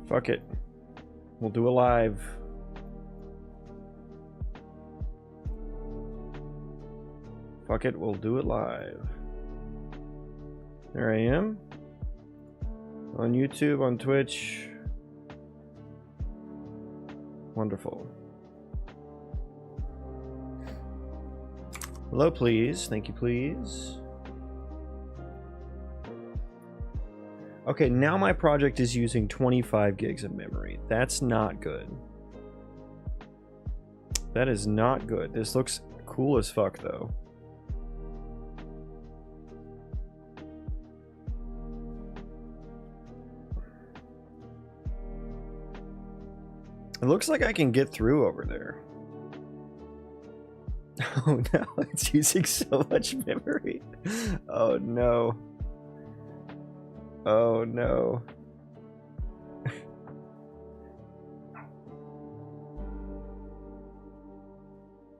Fuck it. We'll do a live. Fuck it, we'll do it live. There I am. On YouTube, on Twitch. Wonderful. Hello, please. Thank you, please. Okay, now my project is using 25 gigs of memory. That's not good. That is not good. This looks cool as fuck, though. It looks like I can get through over there. Oh no, it's using so much memory. Oh no. Oh no.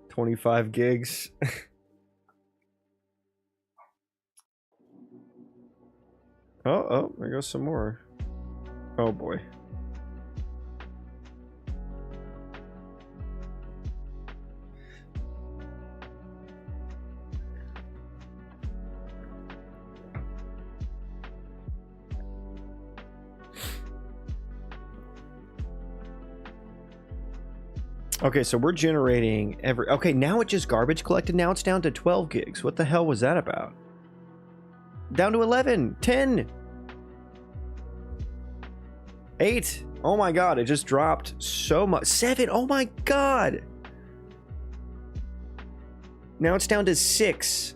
$25 gigs. Oh, there goes some more. Oh boy. Okay, so we're generating every... Okay, now it just garbage collected. Now it's down to 12 gigs. What the hell was that about? Down to 11, 10, 8. Oh my god, it just dropped so much. 7, oh my god. Now it's down to 6.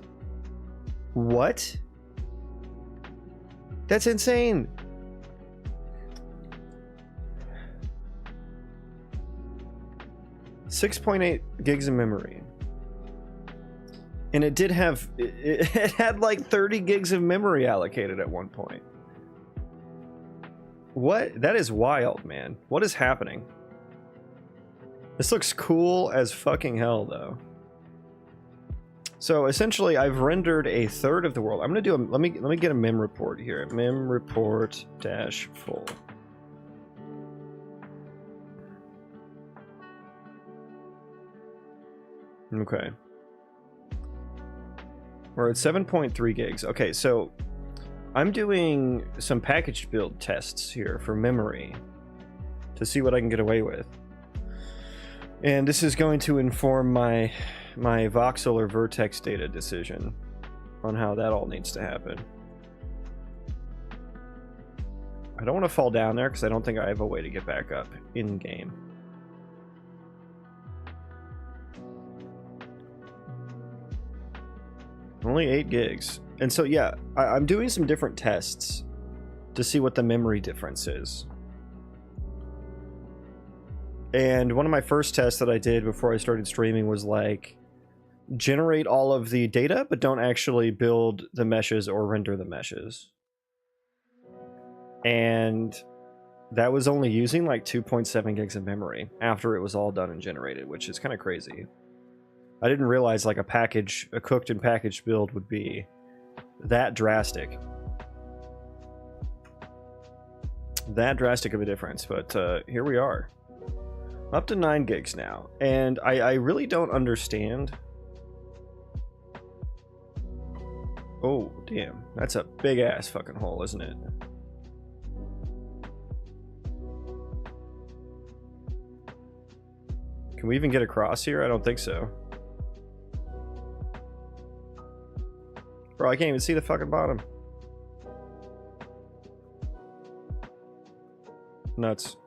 What? That's insane. .8 gigs of memory, and it did have it had like 30 gigs of memory allocated at one point. What? That is wild, man. What is happening? This looks cool as fucking hell, though. So essentially, I've rendered a third of the world. I'm gonna do a let me get a mem report here. Mem report dash full. Okay. We're at 7.3 gigs. Okay, so I'm doing some package build tests here for memory to see what I can get away with. And this is going to inform my Voxel or Vertex data decision on how that all needs to happen. I don't want to fall down there because I don't think I have a way to get back up in game. Only 8 gigs. And so, yeah, I'm doing some different tests to see what the memory difference is. And one of my first tests that I did before I started streaming was like, generate all of the data, but don't actually build the meshes or render the meshes. And that was only using like 2.7 gigs of memory after it was all done and generated, which is kind of crazy. I didn't realize like a cooked and packaged build would be that drastic. That drastic of a difference, but here we are. Up to 9 gigs now, and I really don't understand. Oh, damn. That's a big ass fucking hole, isn't it? Can we even get across here? I don't think so. Bro, I can't even see the fucking bottom. Nuts.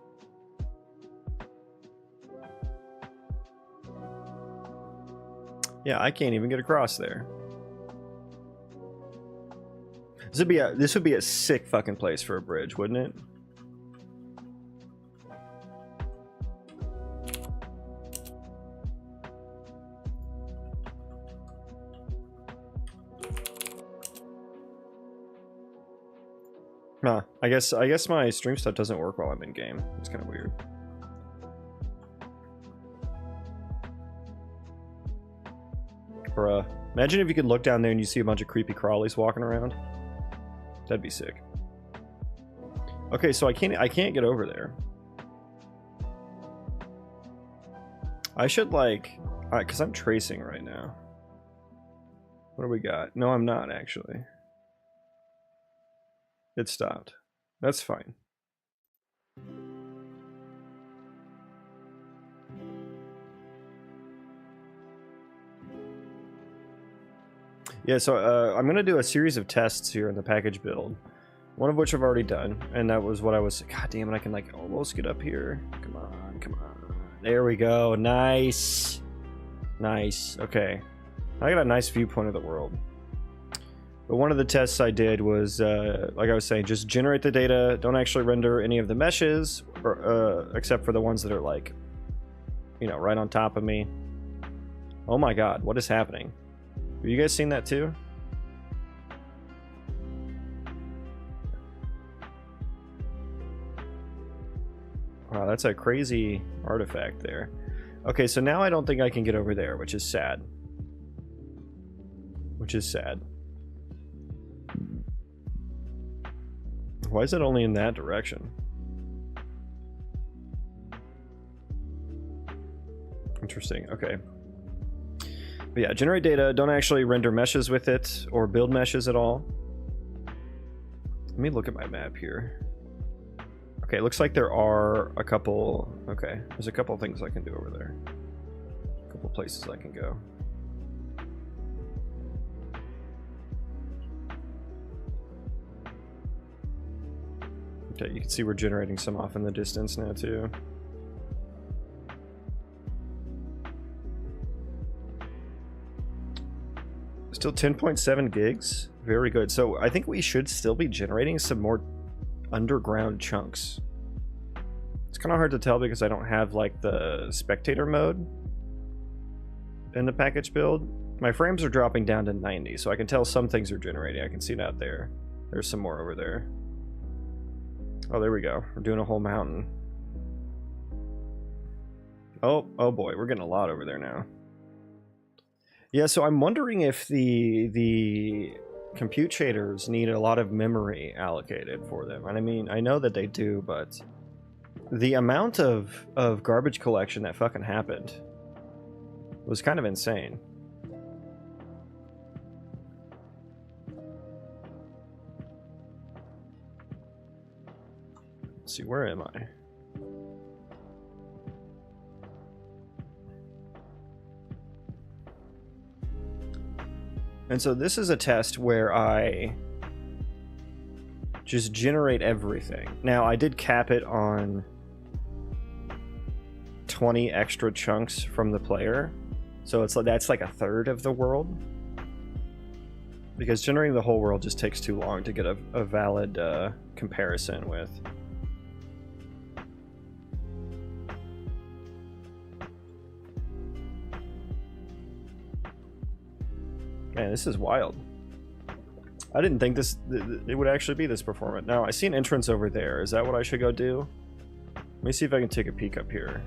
Yeah, I can't even get across there. This would be a sick fucking place for a bridge, wouldn't it? Huh. I guess my stream stuff doesn't work while I'm in game. It's kind of weird. Bruh. Imagine if you could look down there and you see a bunch of creepy crawlies walking around. That'd be sick. Okay, so I can't get over there. I should like, because I'm tracing right now. What do we got? No, I'm not actually. It stopped. That's fine. Yeah, so I'm going to do a series of tests here in the package build. One of which I've already done, and that was what I was... God damn it, I can like almost get up here. Come on, come on. There we go. Nice. Nice. Okay. I got a nice viewpoint of the world. But one of the tests I did was, like I was saying, just generate the data. Don't actually render any of the meshes, or, except for the ones that are like, you know, right on top of me. Oh my god, what is happening? Have you guys seen that too? Wow, that's a crazy artifact there. Okay, so now I don't think I can get over there, which is sad. Which is sad. Why is it only in that direction? Interesting, okay. But yeah, generate data, don't actually render meshes with it, or build meshes at all. Let me look at my map here. Okay, it looks like there are a couple... Okay, there's a couple things I can do over there. A couple places I can go. Okay, you can see we're generating some off in the distance now too. Still 10.7 gigs. Very good. So I think we should still be generating some more underground chunks. It's kind of hard to tell because I don't have like the spectator mode in the package build. My frames are dropping down to 90, so I can tell some things are generating. I can see that there. There's some more over there. Oh, there we go. We're doing a whole mountain. Oh boy, we're getting a lot over there now. Yeah, so I'm wondering if the compute shaders need a lot of memory allocated for them. And I mean, I know that they do, but the amount of garbage collection that fucking happened was kind of insane. Let's see, where am I? And so this is a test where I just generate everything. Now, I did cap it on 20 extra chunks from the player. So it's like, that's like a third of the world. Because generating the whole world just takes too long to get a valid comparison with. Man, this is wild. I didn't think it would actually be this performant. Now, I see an entrance over there. Is that what I should go do? Let me see if I can take a peek up here.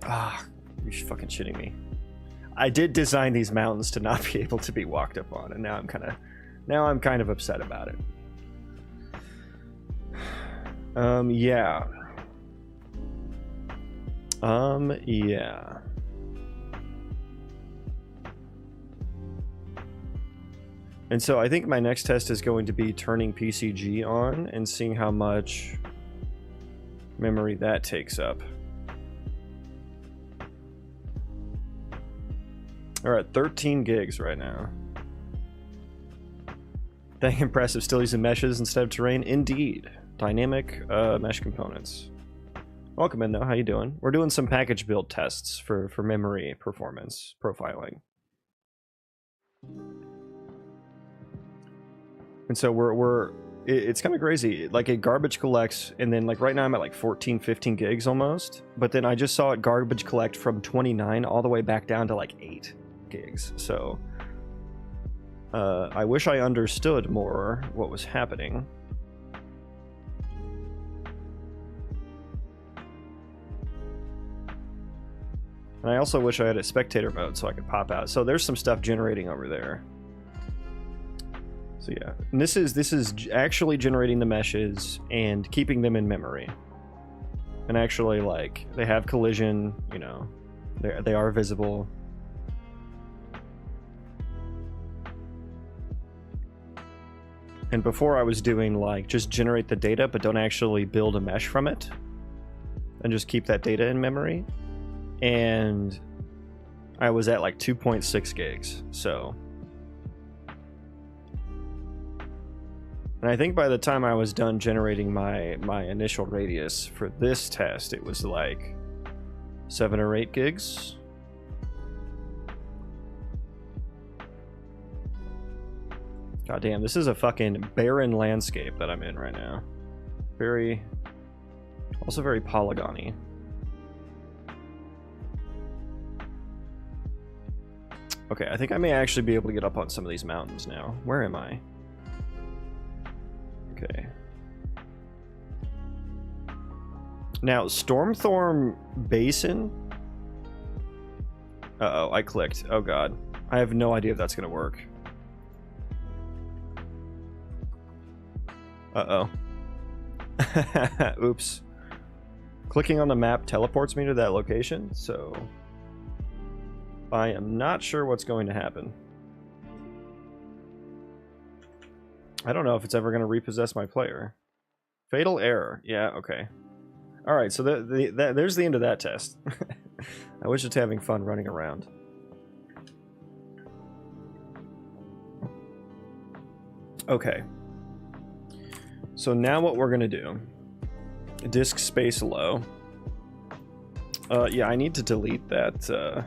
Ah, you're fucking shitting me. I did design these mountains to not be able to be walked up on, and now I'm kind of upset about it. Yeah. Yeah. And so I think my next test is going to be turning PCG on and seeing how much memory that takes up. We're at 13 gigs right now. Dang impressive, still using meshes instead of terrain? Indeed. Dynamic mesh components. Welcome in though, how you doing? We're doing some package build tests for memory performance profiling. And so it's kind of crazy. Like it garbage collects, and then like right now I'm at like 14, 15 gigs almost. But then I just saw it garbage collect from 29 all the way back down to like 8 gigs. So I wish I understood more what was happening. And I also wish I had a spectator mode so I could pop out. So there's some stuff generating over there. So yeah, and this is actually generating the meshes and keeping them in memory. And actually, like, they have collision, you know, they are visible. And before I was doing like just generate the data but don't actually build a mesh from it and just keep that data in memory. And I was at like 2.6 gigs. So, and I think by the time I was done generating my initial radius for this test, it was like 7 or 8 gigs. God damn, this is a fucking barren landscape that I'm in right now. Also very polygony. Okay, I think I may actually be able to get up on some of these mountains now. Where am I? Okay. Now, Stormthorn Basin. Uh-oh, I clicked. Oh god. I have no idea if that's gonna work. Uh-oh. Oops. Clicking on the map teleports me to that location, so I am not sure what's going to happen. I don't know if it's ever going to repossess my player. Fatal error. Yeah, okay. Alright, so there's the end of that test. I was just having fun running around. Okay. So now what we're going to do. Disk space low. Yeah, I need to delete that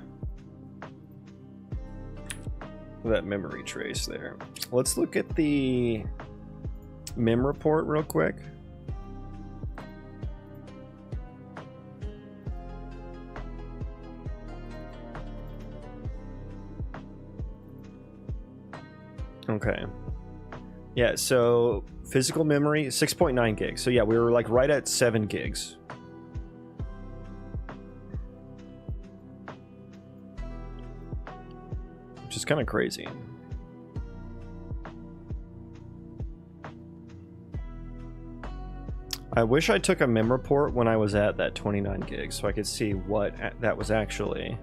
that memory trace there. Let's look at the mem report real quick. Okay. Yeah, so physical memory 6.9 gigs. So yeah, we were like right at 7 gigs. Which is kind of crazy. I wish I took a mem report when I was at that 29 gigs so I could see what that was actually.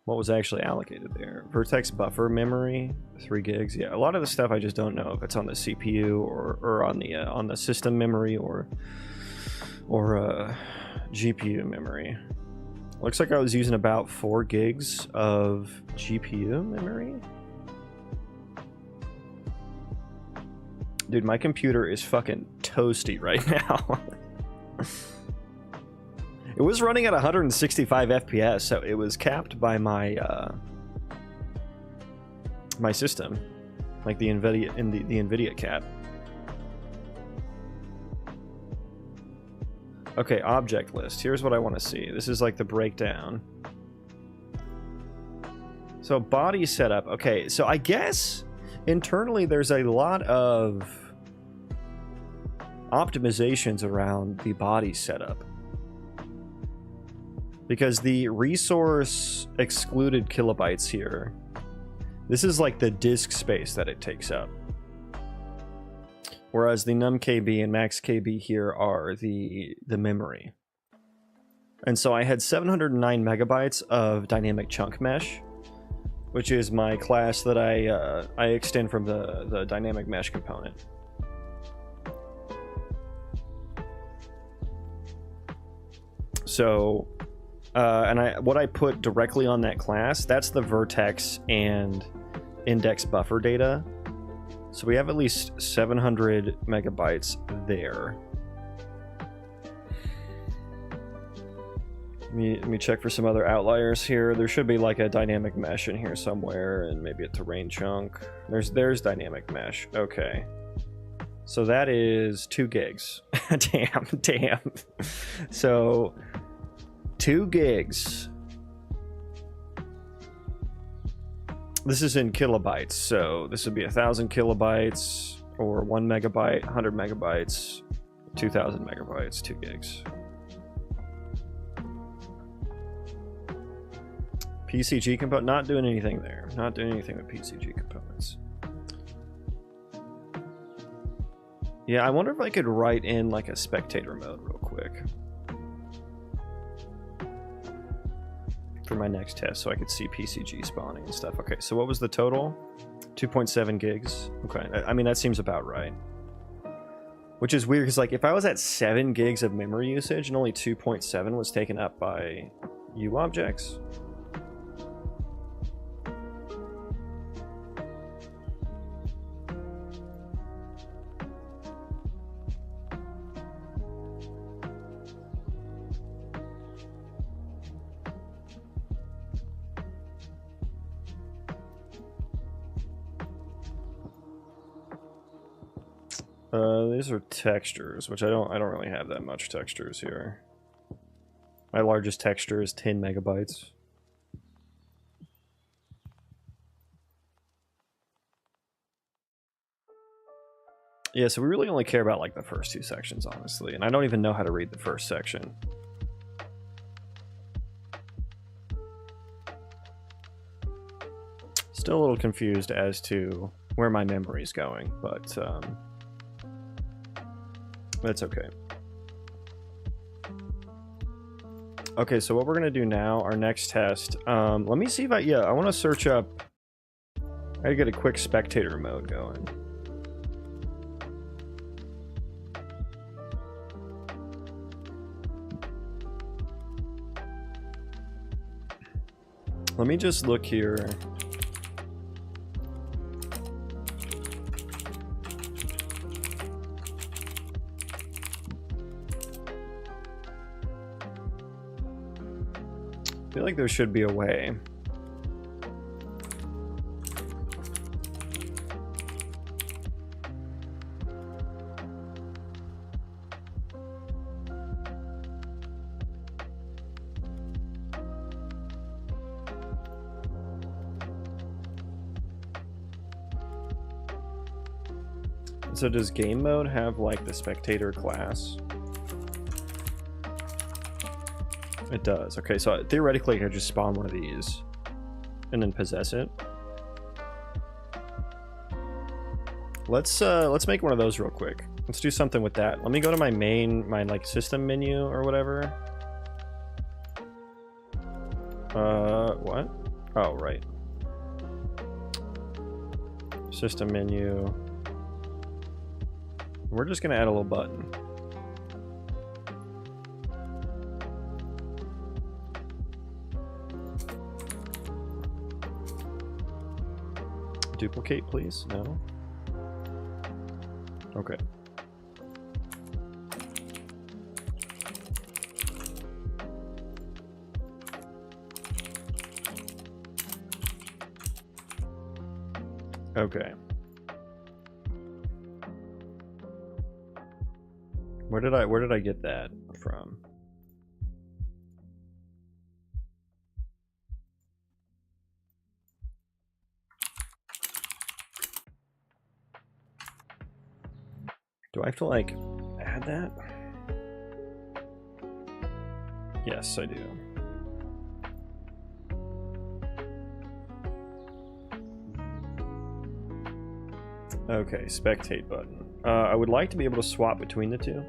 What was actually allocated there. Vertex buffer memory 3 gigs. Yeah, a lot of the stuff I just don't know if it's on the CPU or on the system memory or GPU memory. Looks like I was using about 4 gigs of GPU memory. Dude, my computer is fucking toasty right now. It was running at 165 FPS, so it was capped by my my system, like the NVIDIA the NVIDIA cap. Okay, object list. Here's what I want to see. This is like the breakdown. So body setup. Okay, so I guess internally there's a lot of optimizations around the body setup. Because the resource excluded kilobytes here, this is like the disk space that it takes up. Whereas the num KB and max KB here are the memory. And so I had 709 megabytes of dynamic chunk mesh, which is my class that I extend from the dynamic mesh component. So, and what I put directly on that class, that's the vertex and index buffer data. So we have at least 700 megabytes there. Let me check for some other outliers here. There should be like a dynamic mesh in here somewhere, and maybe a terrain chunk. There's dynamic mesh. Okay. So that is 2 gigs. Damn. So 2 gigs. This is in kilobytes, so this would be 1,000 kilobytes, or 1 megabyte, 100 megabytes, 2,000 megabytes, 2 gigs. PCG component, not doing anything there. Not doing anything with PCG components. Yeah, I wonder if I could write in like a spectator mode real quick for my next test so I could see PCG spawning and stuff. Okay, so what was the total? 2.7 gigs. Okay, I mean, that seems about right. Which is weird, because like if I was at 7 gigs of memory usage and only 2.7 was taken up by U objects. These are textures, which I don't really have that much textures here. My largest texture is 10 megabytes. Yeah, so we really only care about like the first 2 sections, honestly, and I don't even know how to read the first section. Still a little confused as to where my memory is going, but that's okay. Okay, so what we're gonna do now, our next test, let me see if I want to search up, I gotta get a quick spectator mode going. Let me just look here. I feel like there should be a way. So does game mode have like the spectator class? It does. Okay, so theoretically I could just spawn one of these and then possess it. Let's make one of those real quick. Let's do something with that. Let me go to my my like system menu or whatever. What? Oh, right. System menu. We're just gonna add a little button. Duplicate, please. No. Okay. Okay. Where did I get that from? Do I have to like add that? Yes, I do. Okay, spectate button. I would like to be able to swap between the two.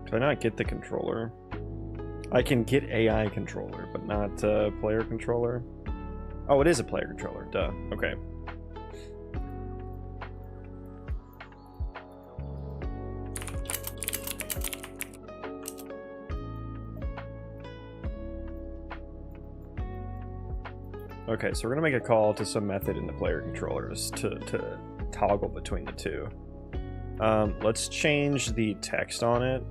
Do I not get the controller? I can get AI controller, but not player controller. Oh, it is a player controller. Duh. Okay. Okay, so we're gonna make a call to some method in the player controllers to toggle between the two. Let's change the text on it.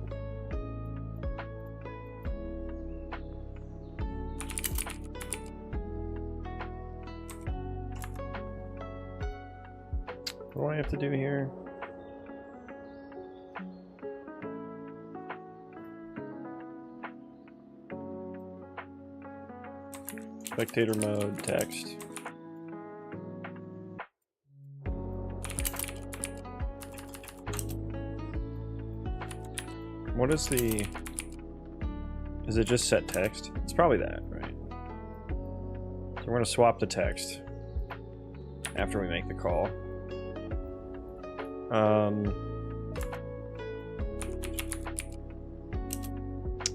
What do I have to do here? Spectator mode, text. What is the... Is it just set text? It's probably that, right? So we're going to swap the text after we make the call.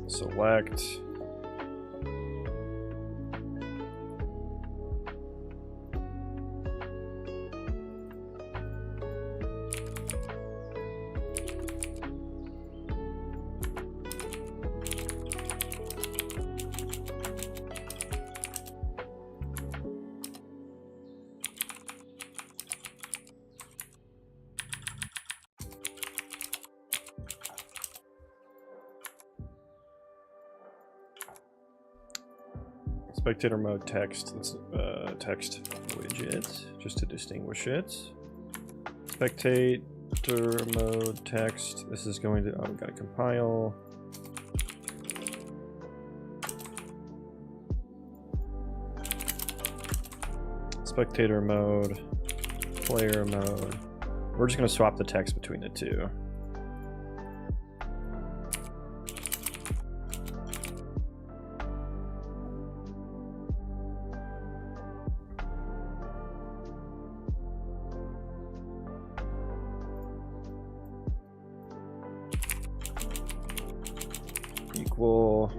Select. Spectator mode text. It's text widget just to distinguish it. Spectator mode text. This is going to. Oh, we gotta compile. Spectator mode, player mode. We're just gonna swap the text between the two. Equal.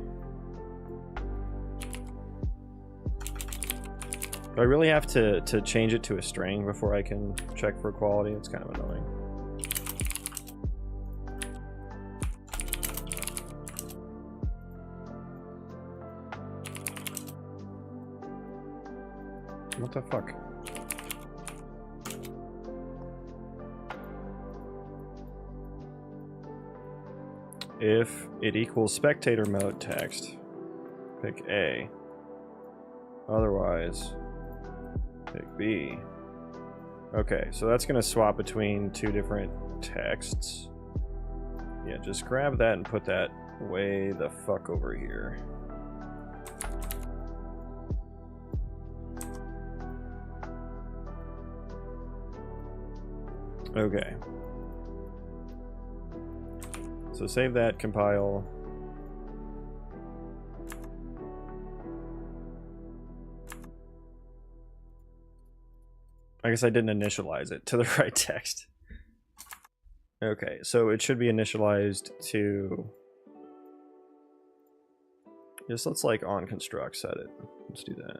Do I really have to change it to a string before I can check for equality? It's kind of annoying. What the fuck? If it equals spectator mode text, pick A. Otherwise, pick B. Okay, so that's going to swap between two different texts. Yeah, just grab that and put that way the fuck over here. Okay. So save that, compile. I guess I didn't initialize it to the right text. Okay, so it should be initialized to... Just let's like on construct set it. Let's do that.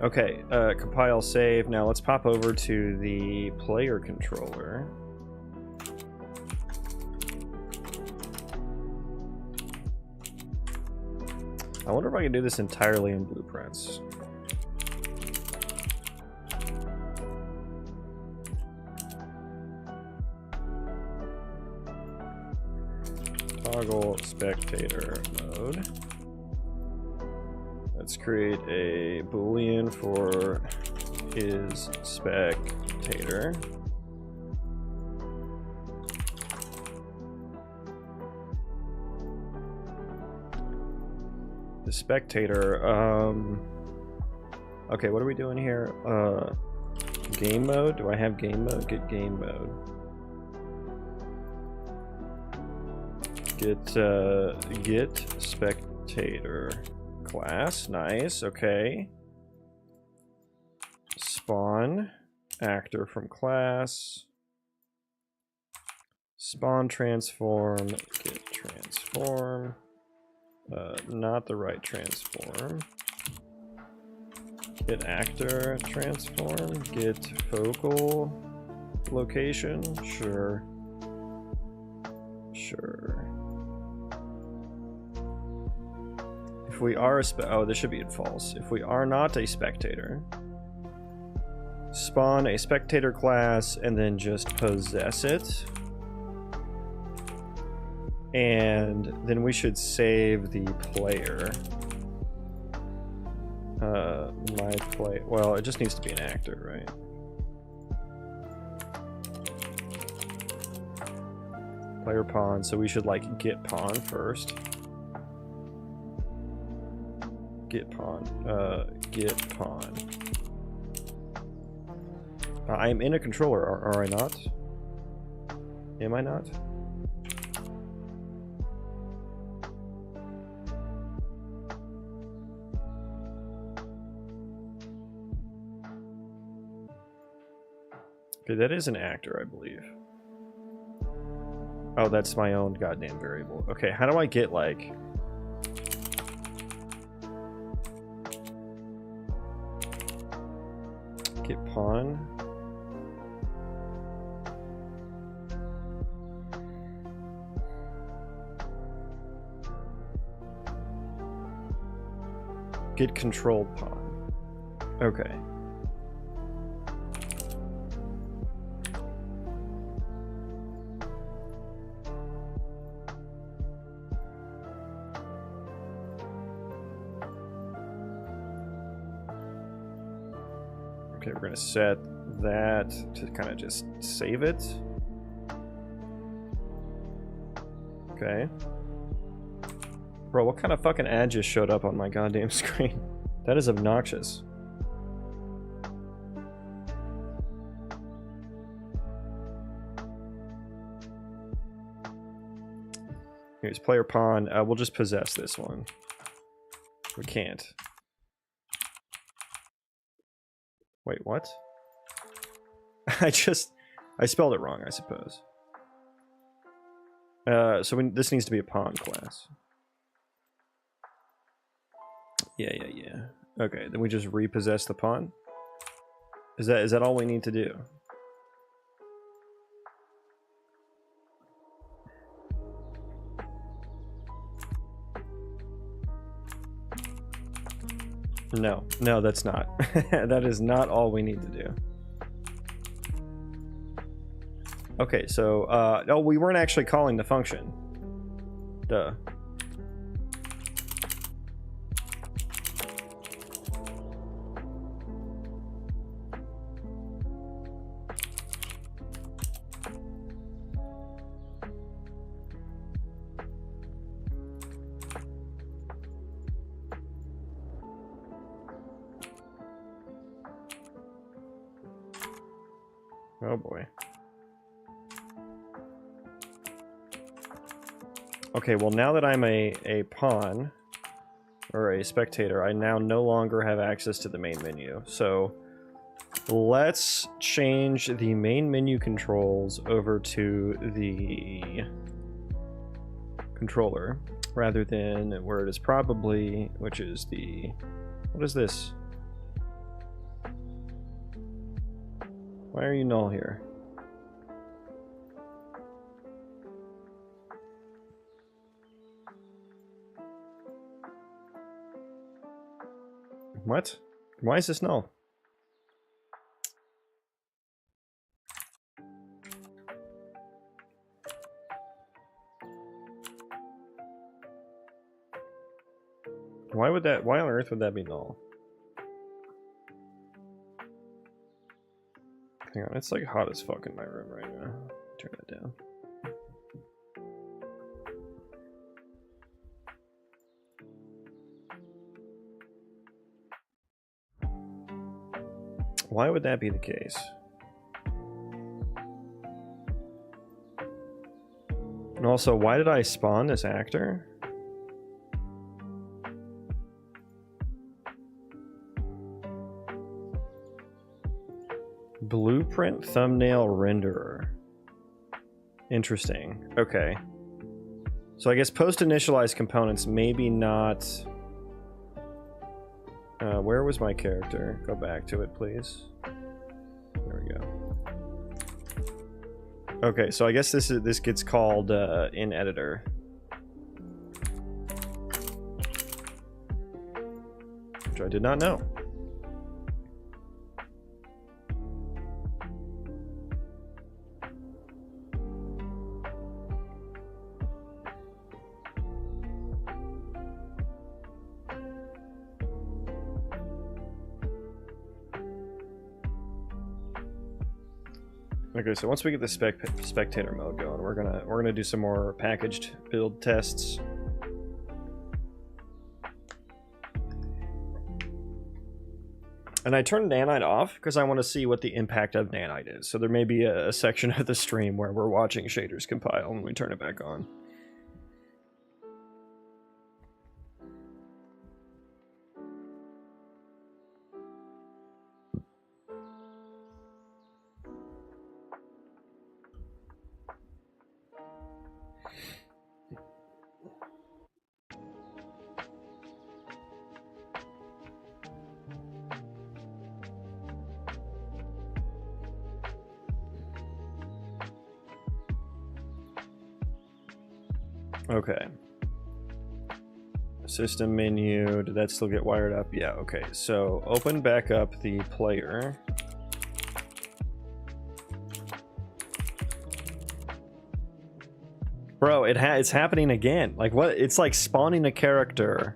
Okay, compile, save. Now let's pop over to the player controller. I wonder if I can do this entirely in blueprints. Toggle spectator mode. Let's create a boolean for is spectator. The spectator, okay, what are we doing here? Game mode? Do I have game mode? Get game mode. Get spectator class. Nice. Okay. Spawn actor from class. Spawn transform. Get transform. Not the right transform. Get actor transform. Get focal location. Sure. Sure. If we are a oh, this should be in false. If we are not a spectator, spawn a spectator class and then just possess it. And then we should save the player. Well, it just needs to be an actor, right? Player pawn, so we should like get pawn first. Get pawn. Get pawn. I'm in a controller, are I not? Am I not? Okay, that is an actor, I believe. Oh, that's my own goddamn variable. Okay, how do I get, like... Get pawn? Get control pawn. Okay. Okay, we're gonna set that to kind of just save it. Okay. Bro, what kind of fucking ad just showed up on my goddamn screen? That is obnoxious. Here's player pawn. We'll just possess this one. We can't. Wait, what? I spelled it wrong, I suppose. So this needs to be a pawn class. Yeah. Okay, then we just repossess the pawn? Is that all we need to do? No, that's not. That is not all we need to do. Okay, so, oh, we weren't actually calling the function. Duh. Oh boy. Okay, well now that I'm a pawn, or a spectator, I now no longer have access to the main menu. So let's change the main menu controls over to the controller, rather than where it is probably, which is the... What is this? Why are you null here? What? Why is this null? Why on earth would that be null? Hang on, it's like hot as fuck in my room right now. Turn that down. Why would that be the case? And also, why did I spawn this actor? Blueprint thumbnail renderer. Interesting. Okay. So I guess post-initialized components, maybe not... where was my character? Go back to it, please. There we go. Okay, so I guess this gets called in editor. Which I did not know. Okay, so once we get the spectator mode going, we're gonna do some more packaged build tests. And I turned nanite off because I want to see what the impact of nanite is. So there may be a section of the stream where we're watching shaders compile when we turn it back on. Okay. System menu, did that still get wired up? Yeah, okay. So open back up the player. Bro, it's happening again. Like what? It's like spawning a character.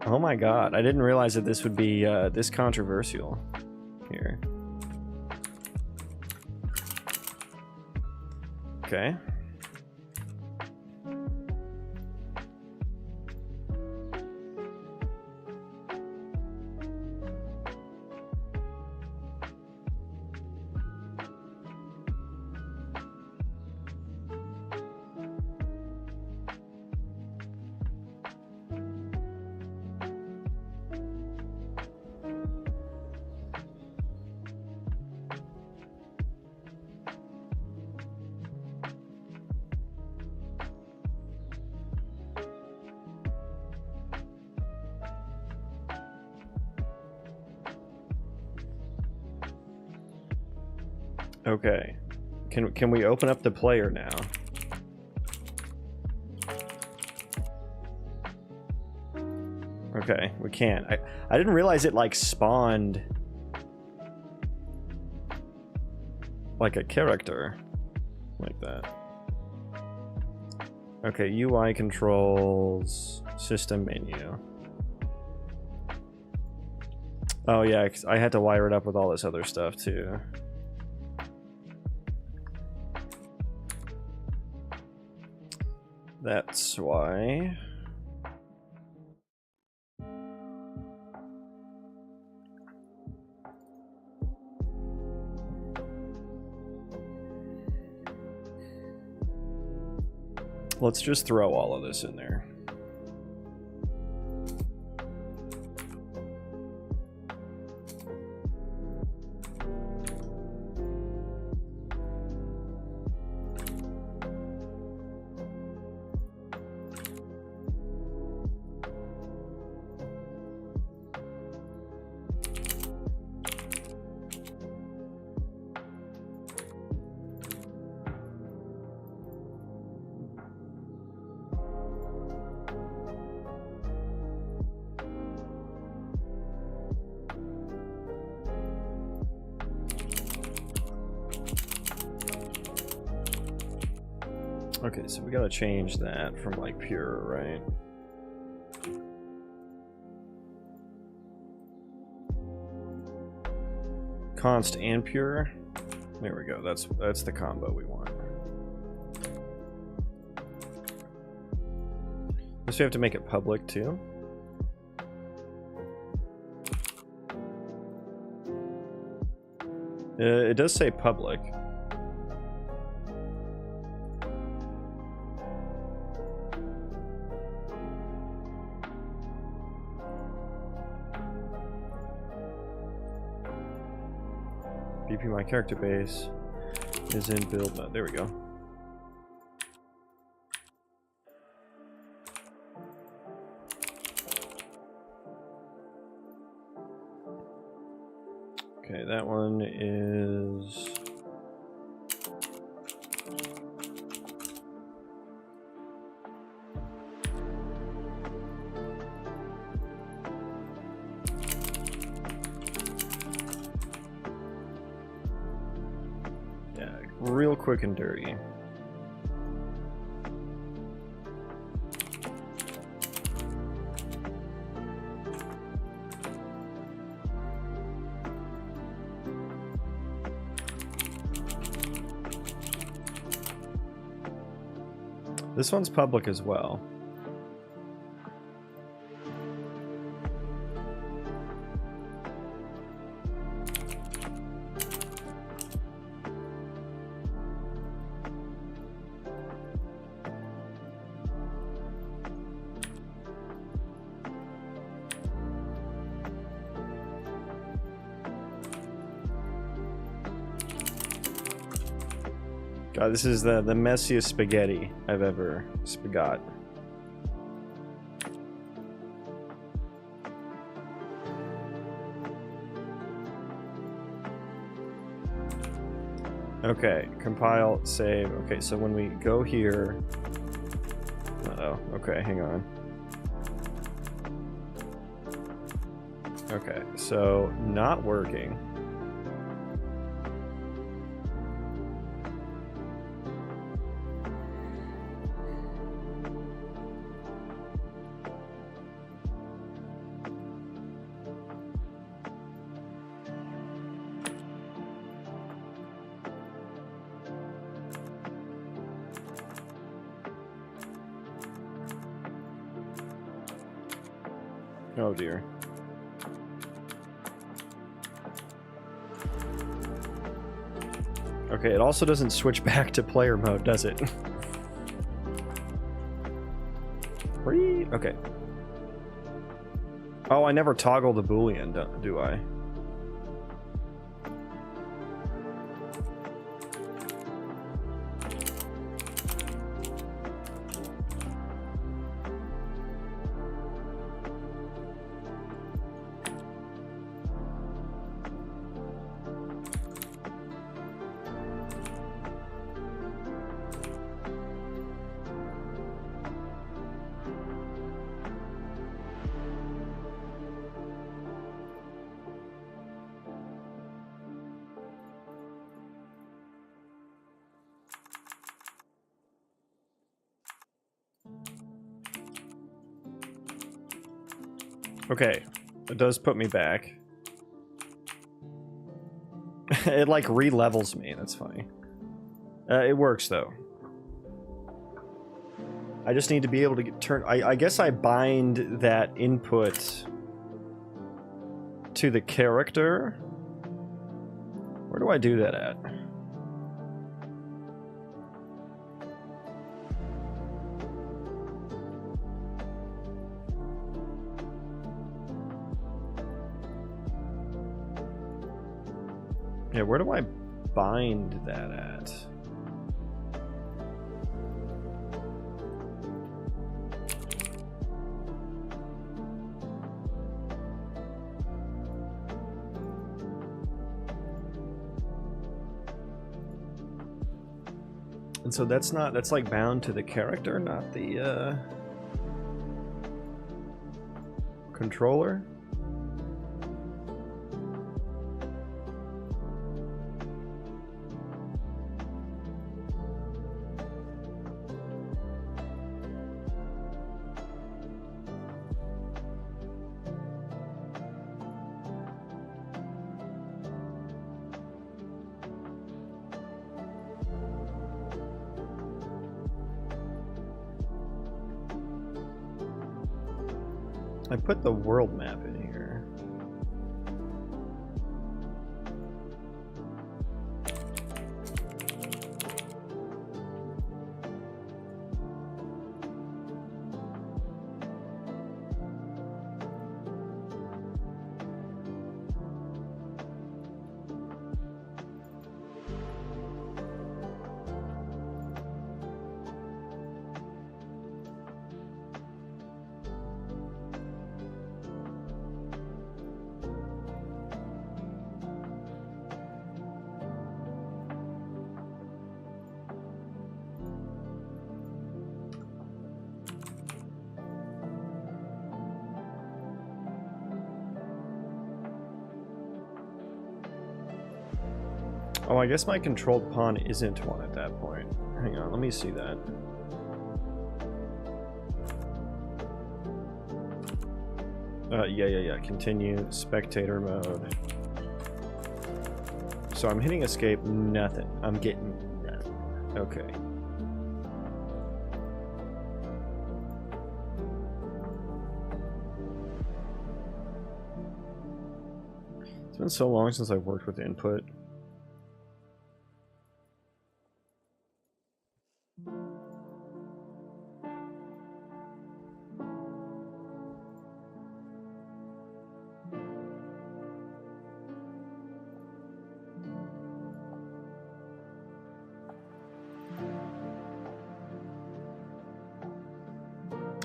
Oh my god, I didn't realize that this would be this controversial here. Okay. Okay. Can we open up the player now? Okay, we can. I didn't realize it like spawned like a character like that. Okay, UI controls, system menu. Oh yeah, 'cause I had to wire it up with all this other stuff too. That's why. Let's just throw all of this in there. Okay, so we gotta change that from like pure, right? Const and pure. There we go. That's the combo we want. Guess we have to make it public too. It does say public. BP my character base is in build mode. There we go. Okay, that one is real quick and dirty. This one's public as well. God, this is the messiest spaghetti I've ever spagot. Okay, compile, save. Okay, so when we go here... Uh-oh, okay, hang on. Okay, so not working. Oh dear. Okay, it also doesn't switch back to player mode, does it? Okay. Oh, I never toggle the Boolean, do I? Okay, it does put me back. It like re-levels me, that's funny. It works though. I just need to be able to turn... I guess I bind that input to the character. Where do I do that at? Yeah, where do I bind that at? And so that's like bound to the character, not the controller? I put the world map in here. Oh, I guess my controlled pawn isn't one at that point. Hang on, let me see that. Yeah. Continue spectator mode. So I'm hitting escape, nothing. I'm getting nothing. Okay. been so long since I've worked with input.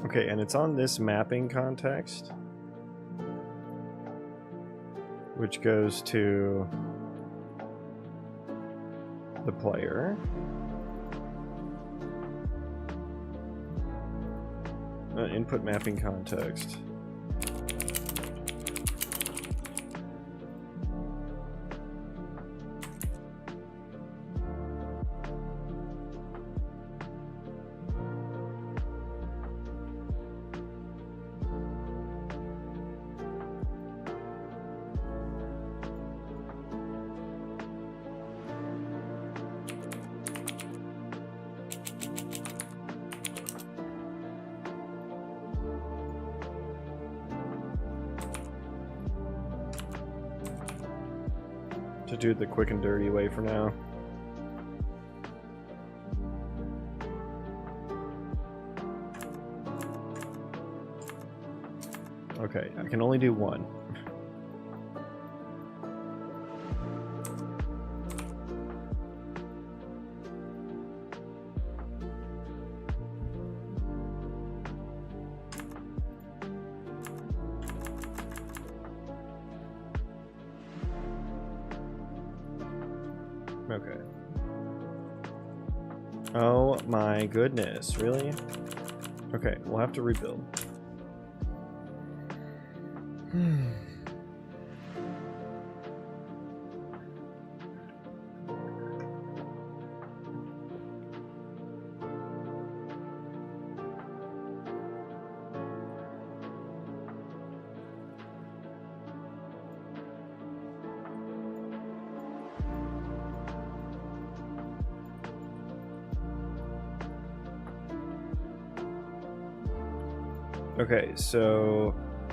Okay, and it's on this mapping context, which goes to the player. Input mapping context. To do it the quick and dirty way for now. Okay, I can only do one. Okay. Oh my goodness, really? Okay, we'll have to rebuild. Okay, so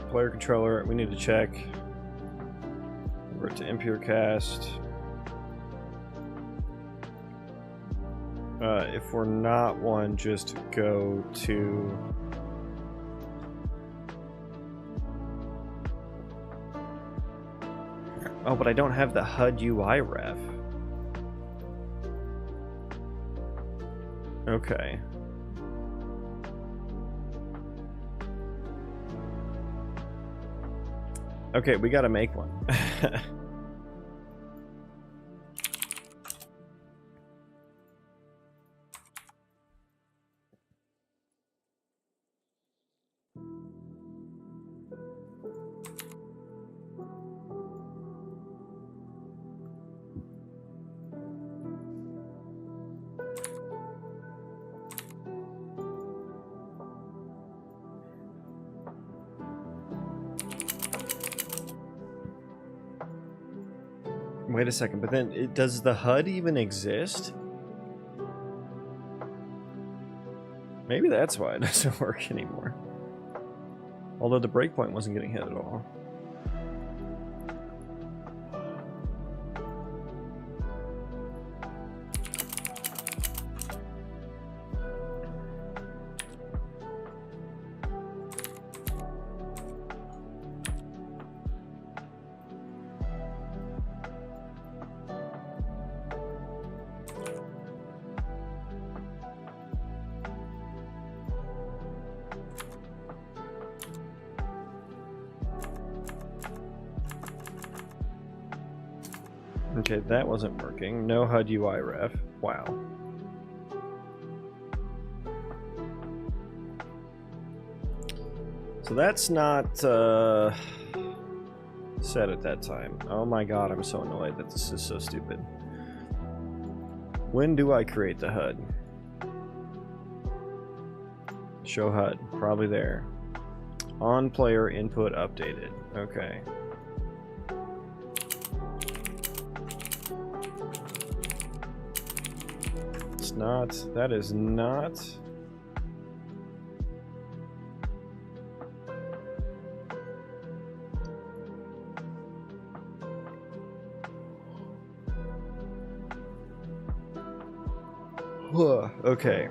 player controller, we need to check. We're to impure cast. If we're not one, just go to oh, but I don't have the HUD UI ref. Okay. Okay, we gotta make one. Wait a second, but then does the HUD even exist? Maybe that's why it doesn't work anymore. Although the breakpoint wasn't getting hit at all. Okay, that wasn't working. No HUD UI ref. Wow. So that's not set at that time. Oh my god, I'm so annoyed that this is so stupid. When do I create the HUD? Show HUD. Probably there. On player input updated. Okay. Not, that is not. Okay.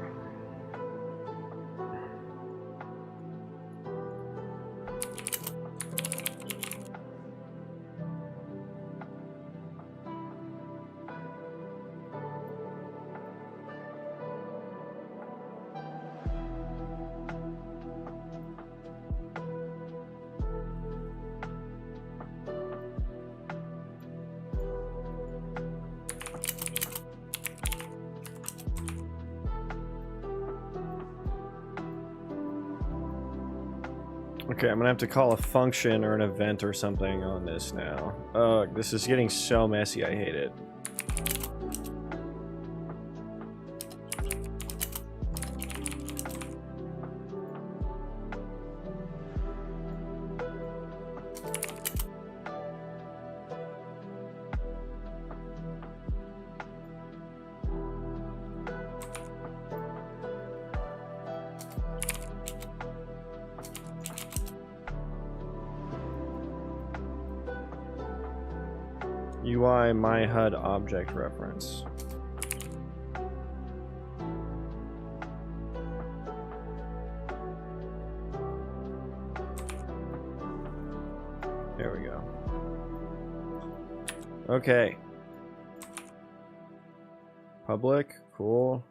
Okay, I'm gonna have to call a function or an event or something on this now. This is getting so messy, I hate it. UI my HUD object reference. There we go. Okay. Public, cool.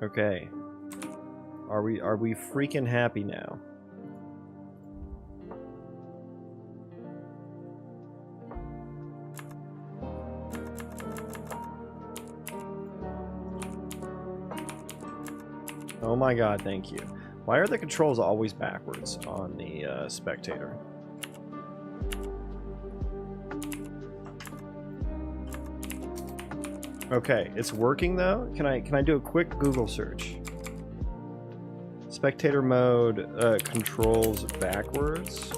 Okay. Are we freaking happy now? Oh my god, thank you. Why are the controls always backwards on the spectator? Okay, it's working though. Can I do a quick Google search? Spectator mode controls backwards.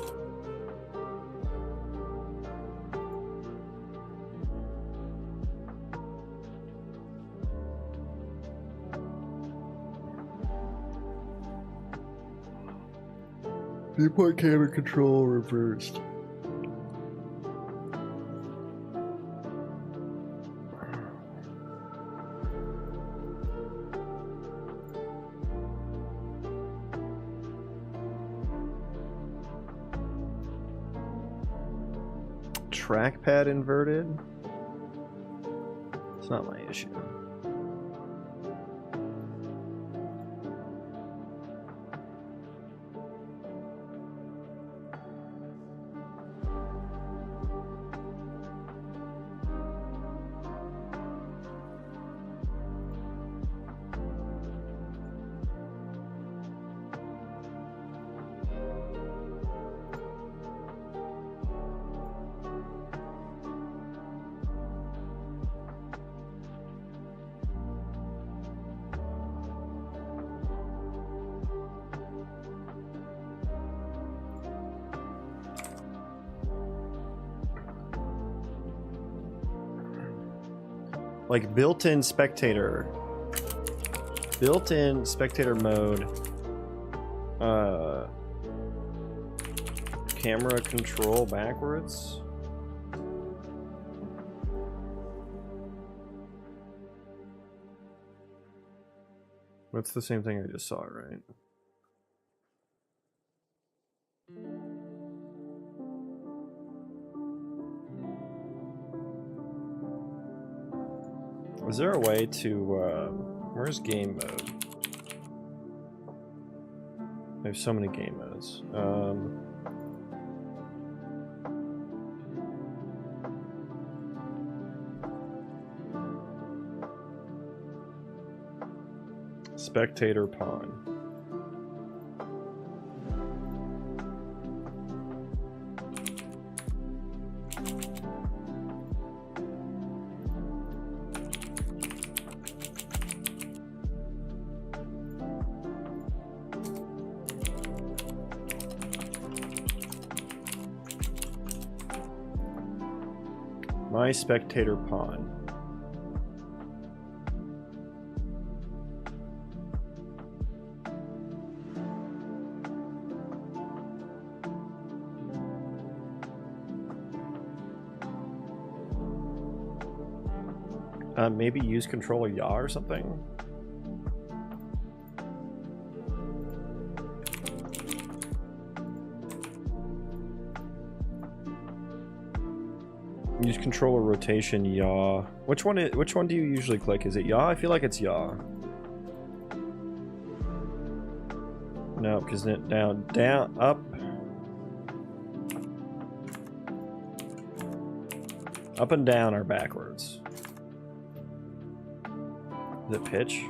Viewport camera control reversed. Trackpad inverted? It's not my issue. Like built-in spectator mode, camera control backwards. That's the same thing I just saw, right? Is there a way to, where's game mode? There's so many game modes. Spectator pawn. My spectator pawn. Maybe use controller yaw or something? Use controller rotation yaw. Which one do you usually click? Is it yaw? I feel like it's yaw. No, because down, up. Up and down are backwards. Is it pitch?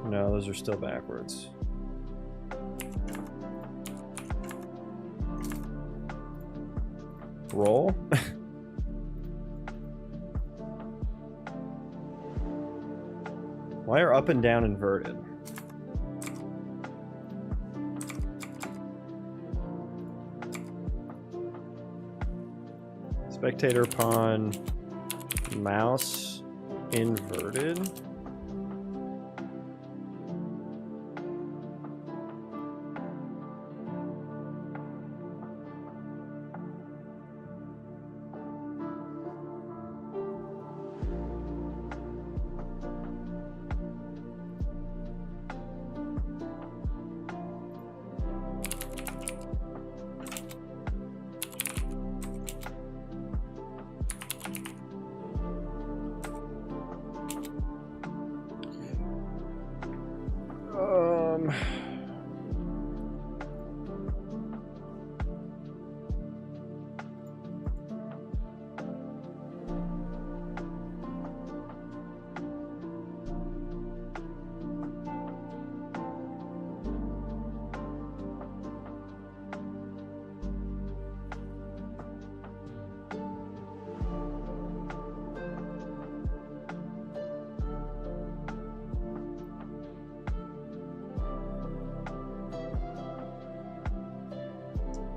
No, those are still backwards. Roll? Why are up and down inverted? Spectator pawn, mouse inverted.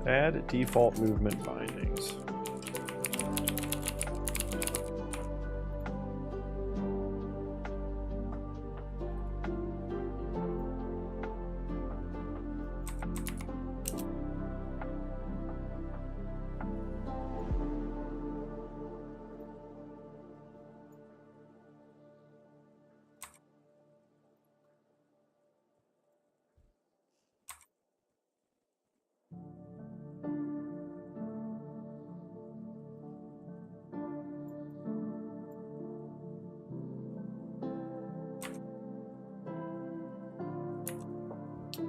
Add default movement bindings.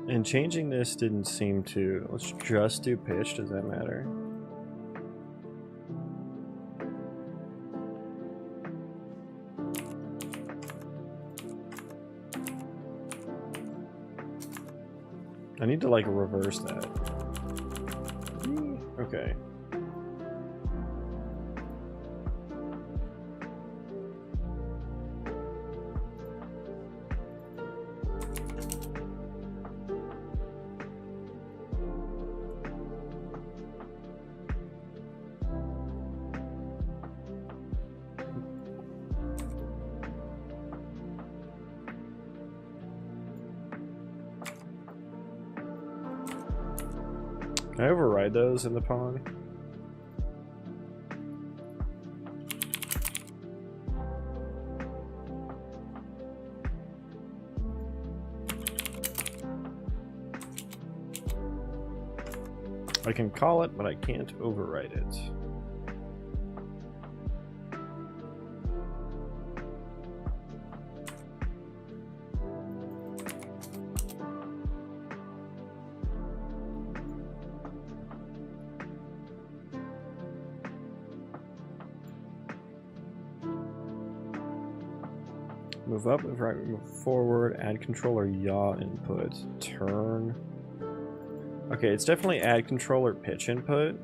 And changing this didn't seem to... Let's just do pitch. Does that matter? I need to, like, reverse that. Okay. Can I override those in the pawn? I can call it, but I can't override it. Move up, move right, move forward, add controller yaw input, turn. Okay, it's definitely add controller pitch input.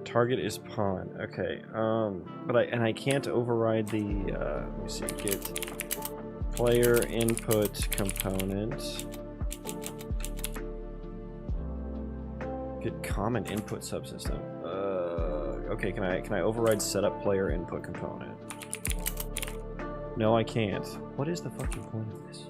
Target is pawn. Okay, but I can't override the let me see, get player input component. Get common input subsystem. Okay, can I override setup player input component? No, I can't. What is the fucking point of this?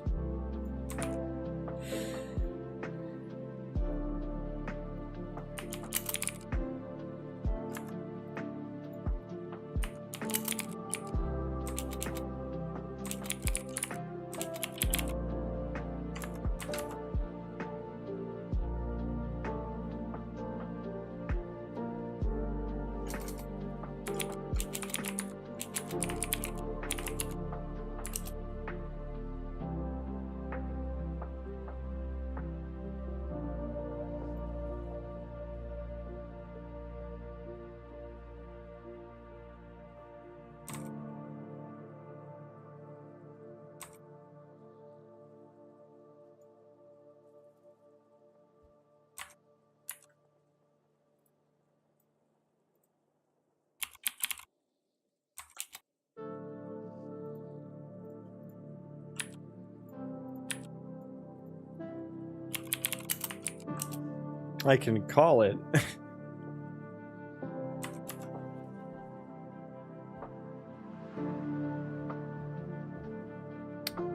I can call it.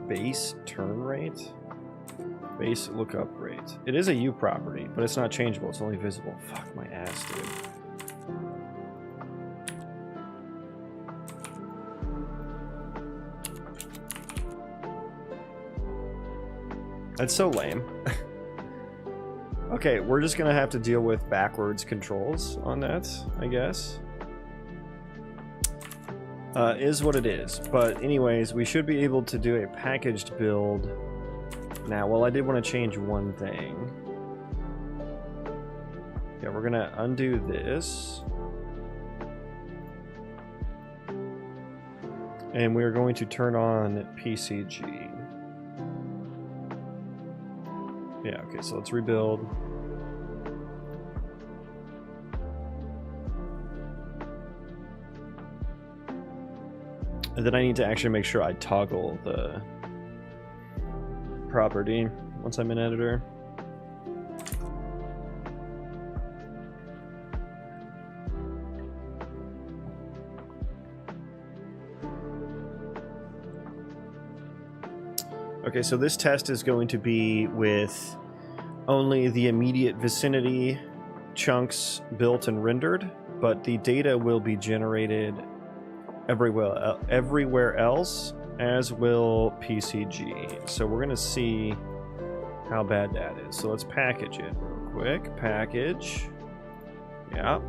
Base turn rate? Base lookup rate. It is a U property, but it's not changeable. It's only visible. Fuck my ass, dude. That's so lame. Okay, we're just gonna have to deal with backwards controls on that, I guess. Is what it is. But anyways, we should be able to do a packaged build. Now, well, I did want to change one thing. Yeah, we're gonna undo this. And we're going to turn on PCG. Yeah, okay, so let's rebuild. And then I need to actually make sure I toggle the property once I'm in editor. Okay, so this test is going to be with only the immediate vicinity chunks built and rendered, but the data will be generated everywhere else, as will PCG. So we're gonna see how bad that is. So let's package it real quick. Package. Yeah.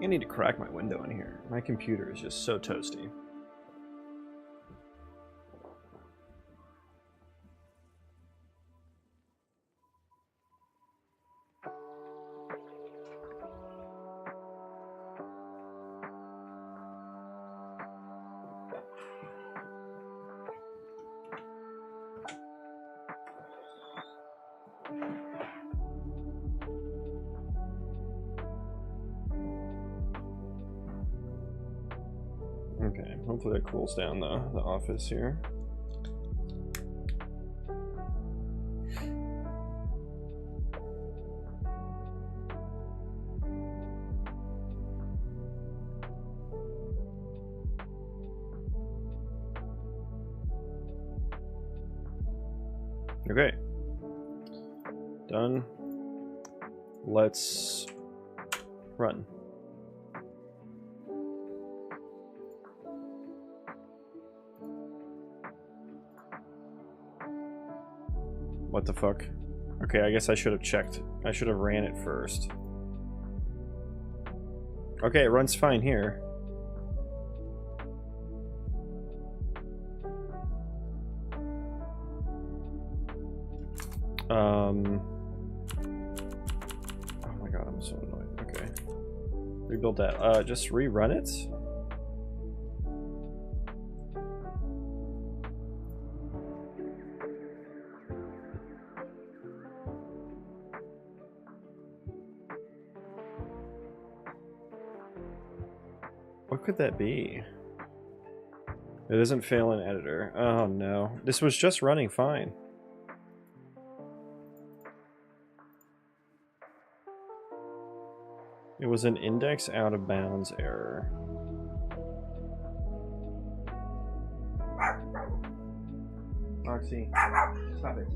I need to crack my window in here. My computer is just so toasty. Okay, hopefully that cools down the office here. Okay. Done. Let's run. What the fuck? Okay, I guess I should have checked. I should have ran it first. Okay, it runs fine here. Oh my god, I'm so annoyed. Okay. Rebuild that. Just rerun it? What could that be? It doesn't fail in editor. Oh no. This was just running fine. It was an index out of bounds error. Roxy, stop it.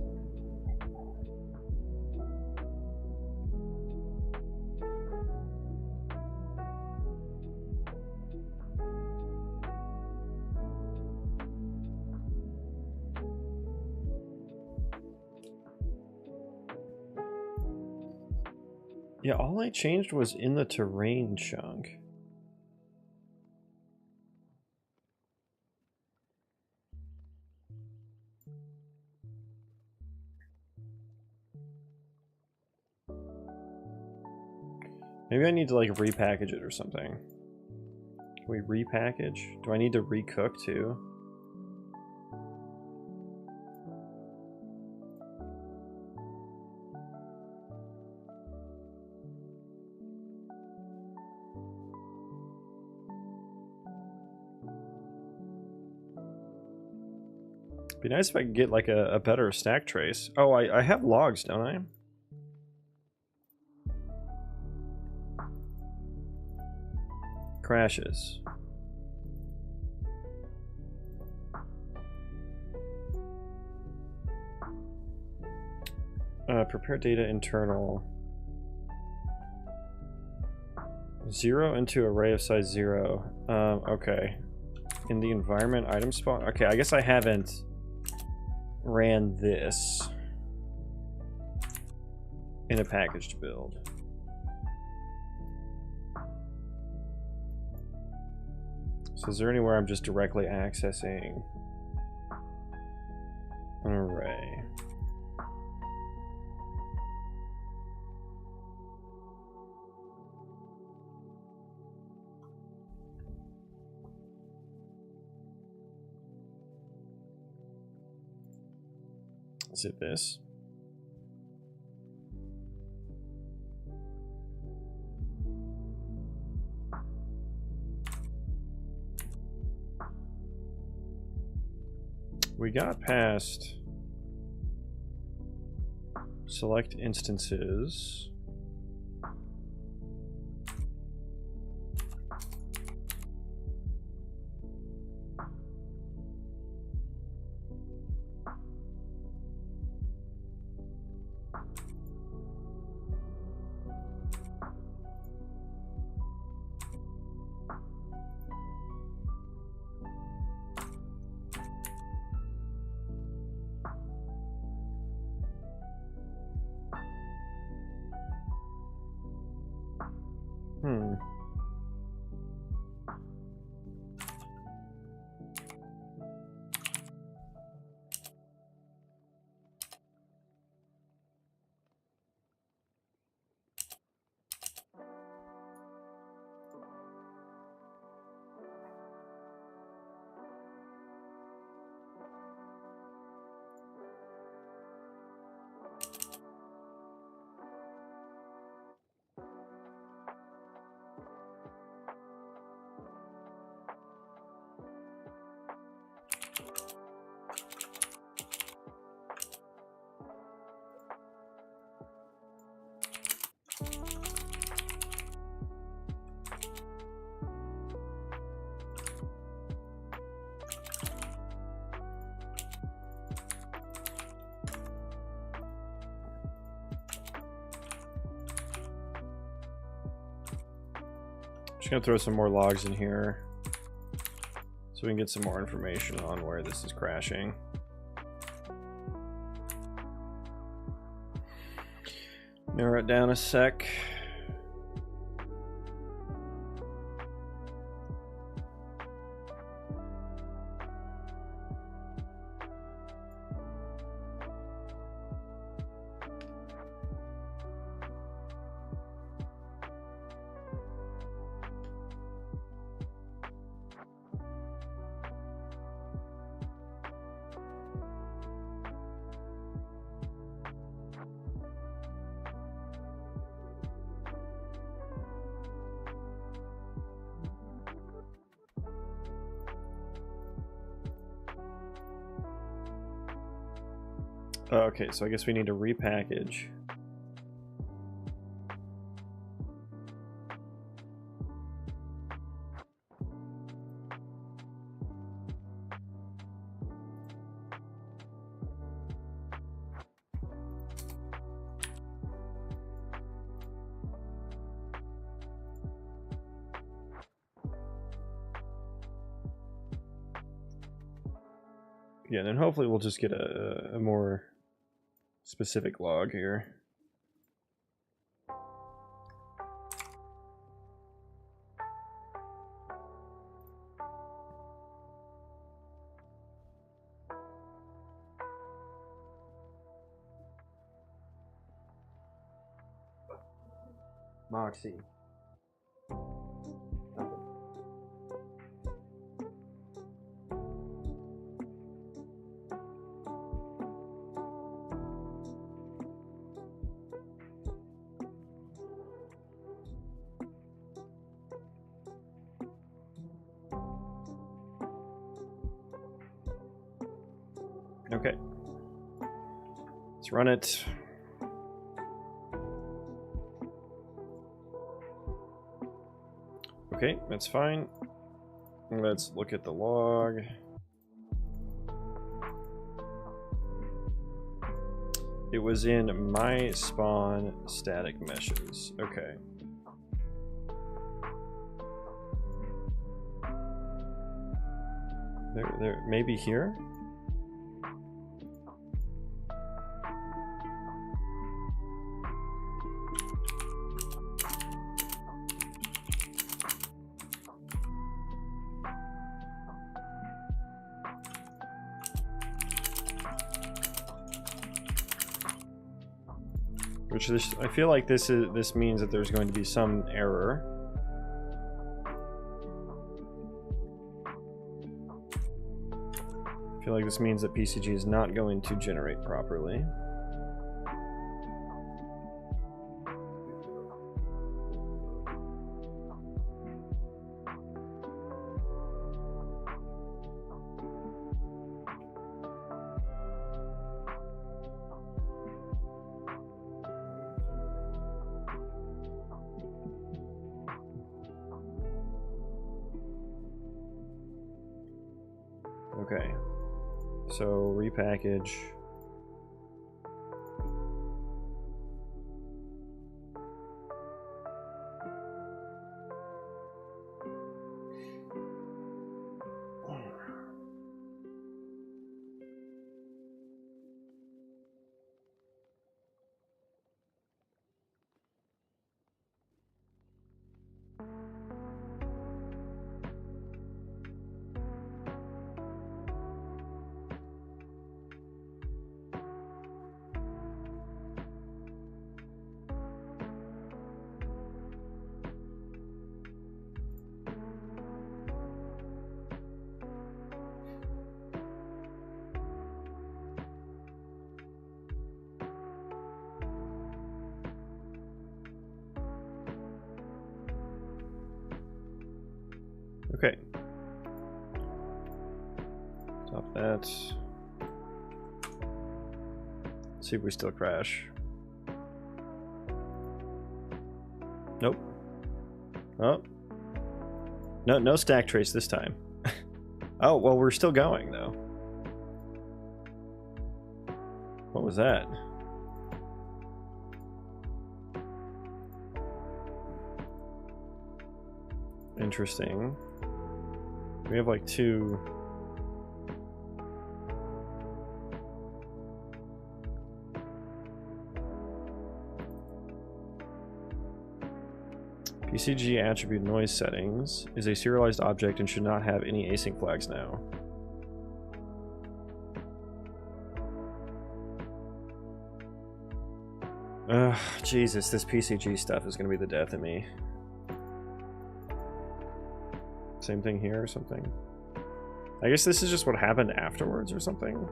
Yeah, all I changed was in the terrain chunk. Maybe I need to like repackage it or something. Can we repackage? Do I need to recook too? Be nice if I could get like a better stack trace. Oh, I have logs, don't I? Crashes. Prepare data internal. 0 into array of size 0. Okay. In the environment item spawn. Okay, I guess I haven't ran this in a packaged build. So is there anywhere I'm just directly accessing an array? Is it this? We got past select instances. Just gonna throw some more logs in here so we can get some more information on where this is crashing. Narrow it down a sec. Okay, so I guess we need to repackage. Yeah, and then hopefully we'll just get a more specific log here. Moxie. Okay. Let's run it. Okay, that's fine. Let's look at the log. It was in my spawn static meshes. Okay. There, maybe here? Which I feel like this means that there's going to be some error. I feel like this means that PCG is not going to generate properly. Okay, so repackage. Okay. Stop that. Let's see if we still crash. Nope. Oh. No stack trace this time. Oh, well, we're still going, though. What was that? Interesting. We have like two. PCG attribute noise settings is a serialized object and should not have any async flags now. Ugh, Jesus, this PCG stuff is gonna be the death of me. Same thing here or something. I guess this is just what happened afterwards or something,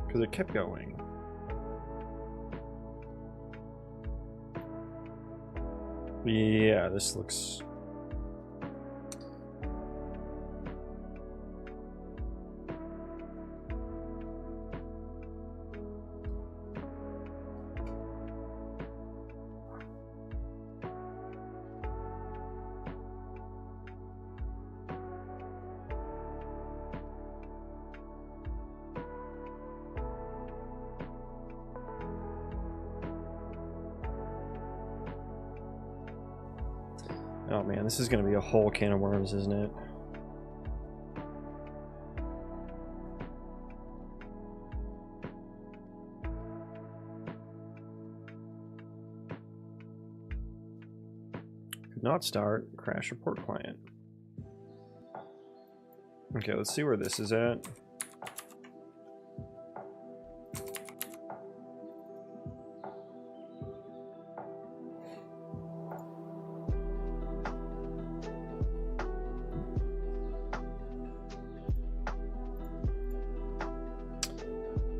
because it kept going. Yeah, this looks... Oh man, this is going to be a whole can of worms, isn't it? Could not start. Crash report client. Okay, let's see where this is at.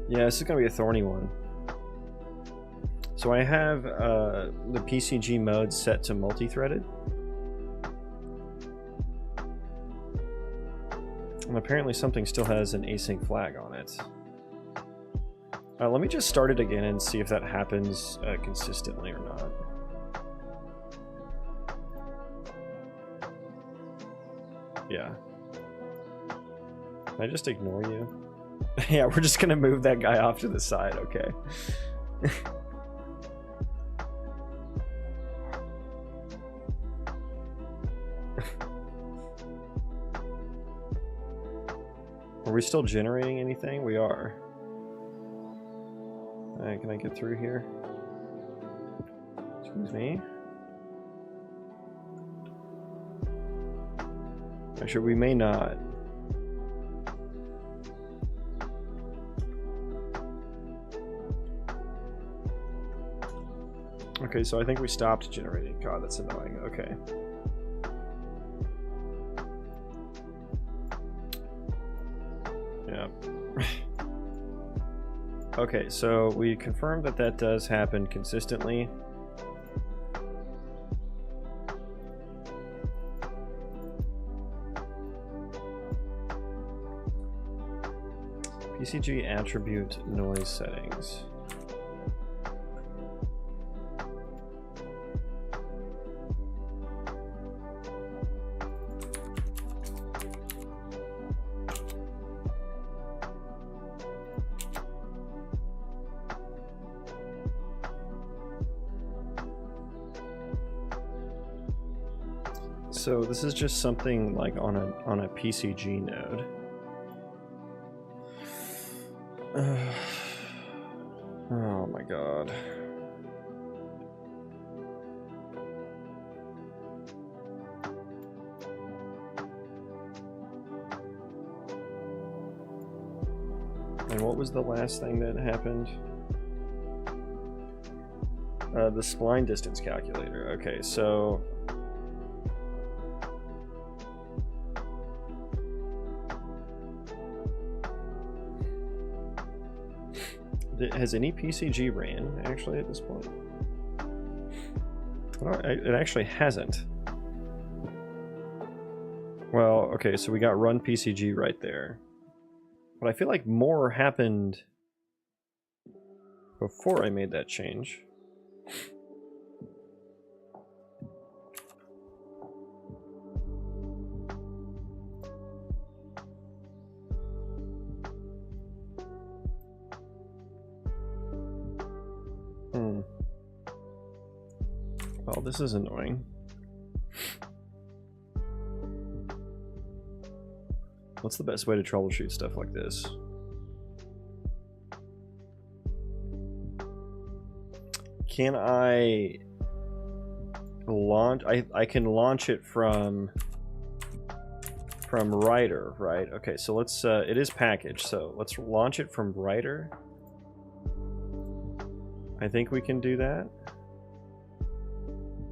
Yeah, this is going to be a thorny one. So I have the PCG mode set to multi-threaded. And apparently something still has an async flag on it. Let me just start it again and see if that happens consistently or not. Yeah. Can I just ignore you? Yeah, we're just gonna move that guy off to the side, okay. Are we still generating anything? We are. Alright, can I get through here? Excuse me. Actually, we may not. Okay, so I think we stopped generating. God, that's annoying. Okay. Yeah. Okay, so we confirmed that that does happen consistently. PCG attribute noise settings. So this is just something like on a PCG node. Oh my god. And what was the last thing that happened? The spline distance calculator. Okay, so has any PCG ran actually at this point? Well, it actually hasn't. Well, okay, so we got run PCG right there. But I feel like more happened before I made that change. Well, this is annoying. What's the best way to troubleshoot stuff like this? Can I launch? I can launch it from writer, right? Okay, so let's it is packaged, so let's launch it from writer. I think we can do that.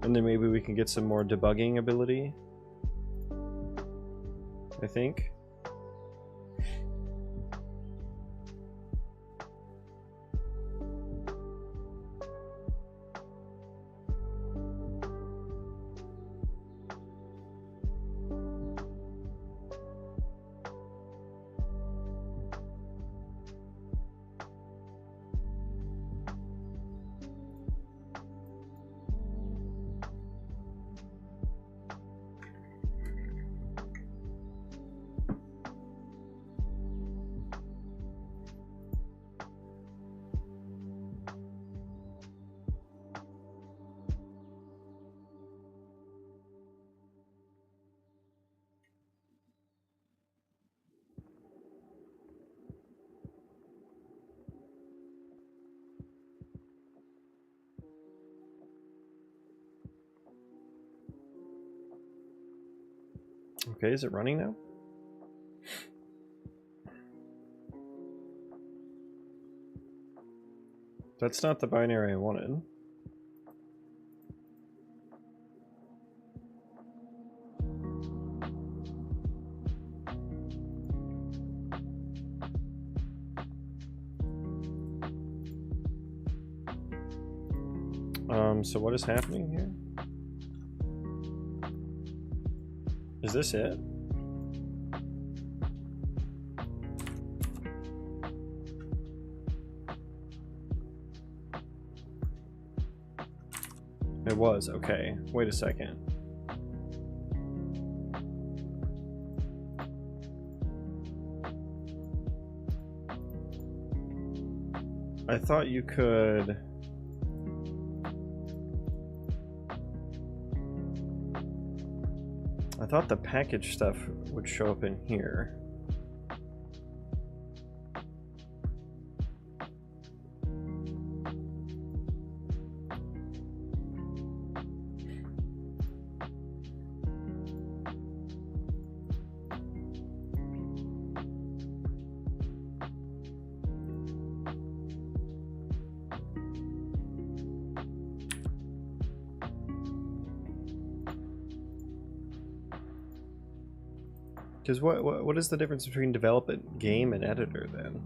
And then maybe we can get some more debugging ability. I think. Okay, is it running now? That's not the binary I wanted. So what is happening here? Is this it? It was, okay. Wait a second. I thought you could... I thought the package stuff would show up in here. Because what is the difference between development, game, and editor then?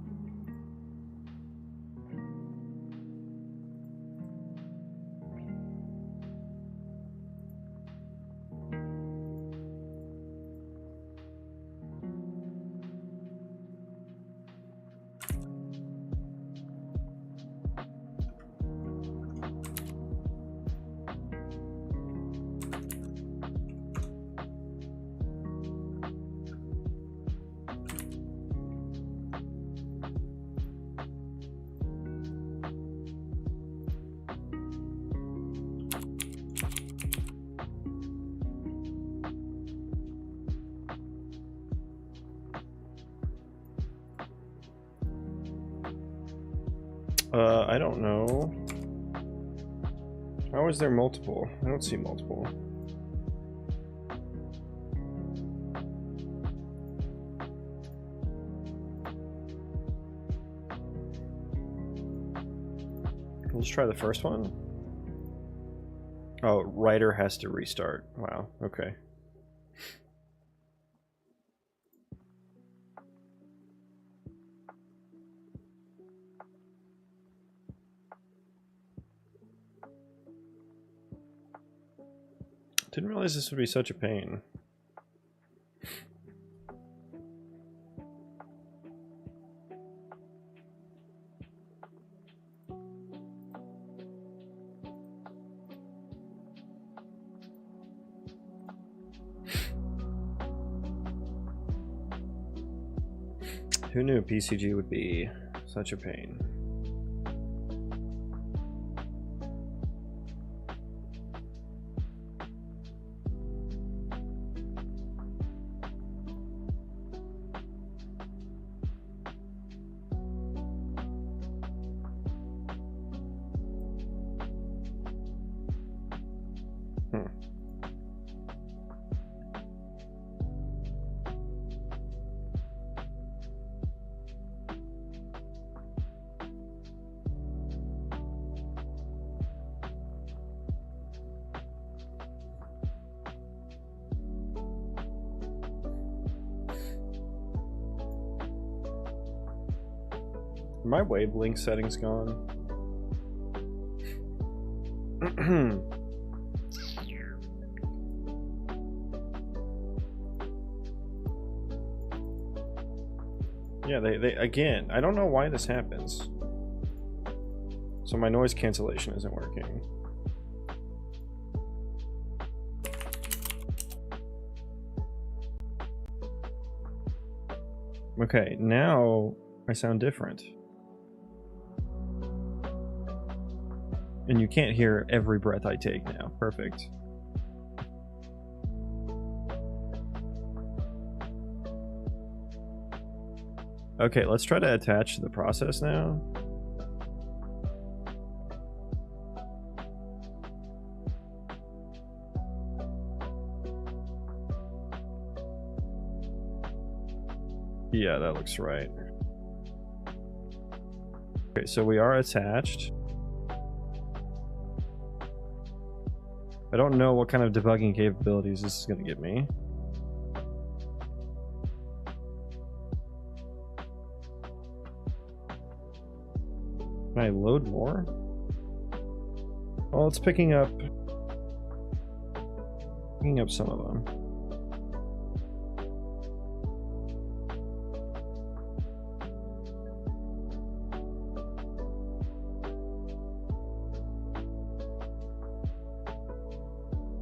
I don't know. How is there multiple? I don't see multiple. Let's try the first one. Oh, writer has to restart. Wow, okay. Didn't realize this would be such a pain. Who knew PCG would be such a pain? Are my wavelength settings gone? Yeah, they again, I don't know why this happens. So my noise cancellation isn't working. Okay, now I sound different. And you can't hear every breath I take now. Perfect. Okay, let's try to attach to the process now. Yeah, that looks right. Okay, so we are attached. I don't know what kind of debugging capabilities this is going to give me. Can I load more? Well, it's picking up some of them.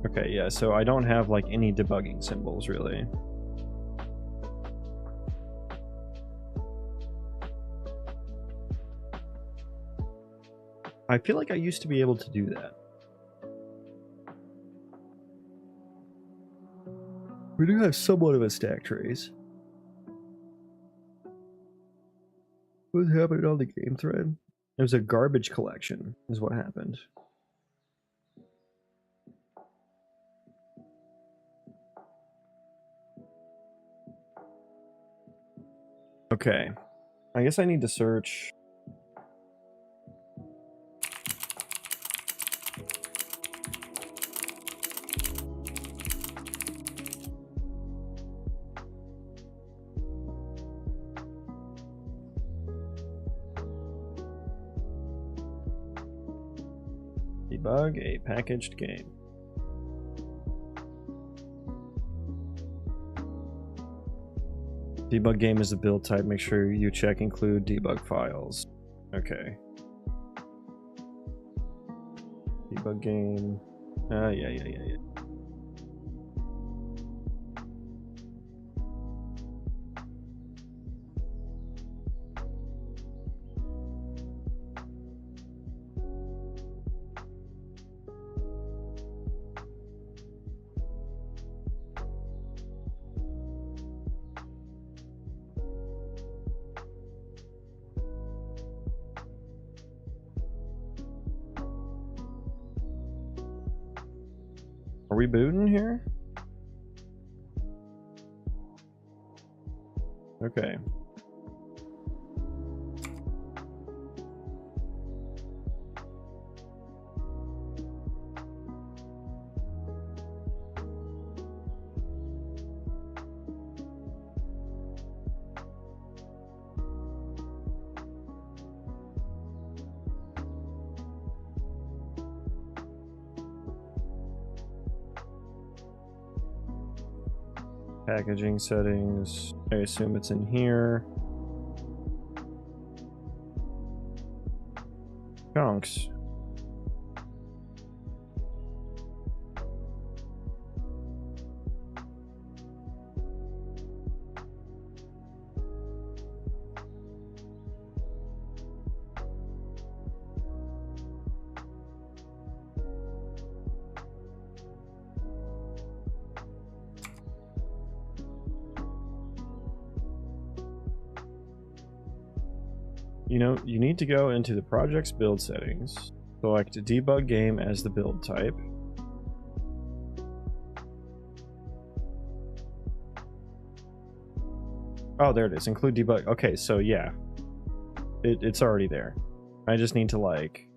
Okay, yeah, so I don't have like any debugging symbols really. I feel like I used to be able to do that. We do have somewhat of a stack trace. What happened on the game thread? It was a garbage collection, is what happened. Okay. I guess I need to search. Debug a packaged game. Debug game is the build type. Make sure you check include debug files. Okay. Debug game. Yeah. Are we booting here? Okay. Packaging settings. I assume it's in here. Chunks. You know, you need to go into the project's build settings, select debug game as the build type. Oh, there it is. Include debug. Okay, so yeah, it's already there. I just need to like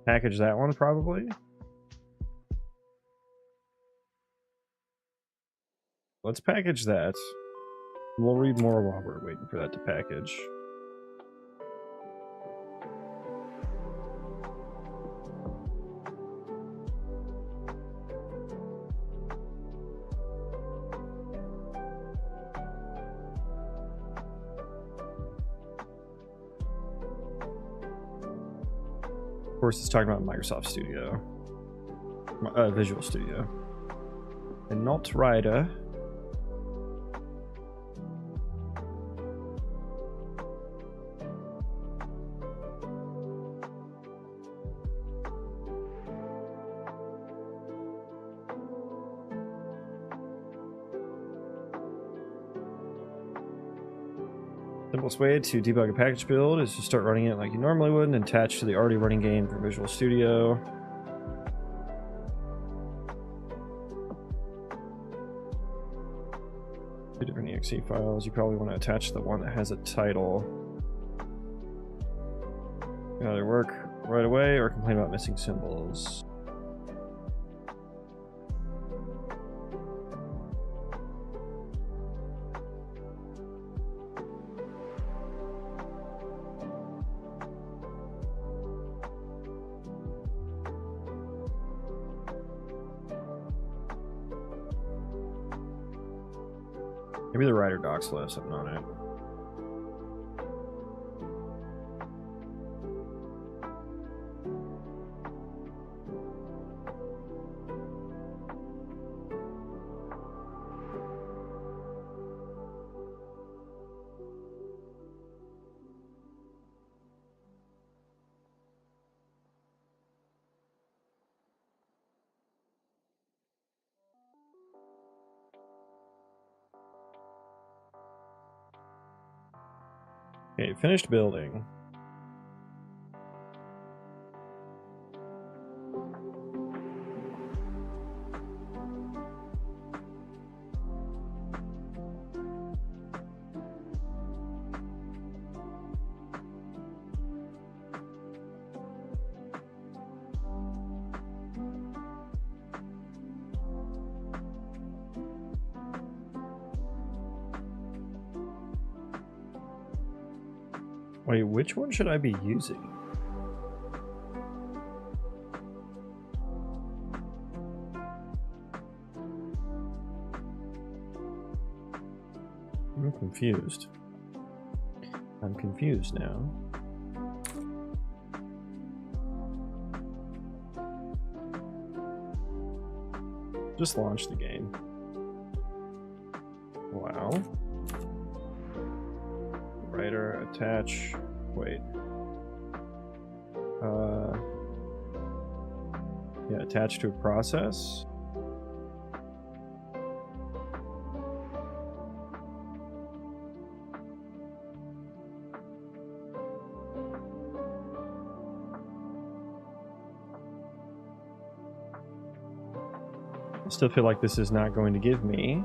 package that one probably. Let's package that. We'll read more while we're waiting for that to package. Of course, it's talking about Microsoft Studio, Visual Studio, and not Rider. Simplest way to debug a package build is to start running it like you normally would and attach to the already running game for Visual Studio. Two different exe files. You probably want to attach the one that has a title. Either work right away or complain about missing symbols. Maybe the writer docs will have something on it. Okay, finished building. Wait, which one should I be using? I'm confused. I'm confused now. Just launch the game. Wow. Writer, attach, wait. Yeah, attach to a process. I still feel like this is not going to give me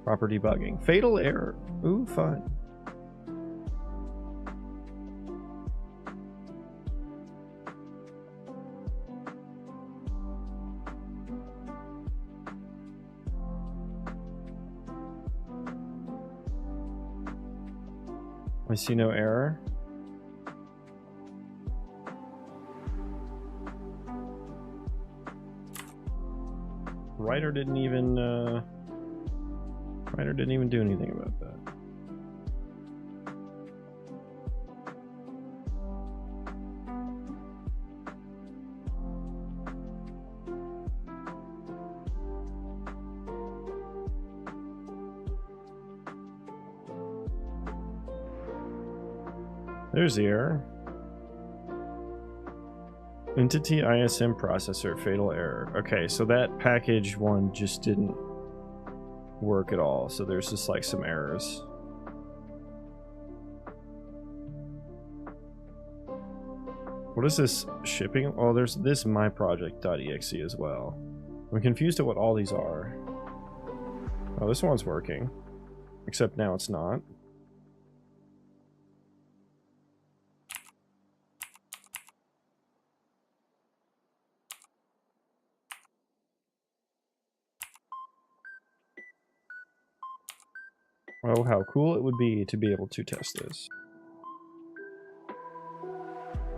proper debugging. Fatal error. Ooh, fun. I see no error. Writer didn't even do anything about that. There's the error. Entity ISM processor, fatal error. Okay, so that package one just didn't work at all. So there's just like some errors. What is this shipping? Oh, there's this myproject.exe as well. I'm confused at what all these are. Oh, this one's working. Except now it's not. Oh, how cool it would be to be able to test this.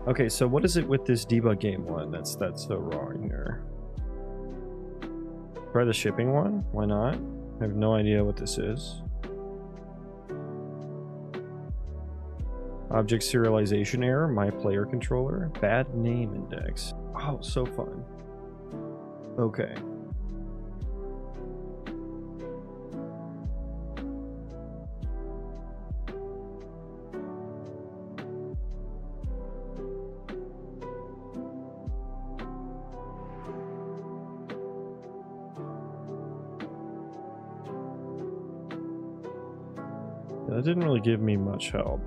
Okay, so what is it with this debug game one that's so wrong here? Try the shipping one? Why not? I have no idea what this is. Object serialization error, my player controller, bad name index. Oh, so fun. Okay. That didn't really give me much help.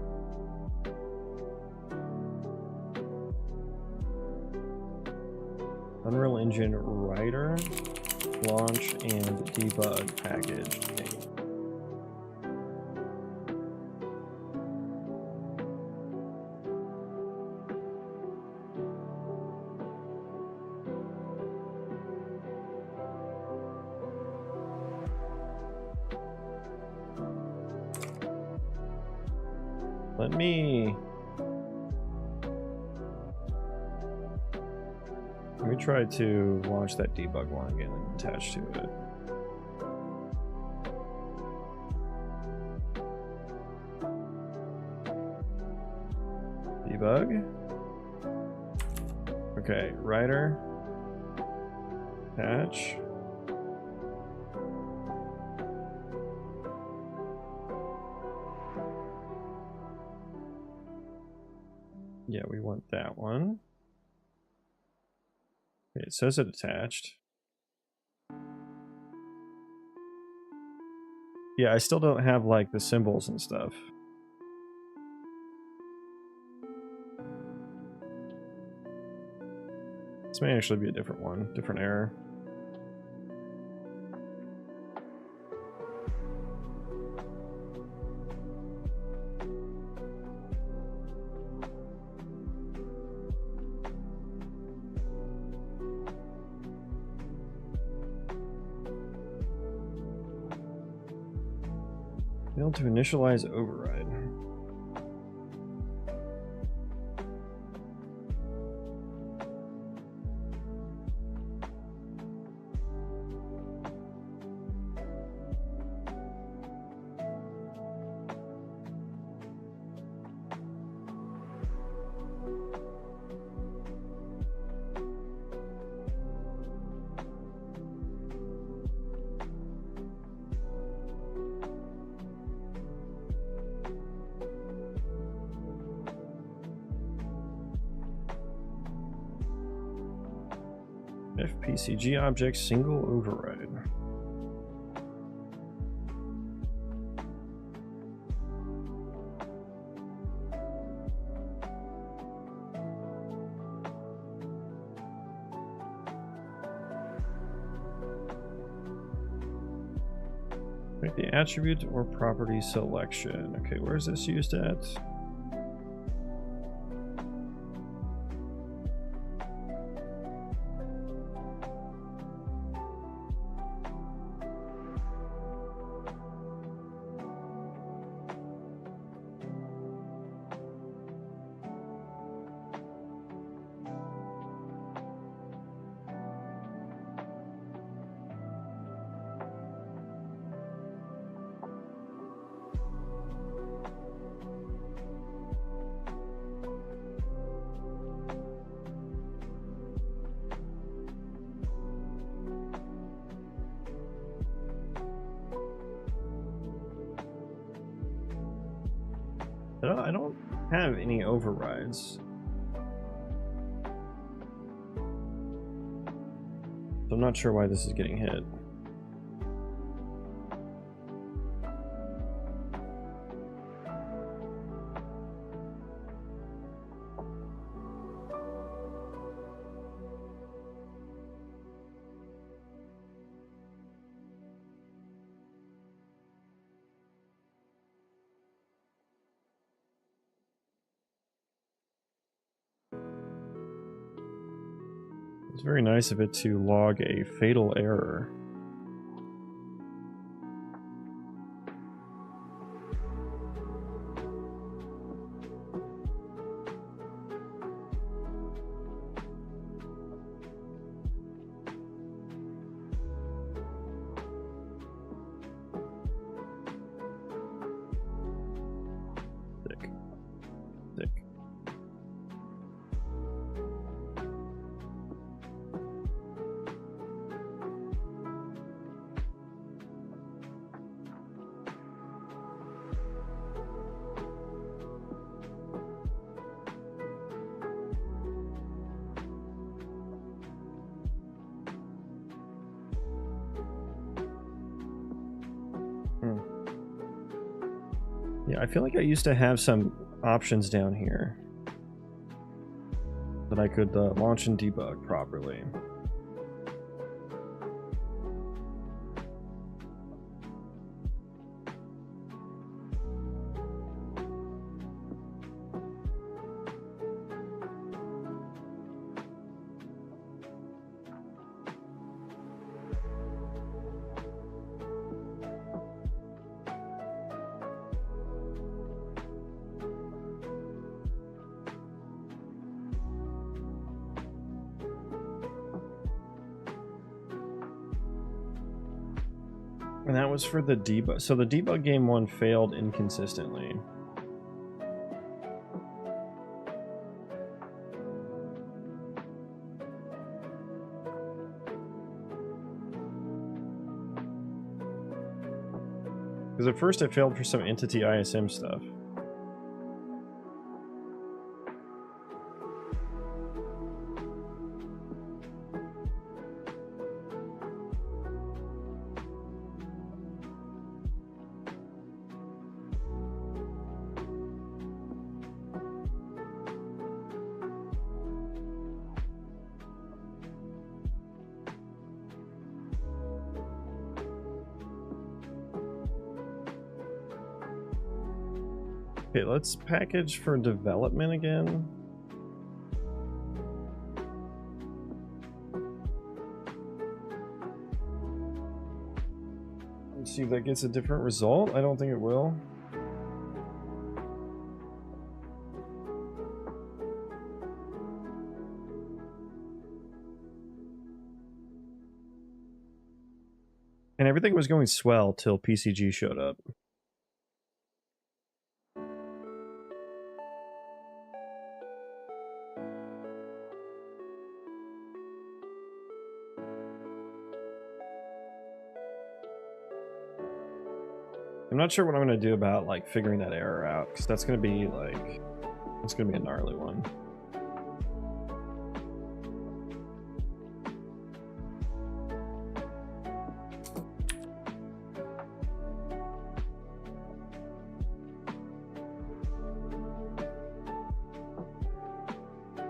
Unreal Engine writer, launch and debug package game. Let me try to launch that debug one again and attach to it. Debug. Okay, writer. Attach. Yeah, we want that one. Okay, it says it attached. Yeah, I still don't have like the symbols and stuff. This may actually be a different one, different error. Failed to initialize override. FPCG object single override. Make the attribute or property selection. Okay, where is this used at? I don't have any overrides. So I'm not sure why this is getting hit. It's very nice of it to log a fatal error. Thick. Yeah, I feel like I used to have some options down here that I could launch and debug properly. And that was for the debug. So the debug game one failed inconsistently. Because at first it failed for some entity ISM stuff. Okay, let's package for development again. Let's see if that gets a different result. I don't think it will. And everything was going swell till PCG showed up. I'm not sure what I'm going to do about like figuring that error out, because that's going to be like, it's going to be a gnarly one.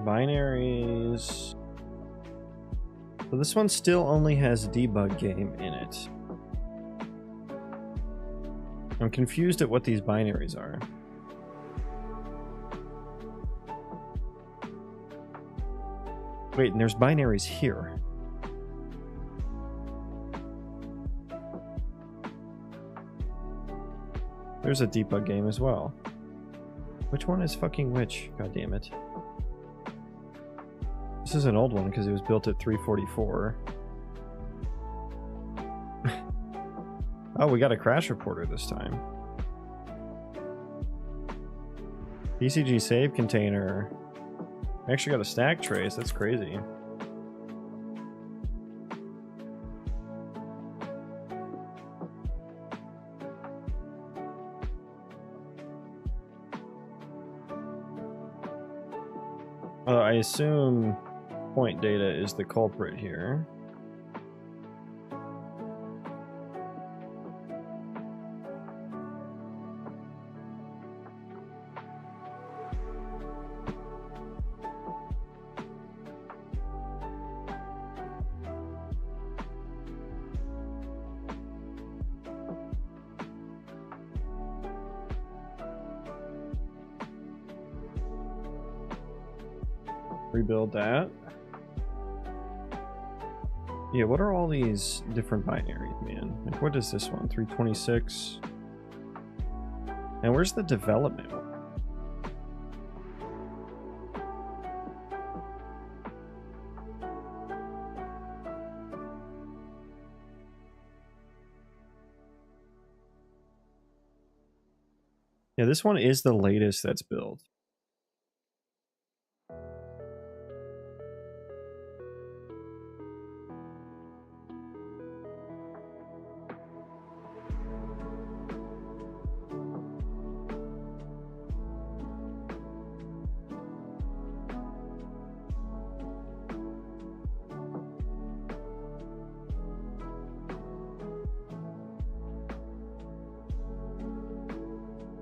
Binaries. So this one still only has debug game in it. I'm confused at what these binaries are. Wait, and there's binaries here. There's a debug game as well. Which one is fucking which? God damn it. This is an old one because it was built at 344. Oh, we got a crash reporter this time. PCG save container. I actually got a stack trace. That's crazy. I assume point data is the culprit here. Rebuild that. Yeah, what are all these different binaries, man? Like, what is this one? 326. And where's the development one? Yeah, this one is the latest that's built.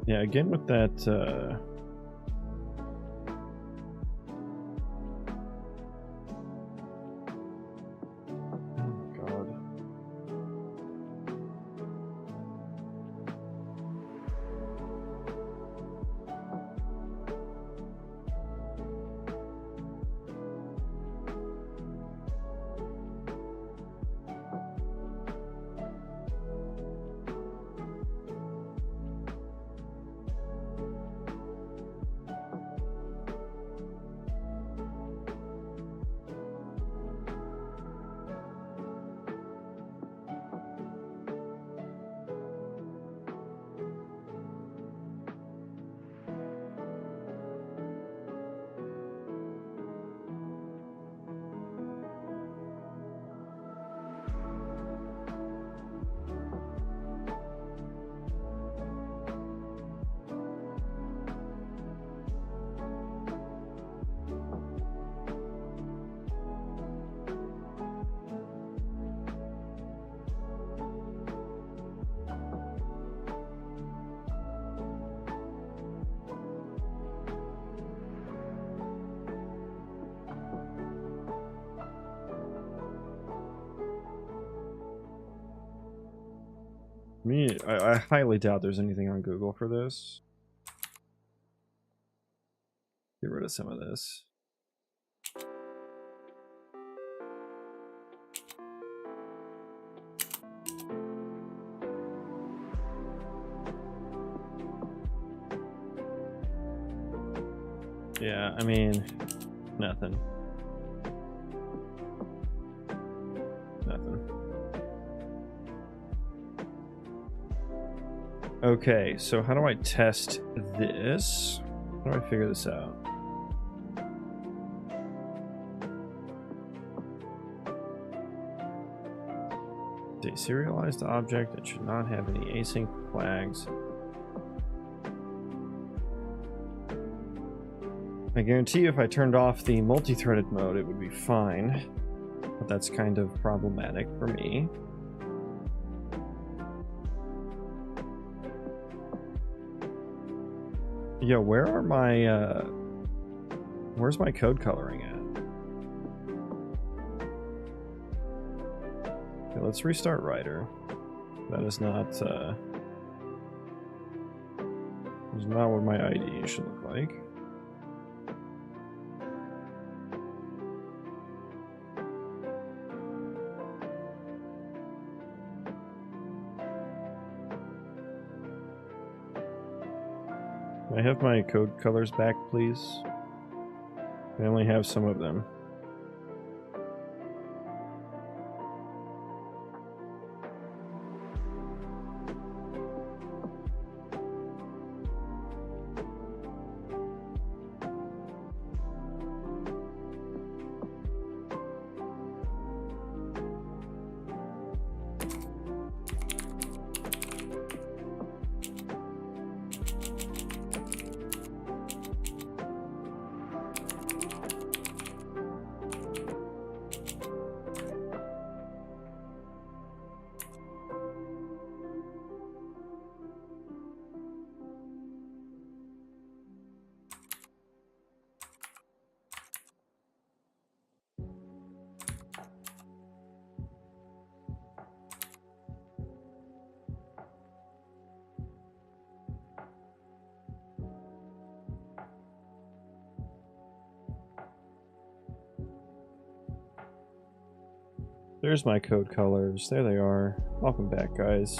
Yeah, again with that, oh god. I highly doubt there's anything on Google for this. Get rid of some of this. Yeah, I mean, nothing. Nothing. Okay, so how do I test this? How do I figure this out? A serialized object that should not have any async flags. I guarantee you if I turned off the multi-threaded mode it would be fine, but that's kind of problematic for me. Yo, where are my where's my code coloring at? Okay, let's restart Writer. That is not what my IDE should look like. Can I have my code colors back, please? I only have some of them. There's my code colors. There they are. Welcome back, guys.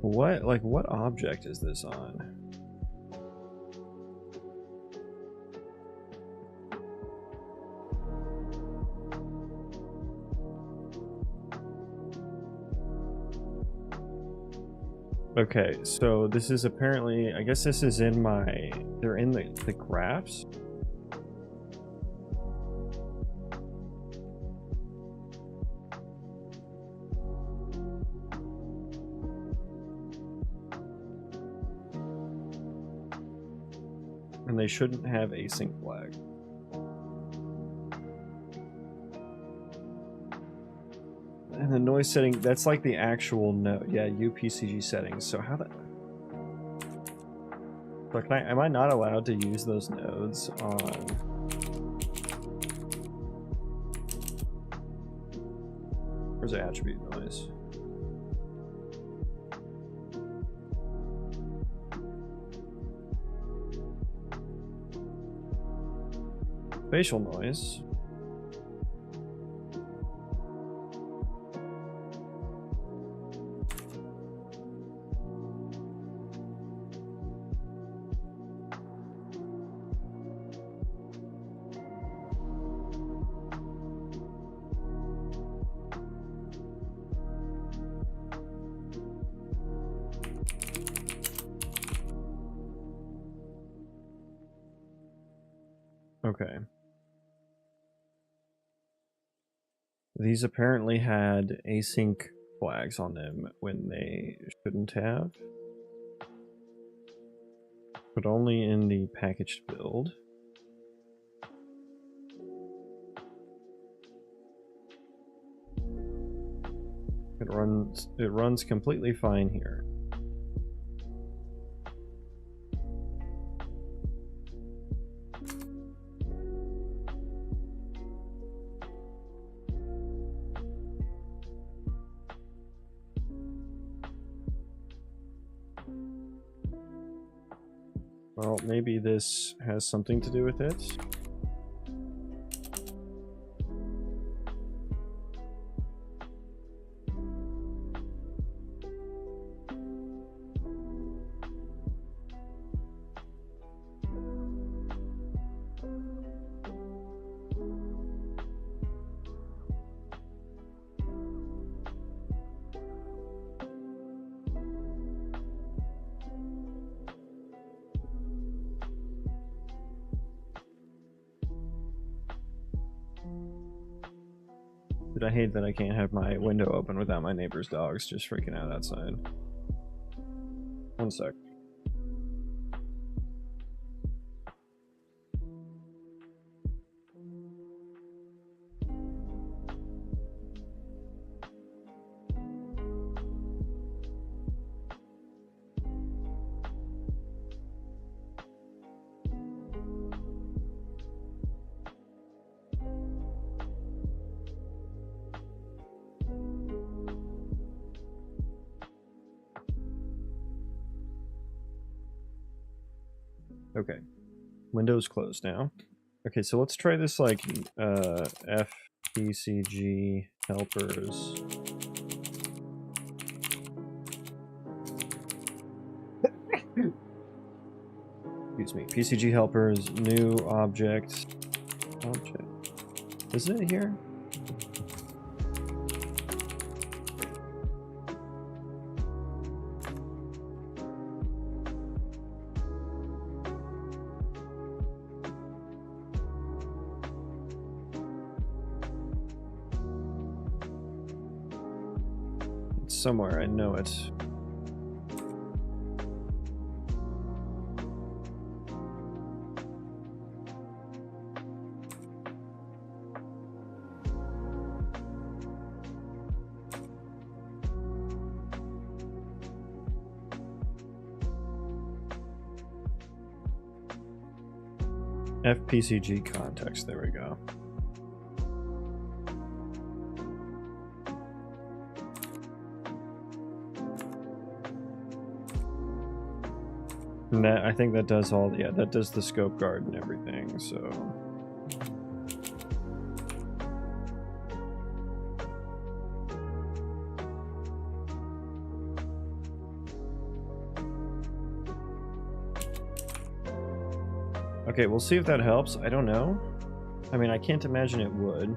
What object is this on? Okay, so this is apparently, I guess this is in my, they're in the graphs. And they shouldn't have async flag. And the noise setting, that's like the actual node. Yeah, UPCG settings. So how the... But am I not allowed to use those nodes on... Where's the attribute noise? Spatial noise. Okay. These apparently had async flags on them when they shouldn't have. But only in the packaged build. It runs completely fine here. Well, maybe this has something to do with it. But I hate that I can't have my window open without my neighbor's dogs just freaking out outside. One sec. Okay, window's closed now. Okay, so let's try this like FPCG helpers. Excuse me, PCG helpers, new object. Is it here? Somewhere, I know it. FPCG context, there we go. And that, I think that does all, yeah, that does the scope guard and everything, so. Okay, we'll see if that helps. I don't know. I mean, I can't imagine it would,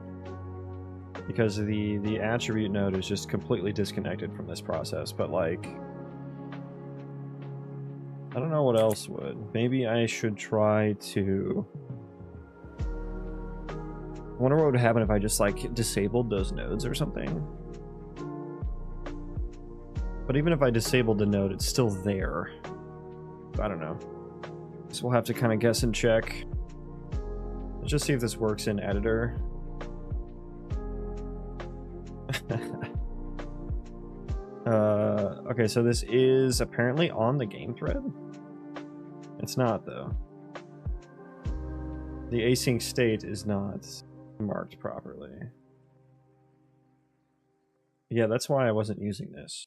because the attribute node is just completely disconnected from this process, but like, I don't know what else would. Maybe I should try to... I wonder what would happen if I just like disabled those nodes or something. But even if I disabled the node, it's still there. I don't know. So we'll have to kind of guess and check. Let's just see if this works in editor. Okay, so this is apparently on the game thread. It's not, though. The async state is not marked properly. Yeah, that's why I wasn't using this.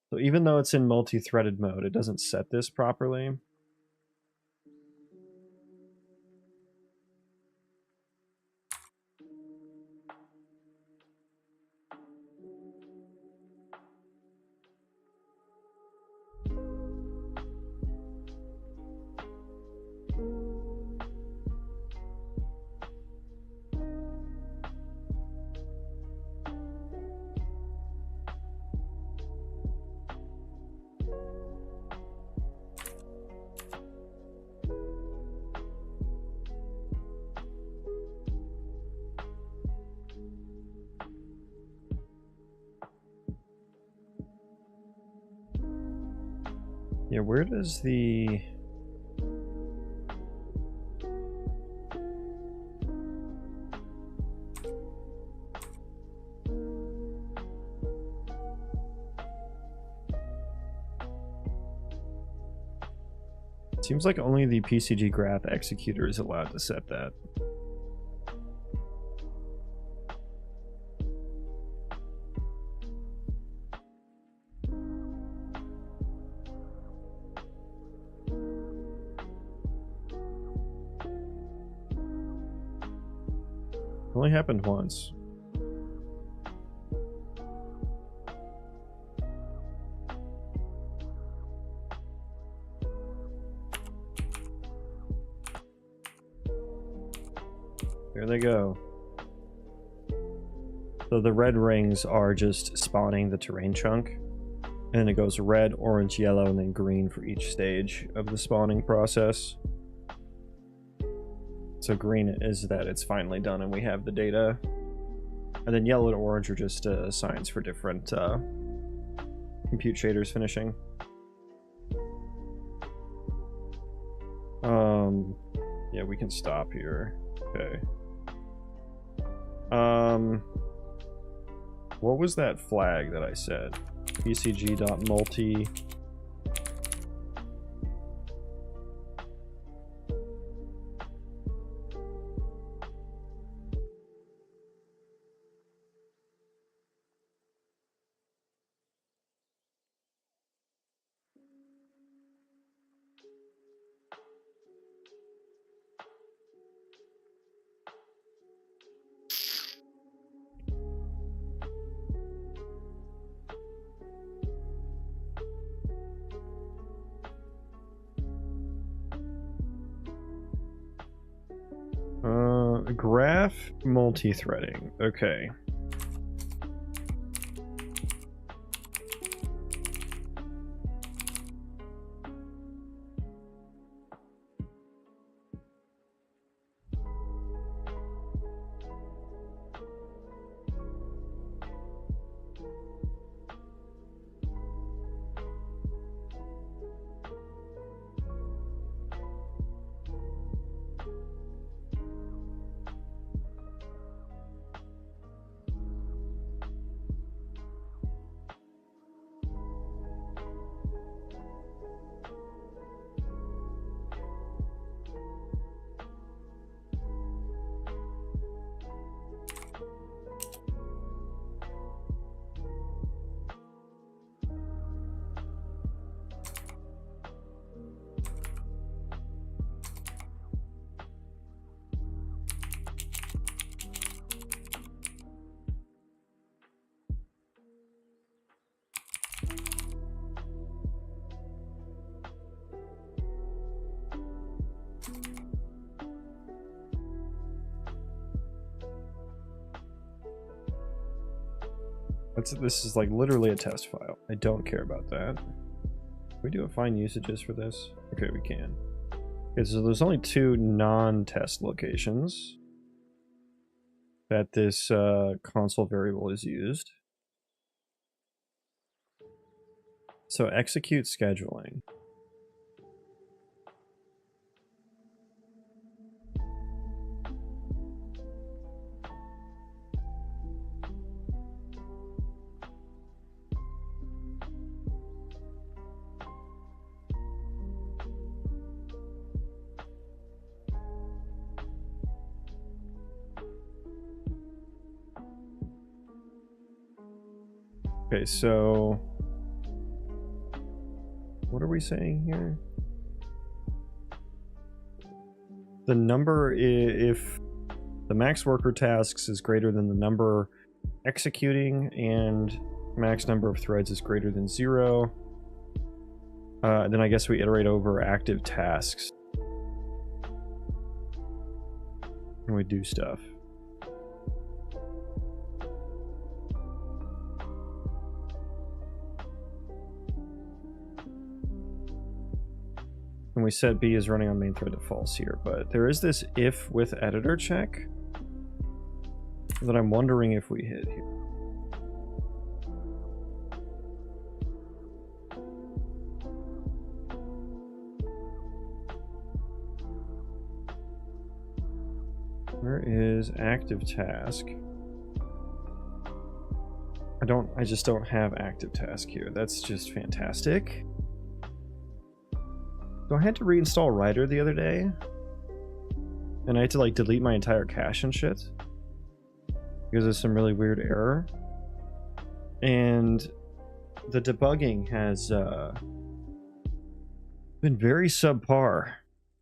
So even though it's in multi-threaded mode, it doesn't set this properly. Yeah, where does the... Seems like only the PCG graph executor is allowed to set that. Only happened once. There they go. So the red rings are just spawning the terrain chunk. And it goes red, orange, yellow, and then green for each stage of the spawning process. So green is that it's finally done and we have the data. And then yellow and orange are just signs for different compute shaders finishing. Yeah, we can stop here. Okay. What was that flag that I said? pcg.multi. Graph multi-threading. Okay. This is like literally a test file. I don't care about that. Can we do a find usages for this? Okay, we can. Okay, so there's only 2 non-test locations that this console variable is used. So execute scheduling. Okay, so what are we saying here? The number, if the max worker tasks is greater than the number executing and max number of threads is greater than 0, then I guess we iterate over active tasks and we do stuff. And we set B is running on main thread to false here, but there is this if with editor check that I'm wondering if we hit here. Where is active task? I just don't have active task here. That's just fantastic. So I had to reinstall Rider the other day, and I had to like delete my entire cache and shit because of some really weird error. And the debugging has been very subpar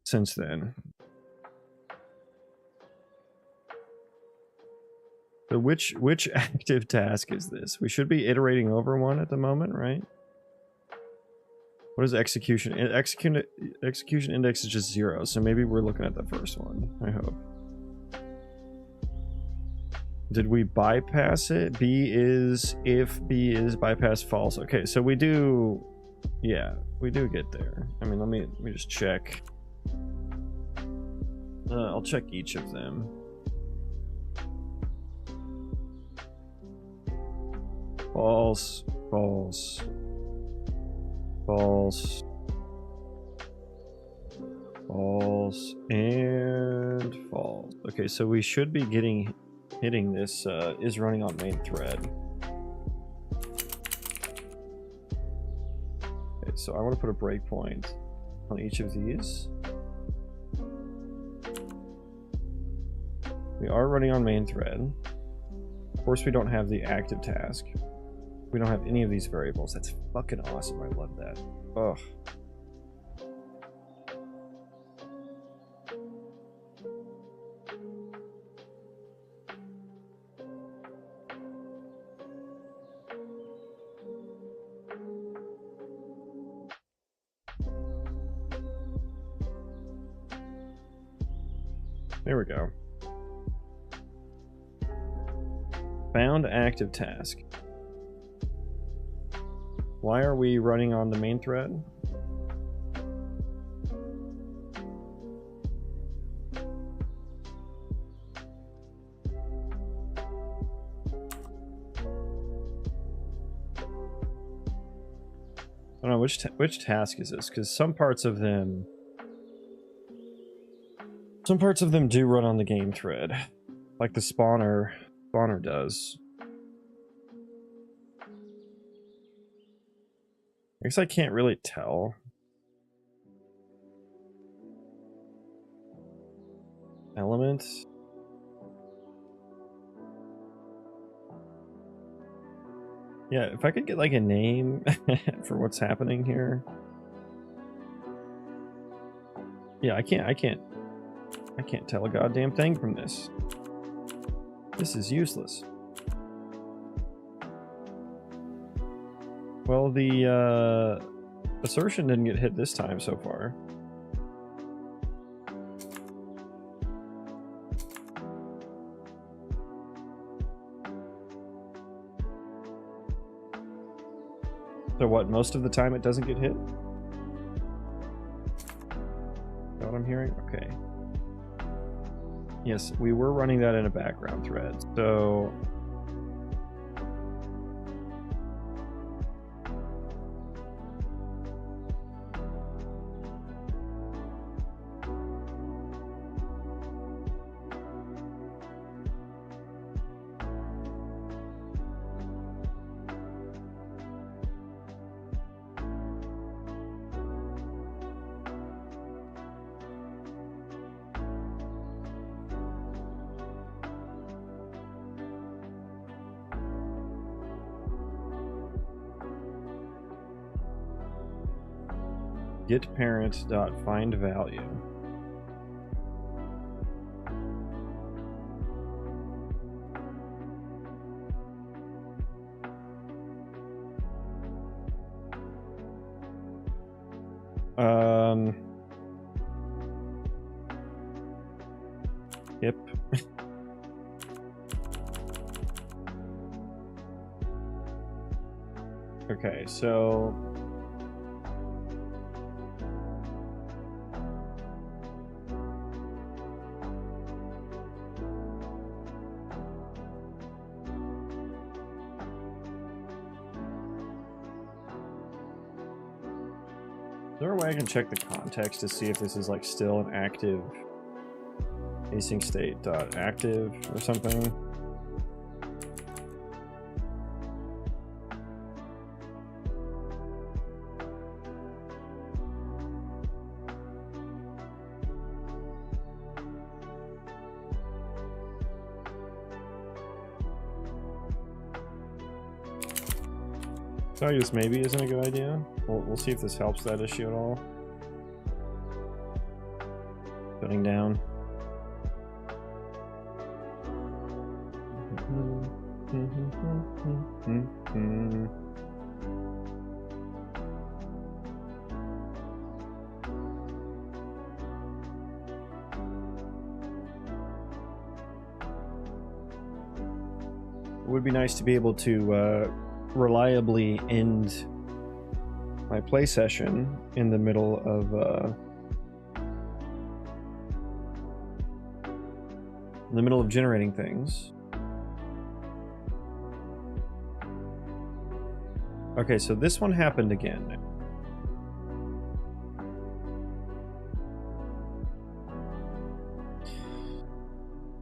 since then. So which active task is this? We should be iterating over one at the moment, right? What is execution? Execution index is just 0, so maybe we're looking at the first one, I hope. Did we bypass it? B is if B is bypass false. Okay, so we do, yeah, we do get there. I mean, let me just check. I'll check each of them. False, false, false, false, and false. Okay, so we should be hitting this is running on main thread. Okay, so I want to put a breakpoint on each of these. We are running on main thread. Of course, we don't have the active task. We don't have any of these variables. That's fucking awesome. I love that. Ugh. There we go. Found active task. Why are we running on the main thread? I don't know which task is this, because some parts of them do run on the game thread, like the spawner does. I guess I can't really tell. Element. Yeah, if I could get like a name for what's happening here. Yeah, I can't tell a goddamn thing from this. This is useless. Well, the assertion didn't get hit this time so far. So what, most of the time it doesn't get hit? Is that what I'm hearing? Okay. Yes, we were running that in a background thread, so... get parent dot find value. Yep. Okay, so is there a way I can check the context to see if this is like still an active async state dot active or something? So I guess maybe isn't a good idea. We'll see if this helps that issue at all. Shutting down. It would be nice to be able to reliably end my play session in the middle of generating things. Okay, so this one happened again.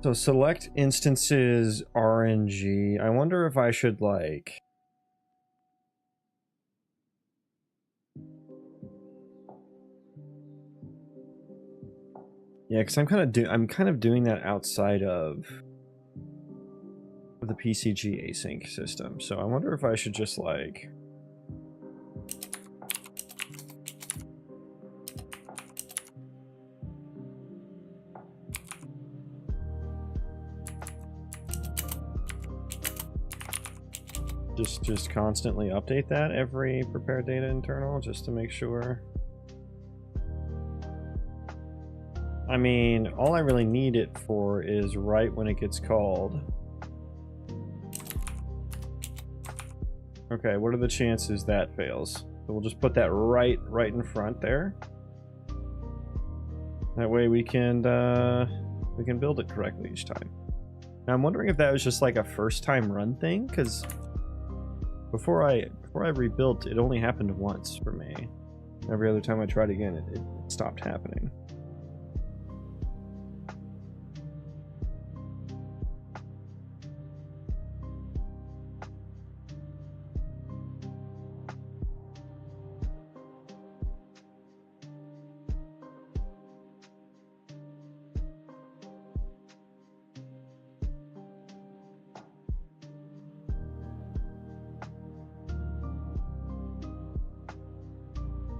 So select instances RNG. I wonder if I should like... Yeah, because I'm kind of doing that outside of the PCG async system. So I wonder if I should just like... Just constantly update that every prepared data internal just to make sure. I mean, all I really need it for is right when it gets called. Okay, what are the chances that fails? So we'll just put that right in front there. That way we can build it correctly each time. Now I'm wondering if that was just like a first time run thing, because before I rebuilt, it only happened once for me. Every other time I tried again, it stopped happening.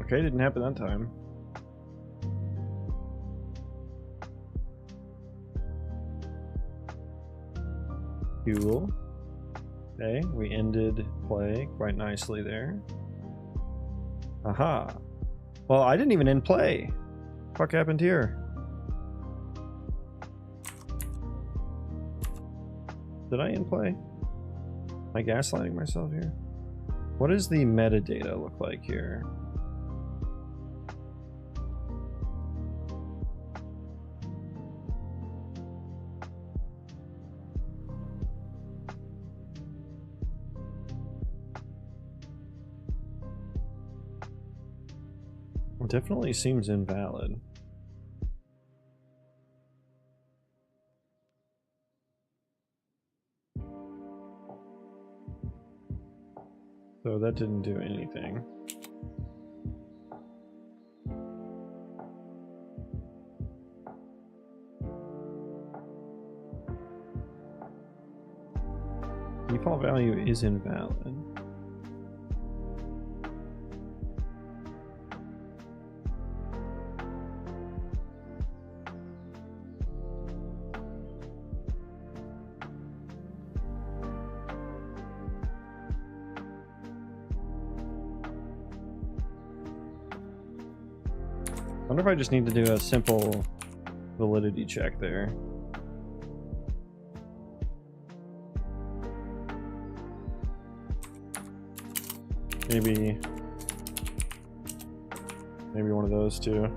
Okay, didn't happen that time. Cool. Okay, we ended play quite nicely there. Aha. Well, I didn't even end play. What the fuck happened here? Did I end play? Am I gaslighting myself here? What does the metadata look like here? It definitely seems invalid. So that didn't do anything. Default value is invalid. I wonder if I just need to do a simple validity check there. Maybe one of those two.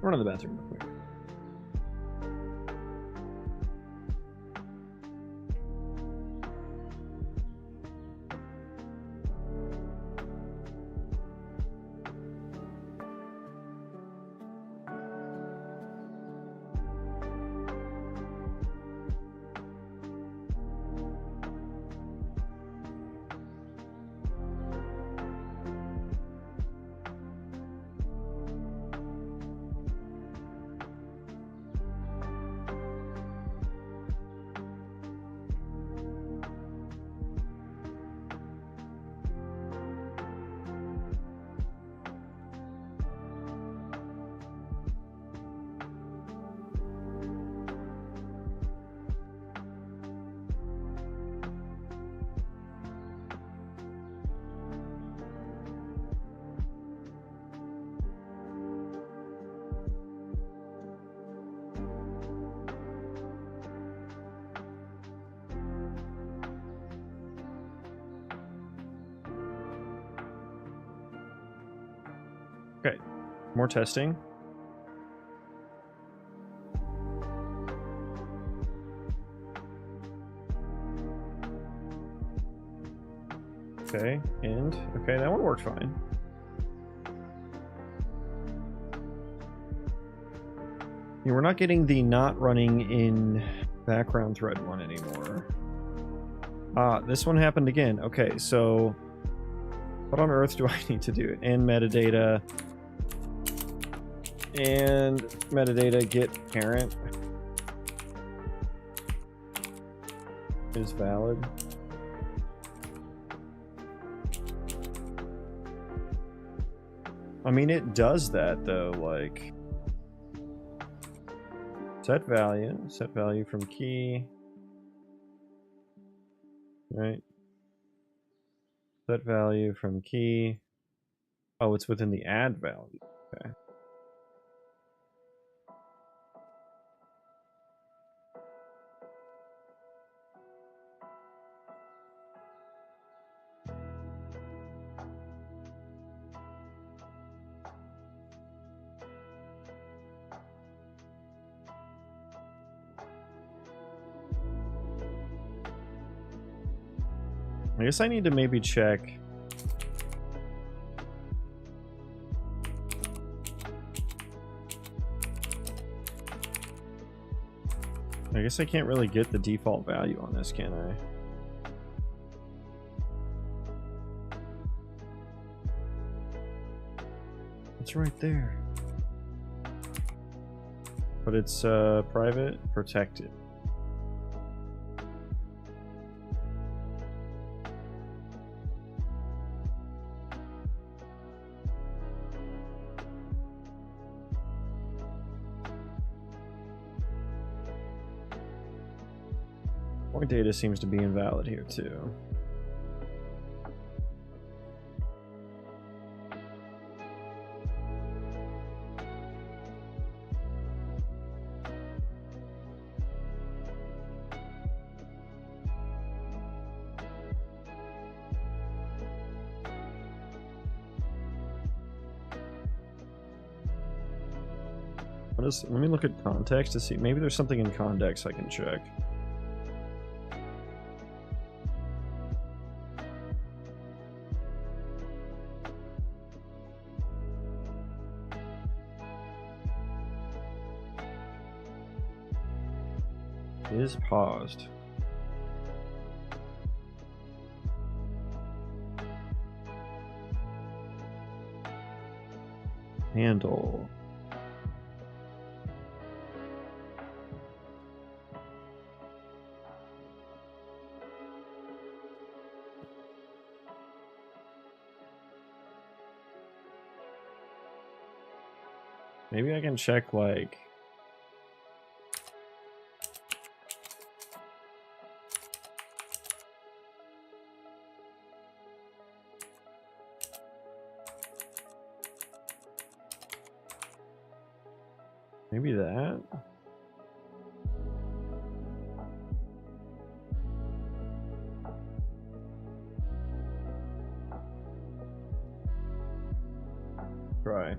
Run to the bathroom real quick. Okay, more testing. Okay, and okay, that one worked fine. Yeah, we're not getting the not running in background thread one anymore. Ah, this one happened again. Okay, so what on earth do I need to do? And metadata. And metadata get parent is valid. I mean, it does that though, like set value from key, right? Set value from key. Oh, it's within the add value. Okay. I guess I need to maybe check. I guess I can't really get the default value on this, can I? It's right there. But it's private, protected. Point data seems to be invalid here too. Let me look at context to see. Maybe there's something in context I can check. It is paused. Handle. Maybe I can check like maybe that. Try.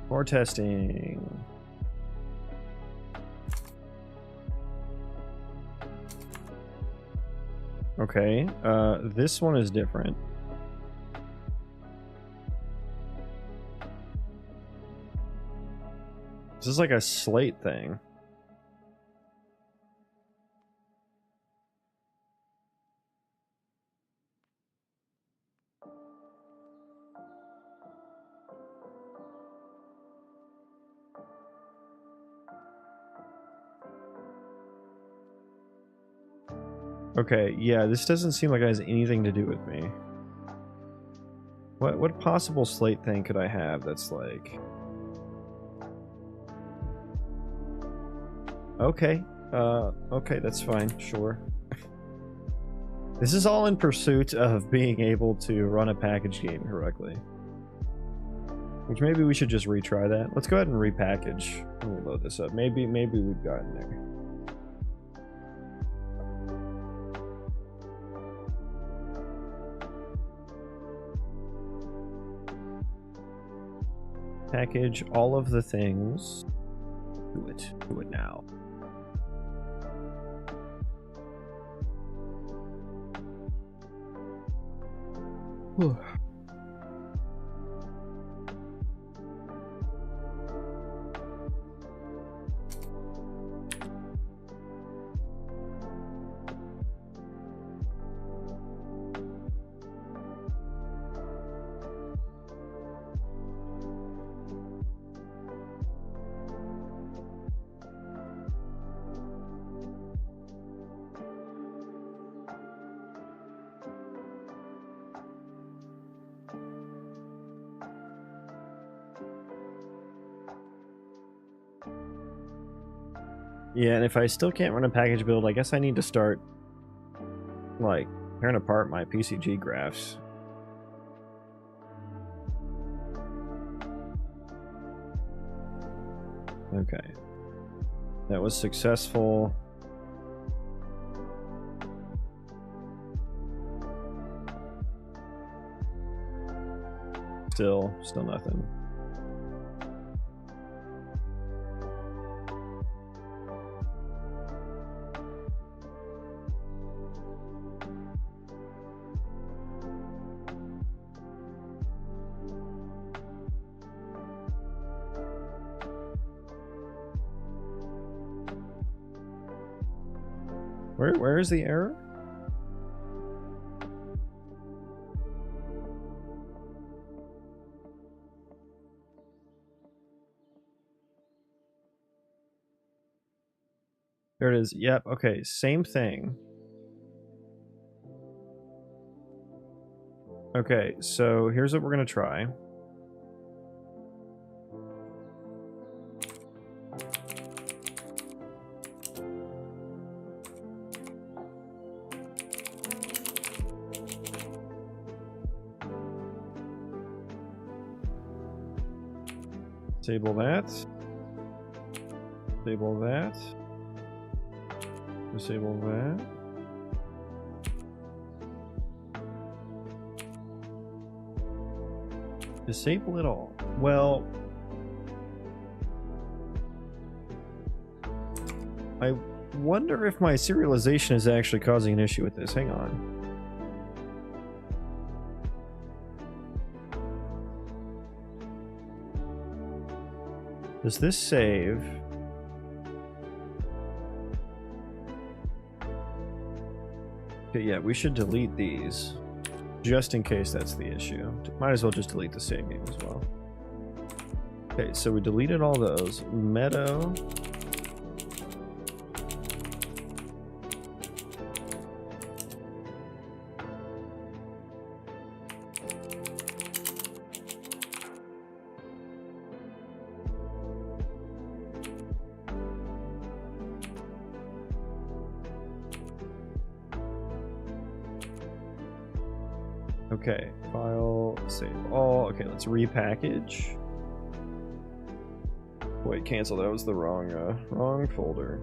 More testing. Okay, this one is different. This is like a slate thing. Okay, yeah, this doesn't seem like it has anything to do with me. What possible slate thing could I have that's like... Okay. Okay, that's fine. Sure. This is all in pursuit of being able to run a package game correctly. Which maybe we should just retry that. Let's go ahead and repackage. Let me load this up. Maybe we've gotten there. Package all of the things. Do it. Do it now. Whew. Yeah, and if I still can't run a package build, I guess I need to start, like, tearing apart my PCG graphs. Okay. That was successful. Still nothing. Where is the error? There it is. Yep, okay, same thing. Okay, so here's what we're gonna try. Disable that. Disable that. Disable that. Disable it all. Well, I wonder if my serialization is actually causing an issue with this. Hang on. Does this save? Okay, yeah, we should delete these. Just in case that's the issue. Might as well just delete the save game as well. Okay, so we deleted all those. Meadow. Okay, file, save all. Okay, let's repackage. Wait, cancel. That was the wrong folder.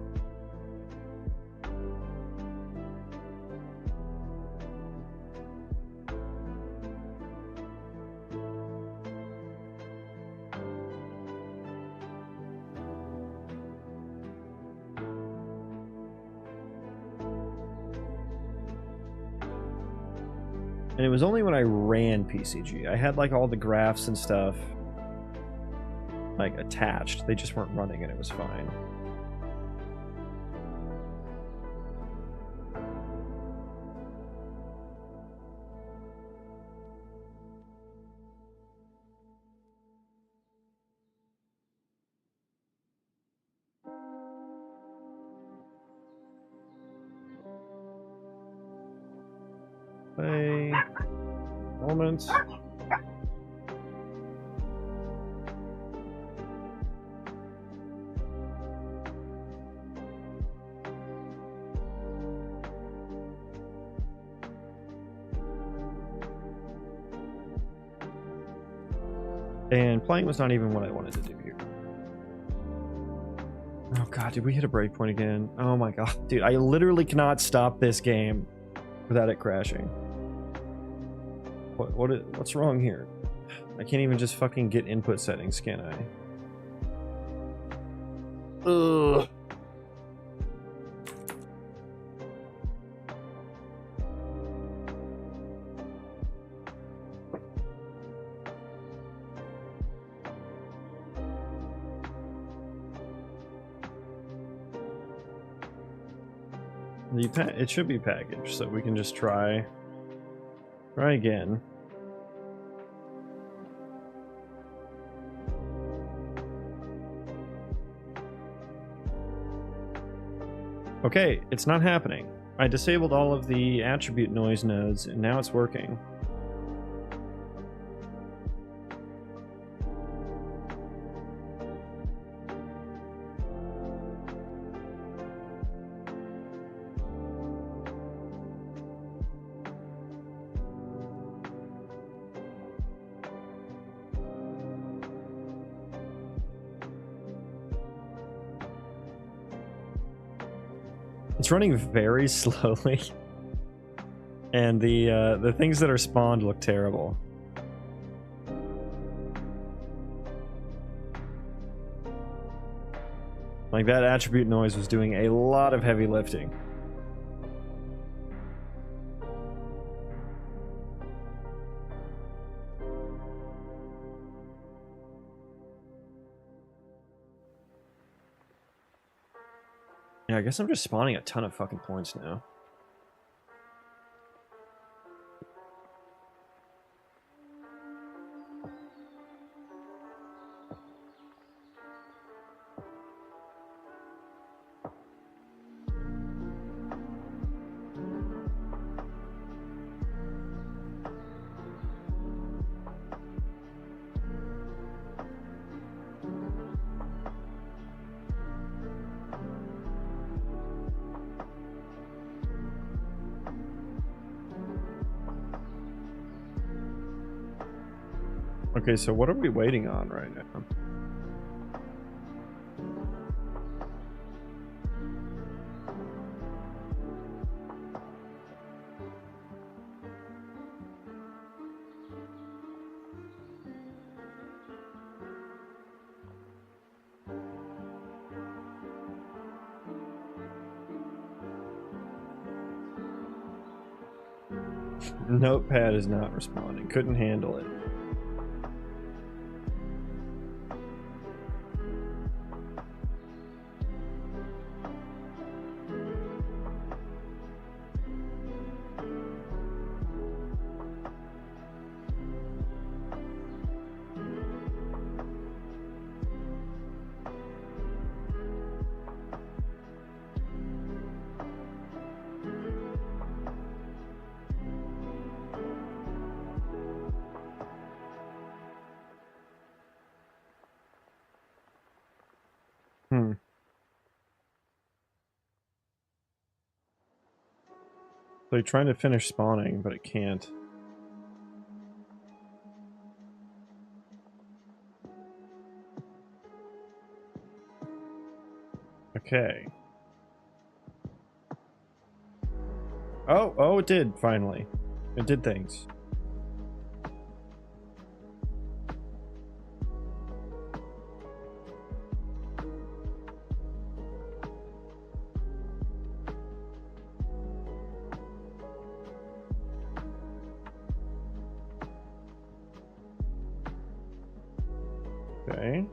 And it was only when I ran PCG. I had like all the graphs and stuff like attached. They just weren't running and it was fine. Play. Moment. And playing was not even what I wanted to do here. Oh god, did we hit a breakpoint again? Oh my god, dude, I literally cannot stop this game without it crashing. What's wrong here? I can't even just fucking get input settings, can I? Ugh. It should be packaged, so we can just try again. Okay, it's not happening. I disabled all of the attribute noise nodes, and now it's working. It's running very slowly, and the things that are spawned look terrible. Like that attribute noise was doing a lot of heavy lifting. Yeah, I guess I'm just spawning a ton of fucking points now. Okay, so what are we waiting on right now? Notepad is not responding. Couldn't handle it. So you're trying to finish spawning, but it can't. Okay. Oh, it did, finally. It did things. Okay.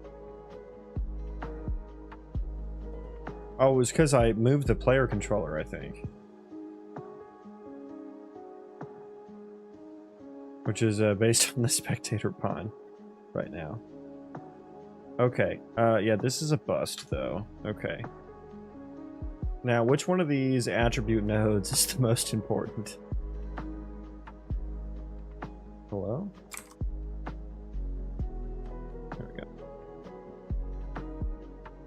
Oh, it was because I moved the player controller, I think. Which is based on the spectator pawn right now. Okay. Yeah, this is a bust, though. Okay. Now, which one of these attribute nodes is the most important? Hello? There we go.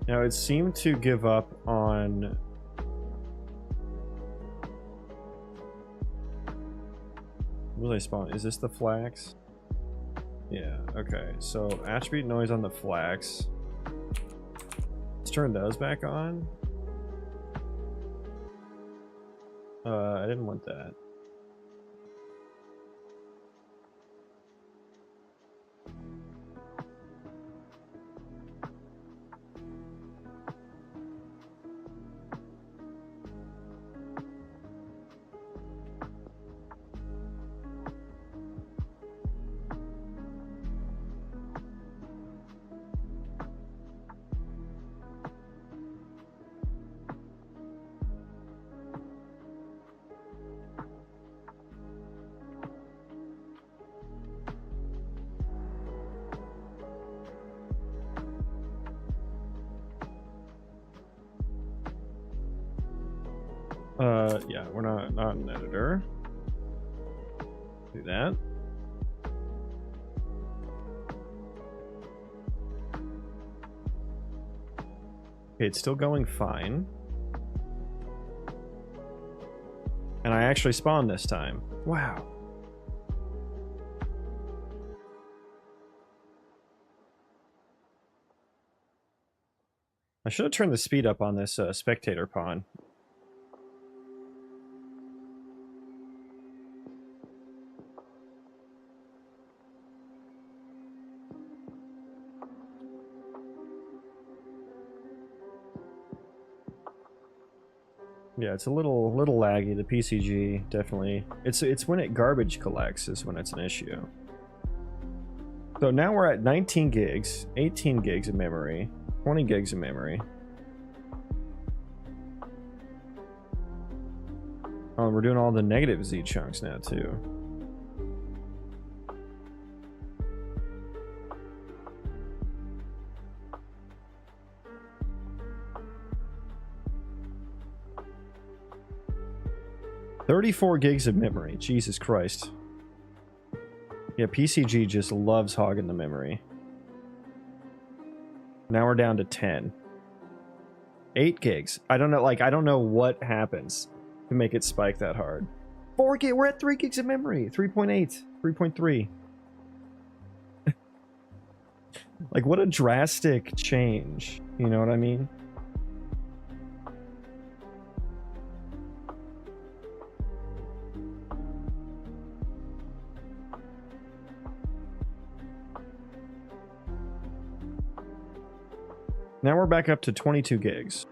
Now, it seemed to give up on... Will they spawn? Is this the flax? Yeah, okay. So attribute noise on the flax. Let's turn those back on. I didn't want that. Yeah, we're not an editor. Do that. Okay, it's still going fine. And I actually spawned this time. Wow. I should have turned the speed up on this spectator pawn. Yeah, it's a little laggy. The PCG definitely. It's when it garbage collects is when it's an issue. So now we're at 19 gigs, 18 gigs of memory, 20 gigs of memory. Oh, we're doing all the negative Z chunks now too. $34 gigs of memory. Jesus Christ. Yeah, PCG just loves hogging the memory. Now we're down to 10. 8 gigs. I don't know, I don't know what happens to make it spike that hard. 4 gig, we're at 3 gigs of memory. 3.8, 3.3. Like, what a drastic change. You know what I mean? Now we're back up to 22 gigs.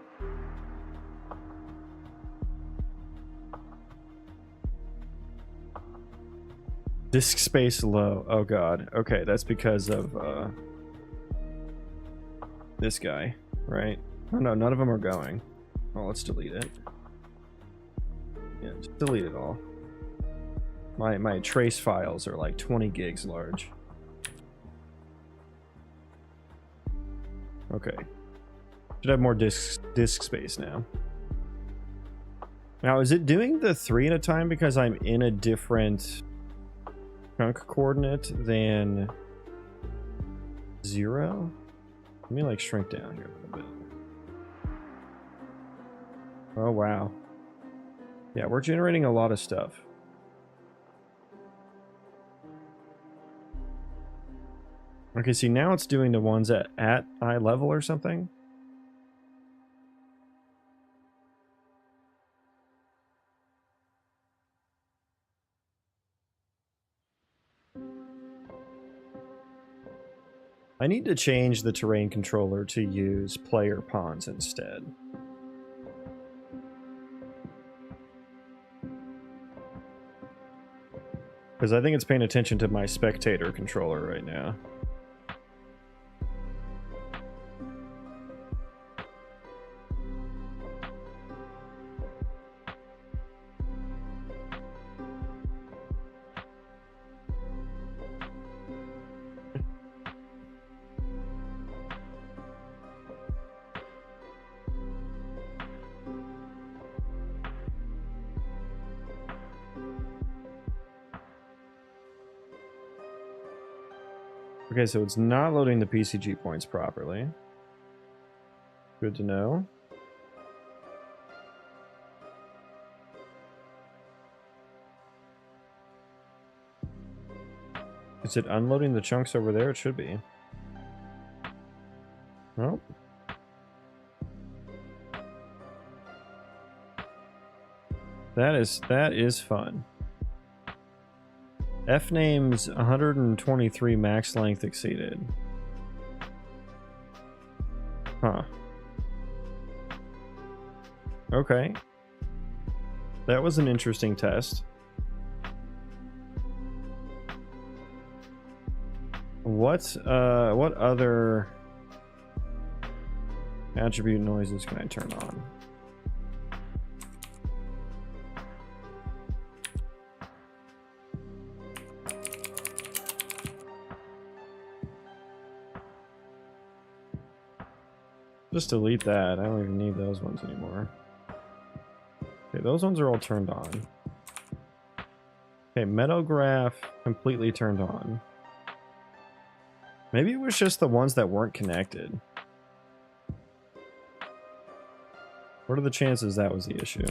Disk space low. Oh god. Okay, that's because of this guy, right? Oh no, none of them are going. Oh, let's delete it. Yeah, just delete it all. My trace files are like 20 gigs large. Okay. Should have more disk space now. Now, is it doing the 3 at a time because I'm in a different chunk coordinate than 0? Let me like shrink down here a little bit. Oh wow. Yeah, we're generating a lot of stuff. Okay, see now it's doing the ones at eye level or something. I need to change the terrain controller to use player pawns instead. Because I think it's paying attention to my spectator controller right now. Okay, so it's not loading the PCG points properly. Good to know. Is it unloading the chunks over there? It should be. Nope. That is fun. F names 123 max length exceeded. Huh. Okay. That was an interesting test. What other attribute noises can I turn on? Just delete that. I don't even need those ones anymore. Okay, those ones are all turned on. Okay, Metograph completely turned on. Maybe it was just the ones that weren't connected. What are the chances that was the issue?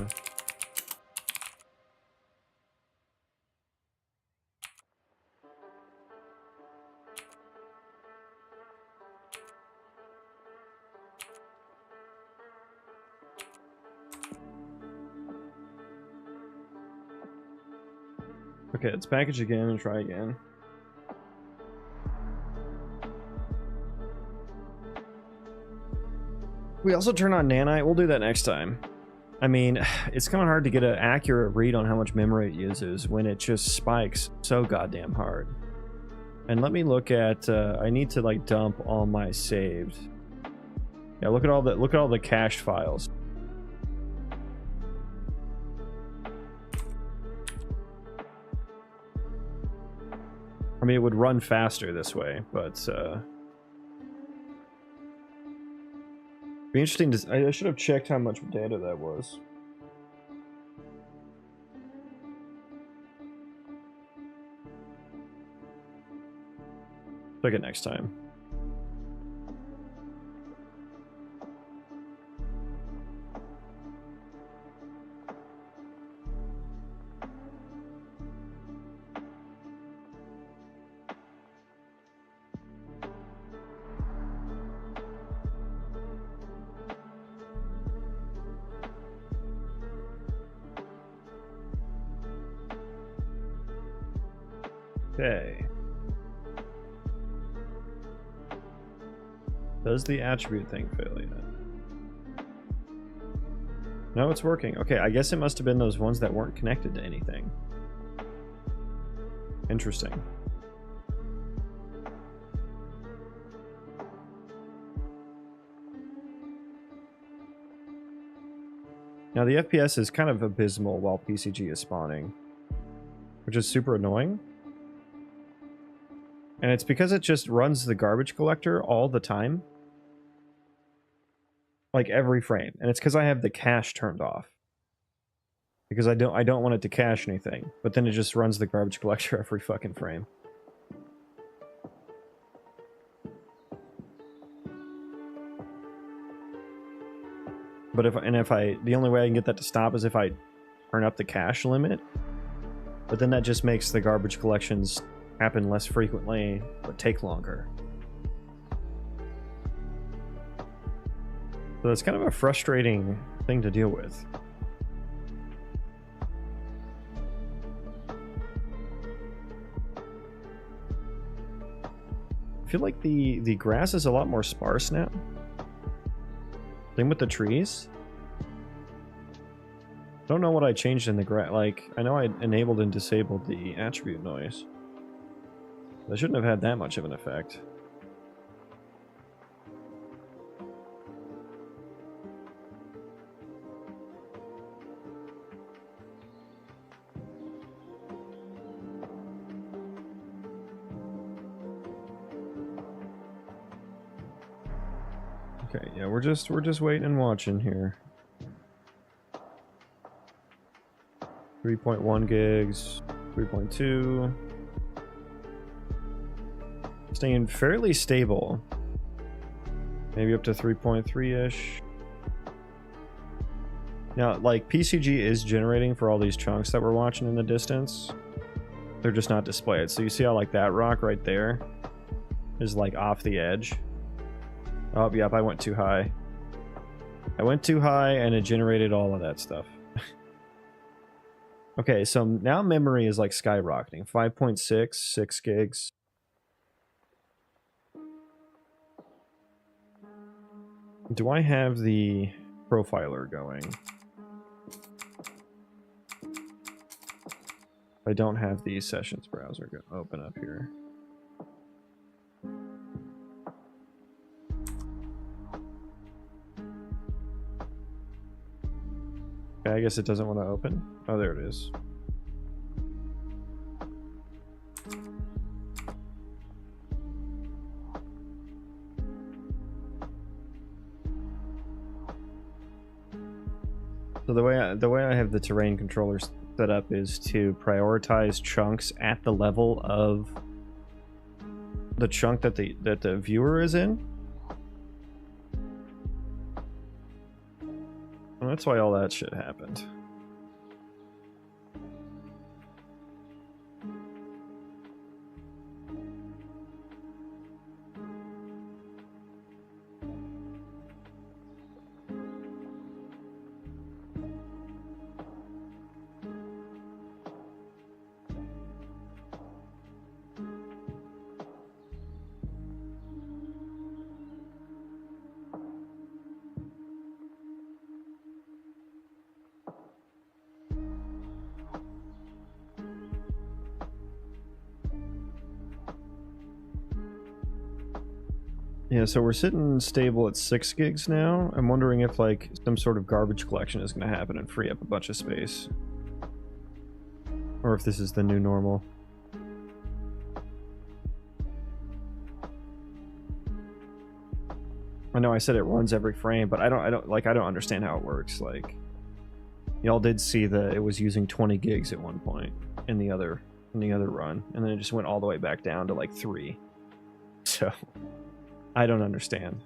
Okay, let's package again and try again. We also turn on nanite. We'll do that next time. I mean, it's kind of hard to get an accurate read on how much memory it uses when it just spikes so goddamn hard. And let me look at. I need to like dump all my saved. Yeah, look at all the cached files. I mean, it would run faster this way, but be interesting to. I should have checked how much data that was. Check it next time. Okay. Does the attribute thing fail yet? No, it's working. Okay, I guess it must have been those ones that weren't connected to anything. Interesting. Now the FPS is kind of abysmal while PCG is spawning, which is super annoying. And it's because it just runs the garbage collector all the time. Like every frame. And it's because I have the cache turned off. Because I don't want it to cache anything. But then it just runs the garbage collector every fucking frame. But the only way I can get that to stop is if I turn up the cache limit. But then that just makes the garbage collections happen less frequently, but take longer. So that's kind of a frustrating thing to deal with. I feel like the grass is a lot more sparse now. Same with the trees. Don't know what I changed in the grass. Like, I know I enabled and disabled the attribute noise. That shouldn't have had that much of an effect. Okay, yeah, we're just waiting and watching here. 3.1 gigs, 3.2. Staying fairly stable. Maybe up to 3.3-ish. Now, like, PCG is generating for all these chunks that we're watching in the distance. They're just not displayed. So you see how like that rock right there is like off the edge? Oh, yep, I went too high. I went too high and it generated all of that stuff. Okay, so now memory is like skyrocketing. 5.6, 6 gigs. Do I have the profiler going? I don't have the sessions browser open up here. Okay, I guess it doesn't want to open. Oh, there it is. So the way I have the terrain controller set up is to prioritize chunks at the level of the chunk that the viewer is in. And that's why all that shit happened. Yeah, so we're sitting stable at 6 gigs now. I'm wondering if like some sort of garbage collection is going to happen and free up a bunch of space. Or if this is the new normal. I know I said it runs every frame, but I don't understand how it works. Like, y'all did see that it was using 20 gigs at one point in the other run, and then it just went all the way back down to like 3. So I don't understand.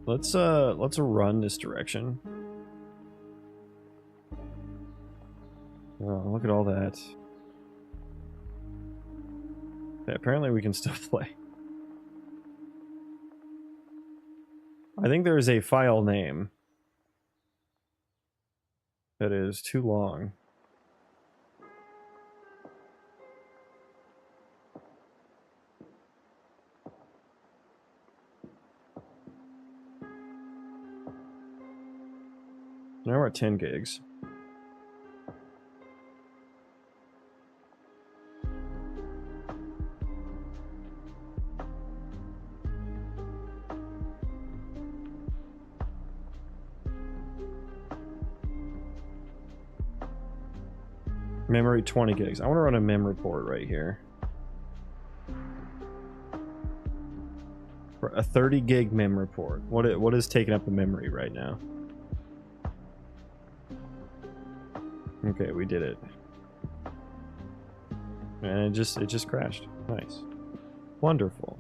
Let's run this direction. Oh, look at all that. Okay, apparently we can still play. I think there is a file name that is too long. Now we're at 10 gigs. Memory 20 gigs. I want to run a mem report right here. For a 30 gig mem report. What is taking up the memory right now? Okay, we did it. And it just crashed. Nice. Wonderful.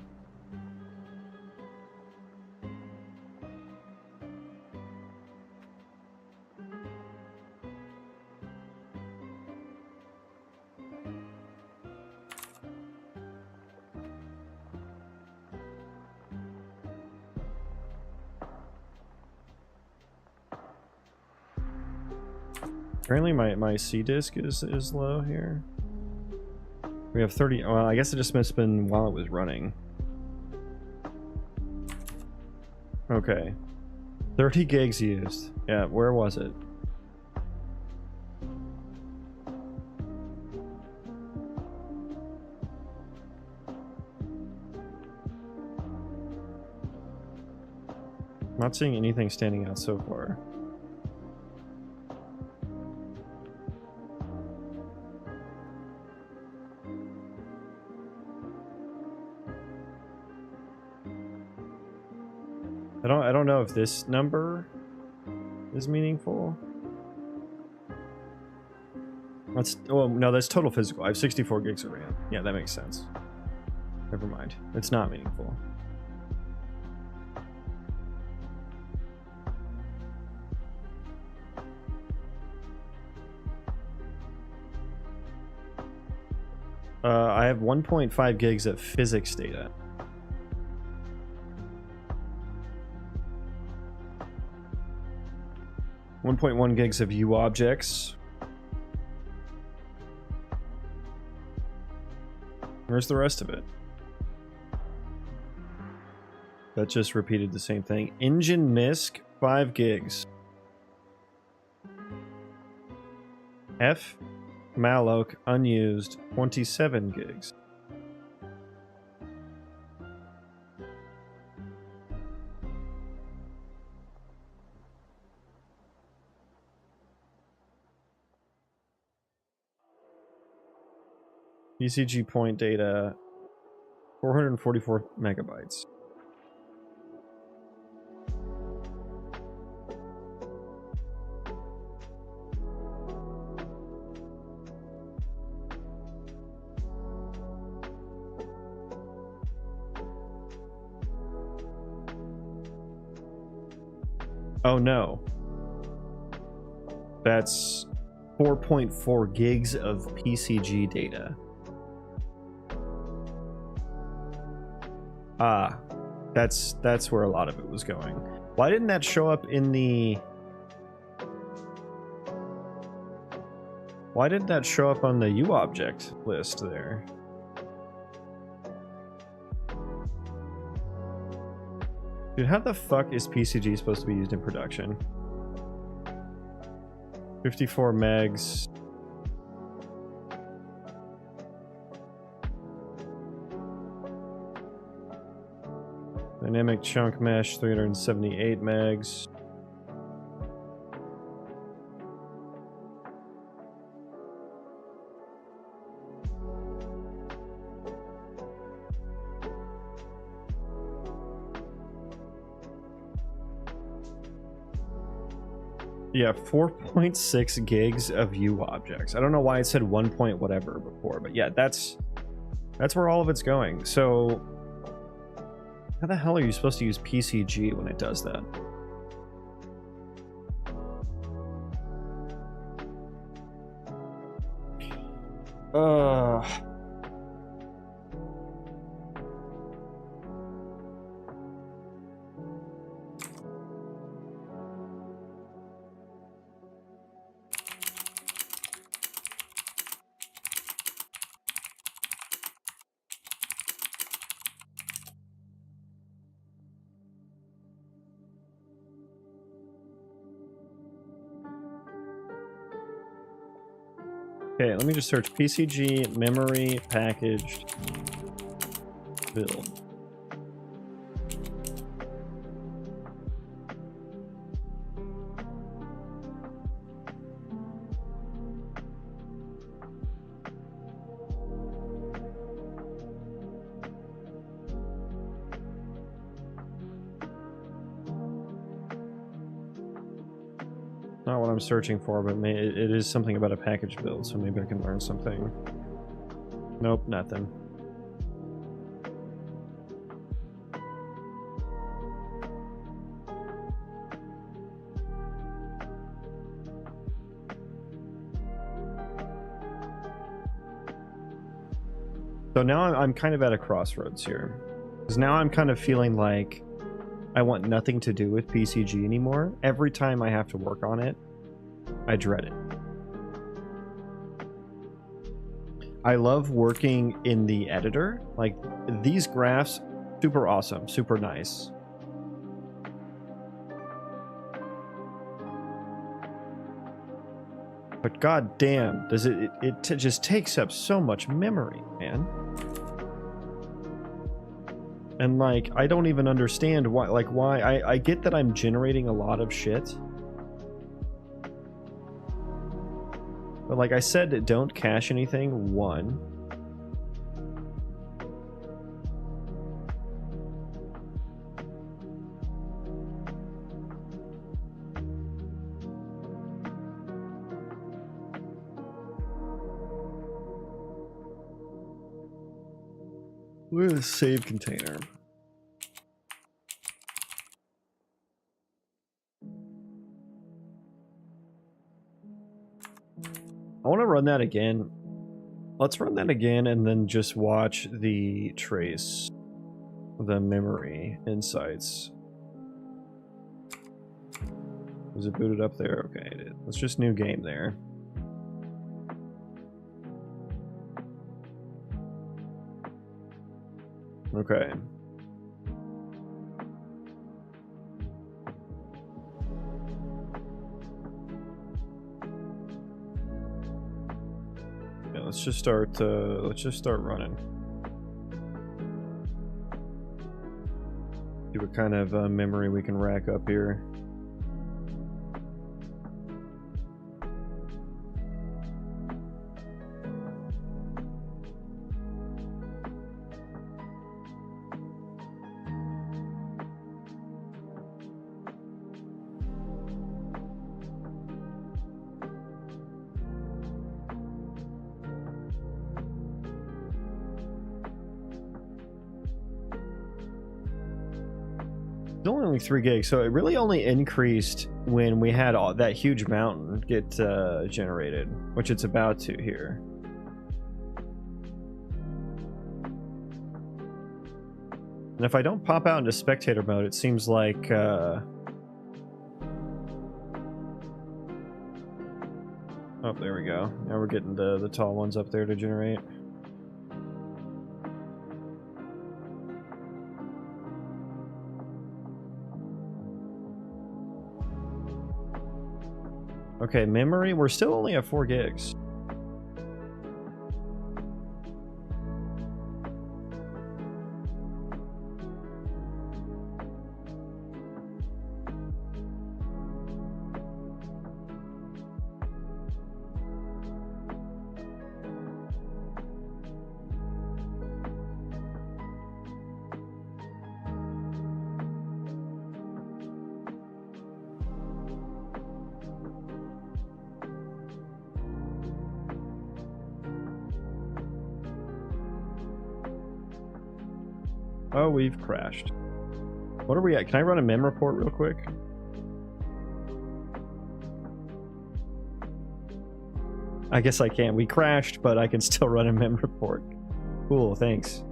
Apparently my C disk is low here. We have 30. Well, I guess it just must have been while it was running. Okay. 30 gigs used. Yeah, where was it? I'm not seeing anything standing out so far. I don't know if this number is meaningful. Oh no, that's total physical. I have 64 gigs of RAM. Yeah, that makes sense. Never mind. It's not meaningful. I have 1.5 gigs of physics data. .1 gigs of U objects. Where's the rest of it? That just repeated the same thing. Engine MISC, 5 gigs. F Malloc unused, 27 gigs. PCG point data, 444 megabytes. Oh no. That's 4.4 gigs of PCG data. Ah, that's where a lot of it was going. Why didn't that show up in the... Why didn't that show up on the UObject list there? Dude, how the fuck is PCG supposed to be used in production? 54 megs. Dynamic chunk mesh, 378 megs. Yeah, 4.6 gigs of U objects. I don't know why it said 1 point whatever before, but yeah, that's where all of it's going. So how the hell are you supposed to use PCG when it does that? Okay, let me just search PCG memory packaged build. Not what I'm searching for, but it is something about a package build, so maybe I can learn something. Nope, nothing. So now I'm kind of at a crossroads here. Because now I'm kind of feeling like I want nothing to do with PCG anymore. Every time I have to work on it, I dread it. I love working in the editor. Like, these graphs, super awesome, super nice. But god damn, does it just takes up so much memory, man. And like, I don't even understand why, like why, I get that I'm generating a lot of shit. But like I said, don't cache anything, 1. Where's the save container? I want to run that again. Let's run that again and then just watch the trace, the memory insights. Was it booted up there? Okay, it is. Let's just new game there. Okay. Yeah, let's just start running. See what kind of memory we can rack up here. Only 3 gigs, so it really only increased when we had all that huge mountain get generated, which it's about to here. And if I don't pop out into spectator mode, it seems like oh, there we go. Now we're getting the tall ones up there to generate. Okay, memory, we're still only at 4 gigs. Oh, we've crashed. What are we at? Can I run a mem report real quick? I guess I can. We crashed, but I can still run a mem report. Cool, thanks.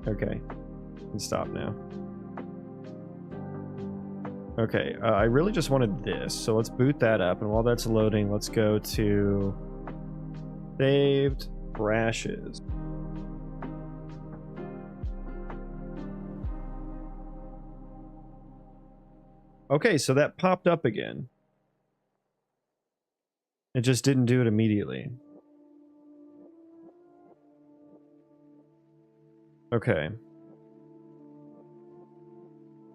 Okay. I can stop now. Okay, I really just wanted this, so let's boot that up, and while that's loading, let's go to saved crashes. Okay, so that popped up again. It just didn't do it immediately. Okay.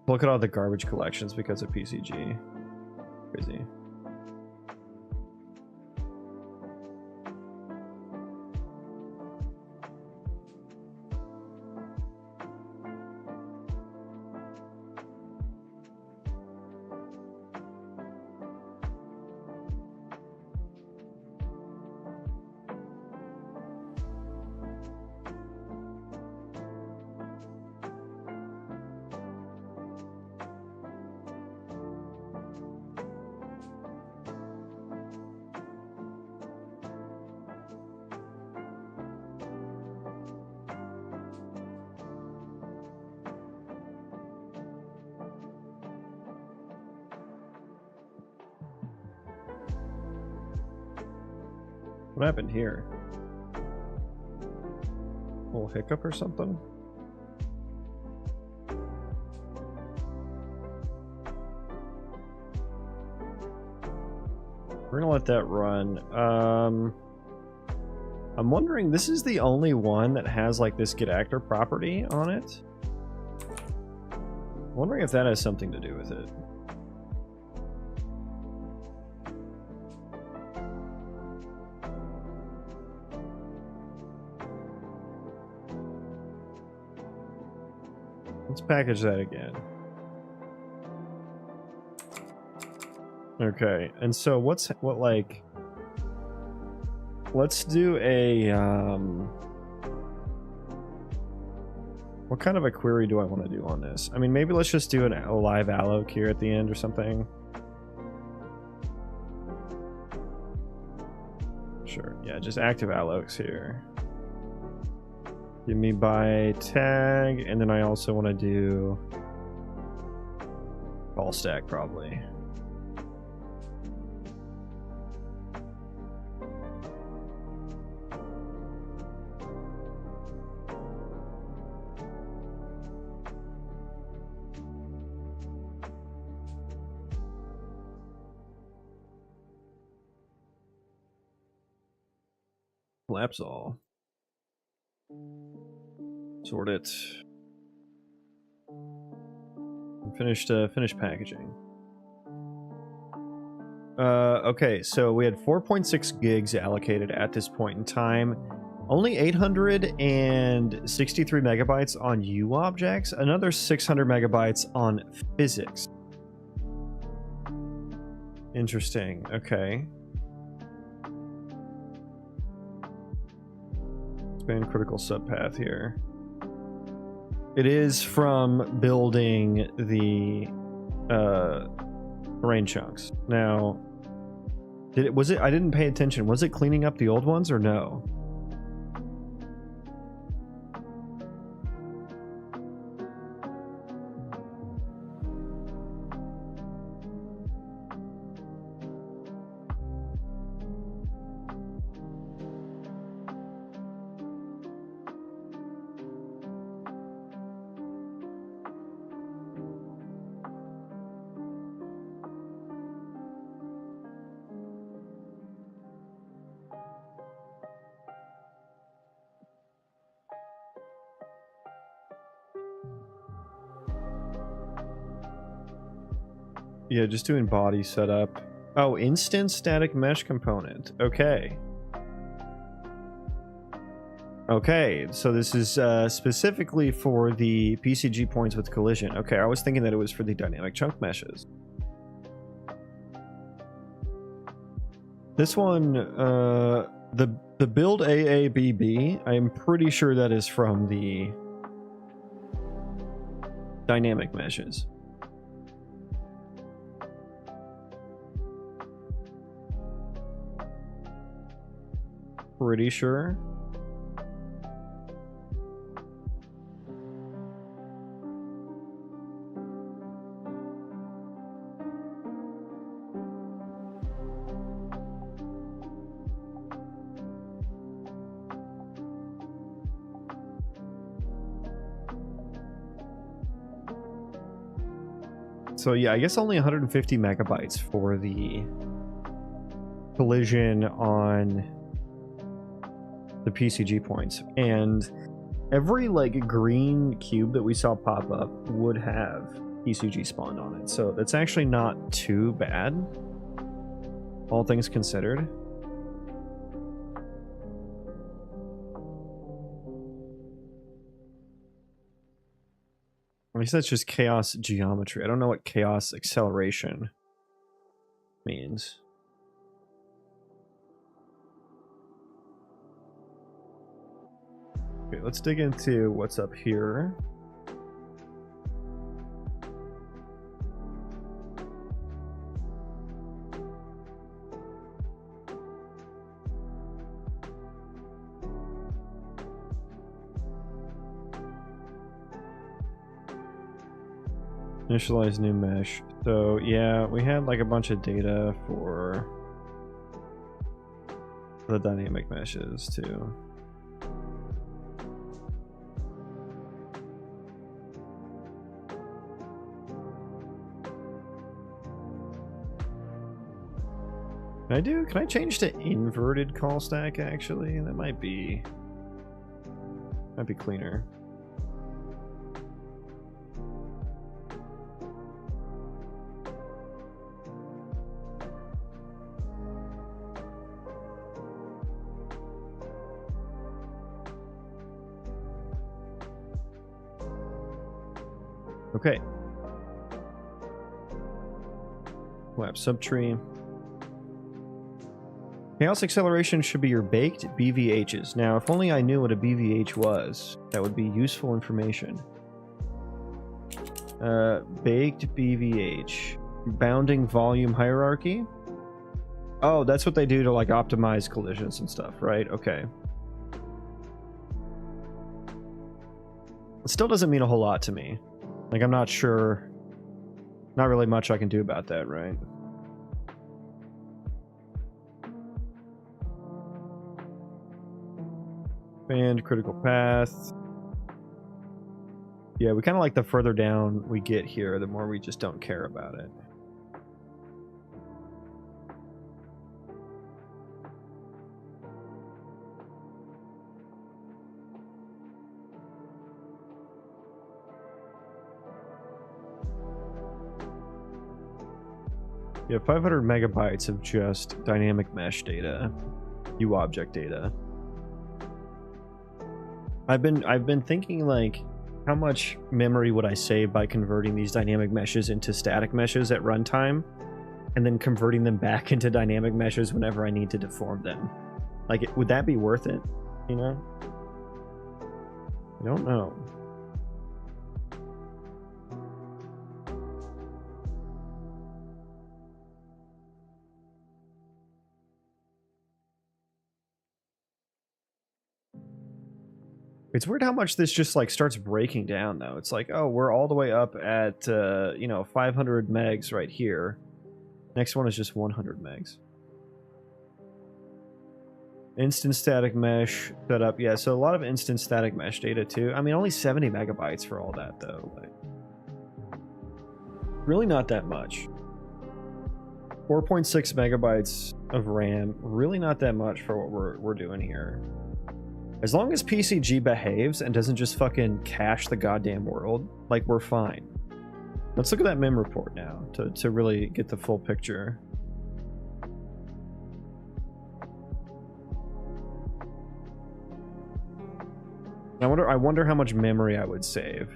Look at all the garbage collections because of PCG. Crazy. What happened here? A little hiccup or something? We're gonna let that run. I'm wondering, this is the only one that has like this get actor property on it. I'm wondering if that has something to do with it. Let's package that again. Okay, and so let's do a what kind of a query do I want to do on this? I mean, maybe let's just do a live alloc here at the end or something. Sure, Yeah, just active allocs here. Give me by tag, and then I also want to do ball stack probably. Collapse all. Sort it. Finished packaging. Okay, so we had 4.6 gigs allocated at this point in time. Only 863 megabytes on U objects, another 600 megabytes on physics. Interesting. Okay. Span critical subpath here. It is from building the terrain chunks. Now, was it? I didn't pay attention. Was it cleaning up the old ones or no? Yeah, just doing body setup. Oh, instant static mesh component. Okay. Okay, so this is specifically for the PCG points with collision. Okay, I was thinking that it was for the dynamic chunk meshes. This one, the build AABB, I am pretty sure that is from the dynamic meshes. Pretty sure. So yeah, I guess only 150 megabytes for the collision on the PCG points, and every like green cube that we saw pop up would have PCG spawned on it, so that's actually not too bad, all things considered. I guess that's just chaos geometry. I don't know what chaos acceleration means. Okay, let's dig into what's up here. Initialize new mesh. So yeah, we had like a bunch of data for the dynamic meshes too. Can I change to inverted call stack actually? That might be cleaner. Okay. Collapse subtree. Chaos acceleration should be your baked BVHs. Now, if only I knew what a BVH was, that would be useful information. Baked BVH. Bounding volume hierarchy. Oh, that's what they do to like optimize collisions and stuff, right? Okay. It still doesn't mean a whole lot to me. Like, I'm not sure. Not really much I can do about that, right? Expand critical path. Yeah, we kind of like the further down we get here, the more we just don't care about it. Yeah, 500 megabytes of just dynamic mesh data, UObject data. I've been thinking, like, how much memory would I save by converting these dynamic meshes into static meshes at runtime, and then converting them back into dynamic meshes whenever I need to deform them? Like, would that be worth it? You know? I don't know. It's weird how much this just like starts breaking down though. It's like, oh, we're all the way up at 500 megs right here. Next one is just 100 megs. Instant static mesh setup. Yeah, so a lot of instant static mesh data too. I mean, only 70 megabytes for all that though. Like, really not that much. 4.6 megabytes of RAM. Really not that much for what we're doing here. As long as PCG behaves and doesn't just fucking cache the goddamn world, like, we're fine. Let's look at that mem report now to really get the full picture. I wonder how much memory I would save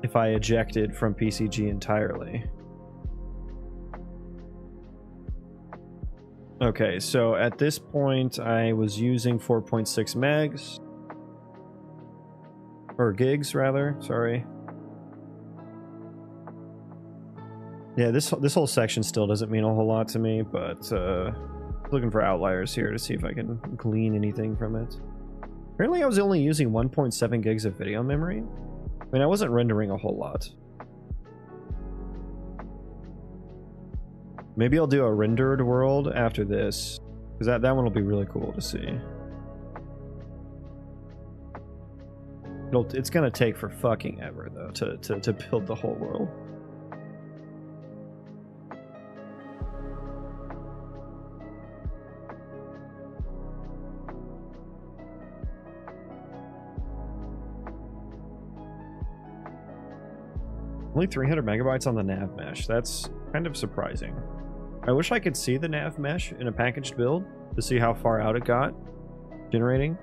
if I ejected from PCG entirely. Okay, so at this point I was using 4.6 megs. Or gigs, rather, sorry. Yeah, this whole section still doesn't mean a whole lot to me, but looking for outliers here to see if I can glean anything from it. Apparently I was only using 1.7 gigs of video memory. I mean, I wasn't rendering a whole lot. Maybe I'll do a rendered world after this, because that one will be really cool to see. It's gonna take for fucking ever though to build the whole world. Only 300 megabytes on the nav mesh. That's kind of surprising. I wish I could see the nav mesh in a packaged build to see how far out it got generating.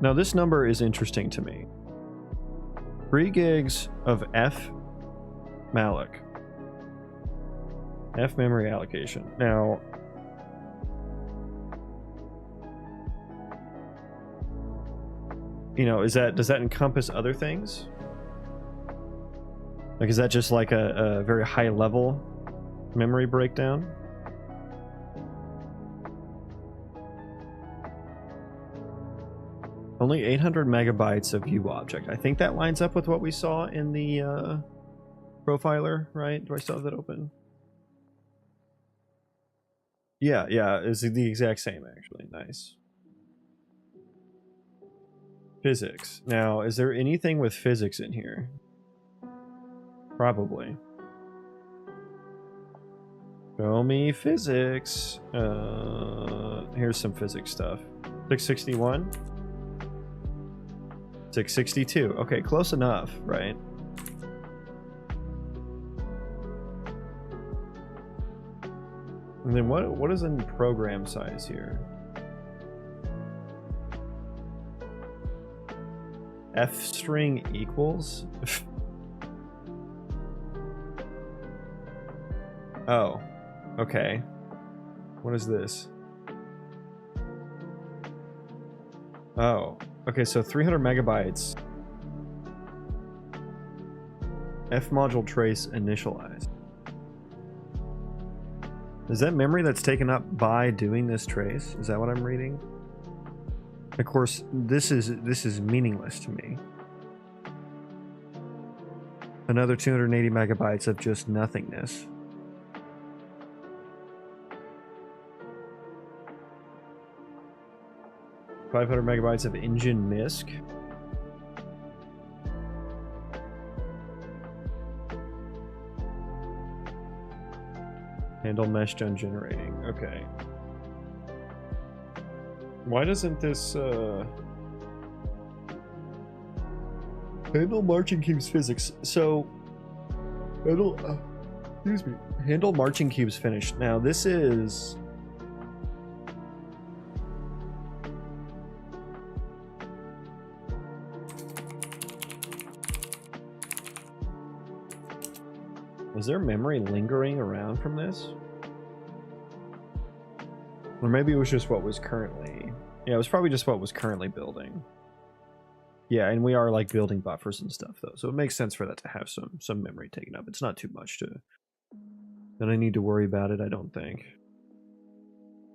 Now this number is interesting to me. 3 gigs of F malloc. F memory allocation. Now, you know, does that encompass other things? Like, is that just like a very high level memory breakdown? Only 800 megabytes of UObject. I think that lines up with what we saw in the profiler, right? Do I still have that open? Yeah, it's the exact same actually. Nice. Physics. Now, is there anything with physics in here? Probably. Show me physics. Here's some physics stuff. 661. 662. Okay, close enough, right? And then what is in program size here? F string equals? Oh, okay. What is this? Oh, okay, so 300 megabytes. F module trace initialized. Is that memory that's taken up by doing this trace? Is that what I'm reading? Of course, this is meaningless to me. Another 280 megabytes of just nothingness. $500 megabytes of engine MISC. Handle mesh done generating. Okay. Why doesn't this handle marching cubes physics? So handle excuse me. Handle marching cubes finished. Now this is was there memory lingering around from this? Or maybe it was just what was currently... Yeah, it was probably just what was currently building. Yeah, and we are like building buffers and stuff though, so it makes sense for that to have some memory taken up. It's not too much to... that I need to worry about it, I don't think.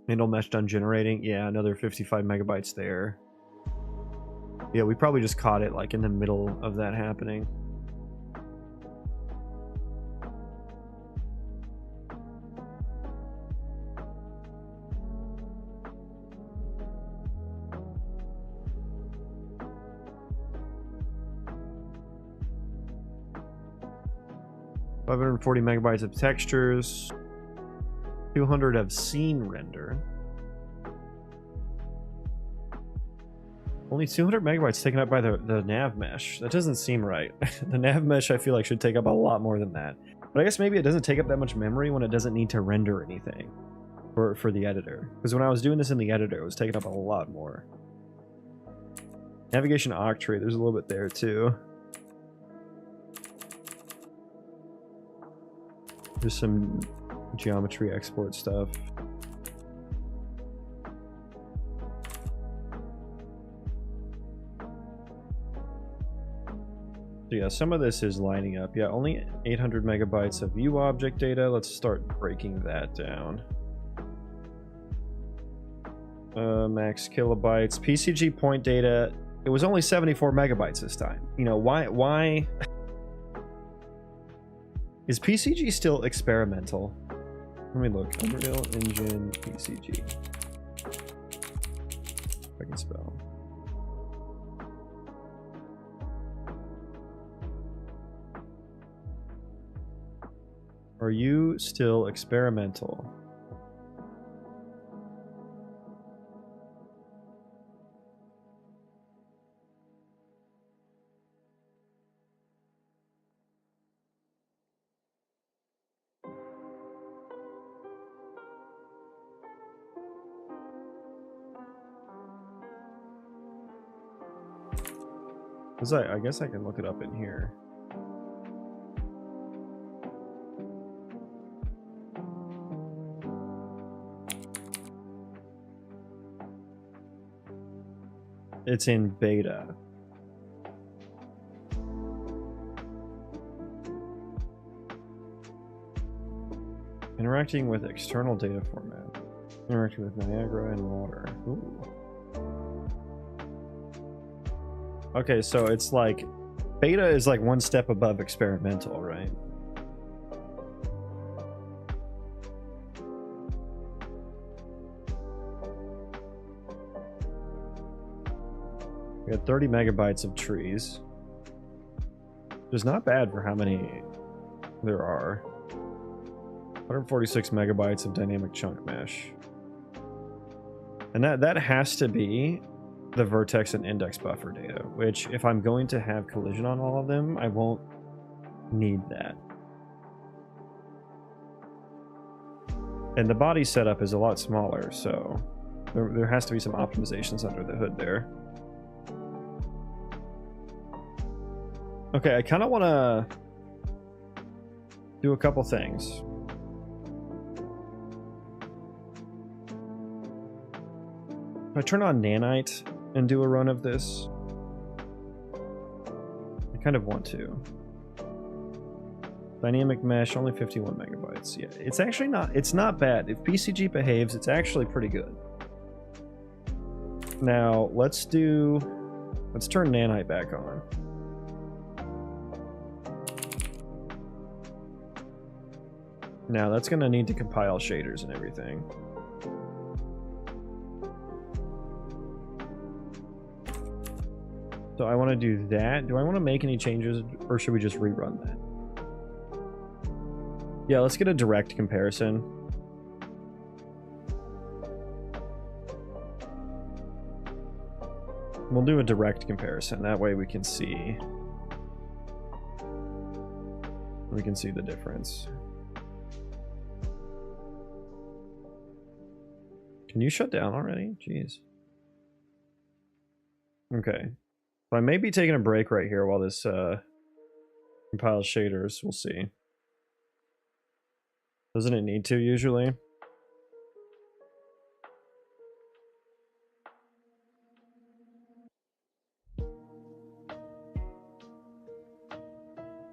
Handle mesh done generating. Yeah, another 55 megabytes there. Yeah, we probably just caught it like in the middle of that happening. $540 megabytes of textures, 200 of scene render. Only 200 megabytes taken up by the nav mesh. That doesn't seem right. The nav mesh I feel like should take up a lot more than that. But I guess maybe it doesn't take up that much memory when it doesn't need to render anything for the editor. Because when I was doing this in the editor, it was taking up a lot more. Navigation octree, there's a little bit there too. There's some geometry export stuff. So yeah, some of this is lining up. Yeah, only 800 megabytes of view object data. Let's start breaking that down. Max kilobytes. PCG point data. It was only 74 megabytes this time. You know, why? Is PCG still experimental? Let me look. Unreal Engine PCG. If I can spell. Are you still experimental? I guess I can look it up in here. It's in beta. Interacting with external data format. Interacting with Niagara and water. Ooh. Okay, so it's like beta is like one step above experimental, right? We got 30 megabytes of trees. Which is not bad for how many there are. 146 megabytes of dynamic chunk mesh. And that has to be the vertex and index buffer data, which if I'm going to have collision on all of them, I won't need that. And the body setup is a lot smaller, so there has to be some optimizations under the hood there. Okay, I kind of want to do a couple things. If I turn on Nanite and do a run of this, I kind of want to. Dynamic mesh, only 51 megabytes. Yeah, it's actually not, it's not bad. If PCG behaves, it's actually pretty good. Now, let's turn Nanite back on. Now, that's going to need to compile shaders and everything. So I want to do that. Do I want to make any changes, or should we just rerun that? Yeah, let's get a direct comparison. We'll do a direct comparison. That way we can see the difference. Can you shut down already? Jeez. Okay. So I may be taking a break right here while this compiles shaders. We'll see. Doesn't it need to usually?